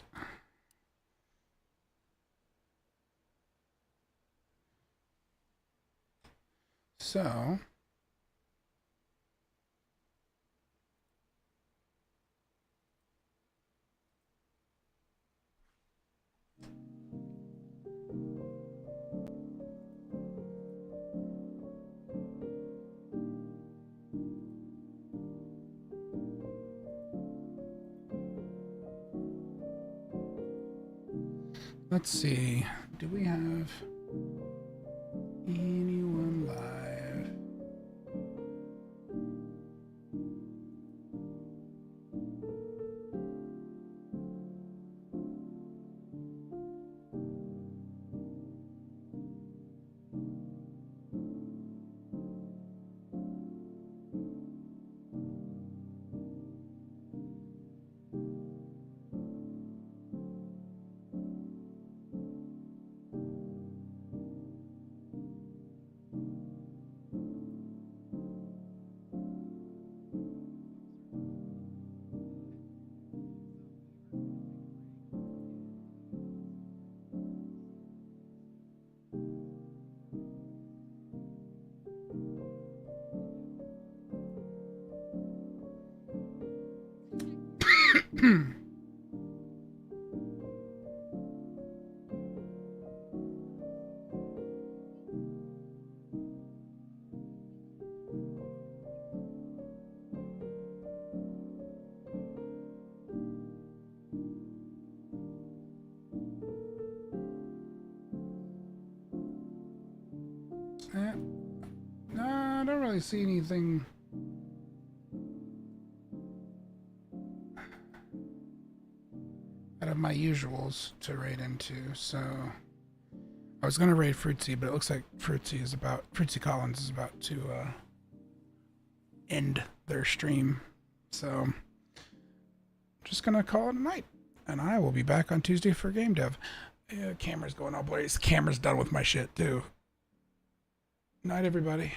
So Let's see. Do we have anyone live? No, I don't really see anything. Out of my usuals to raid into, so I was gonna raid Fruitsy, but it looks like Fruitsy Collins is about to end their stream, so I'm just gonna call it a night, and I will be back on Tuesday for game dev. Camera's going all blurry. This camera's done with my shit too. Night, everybody.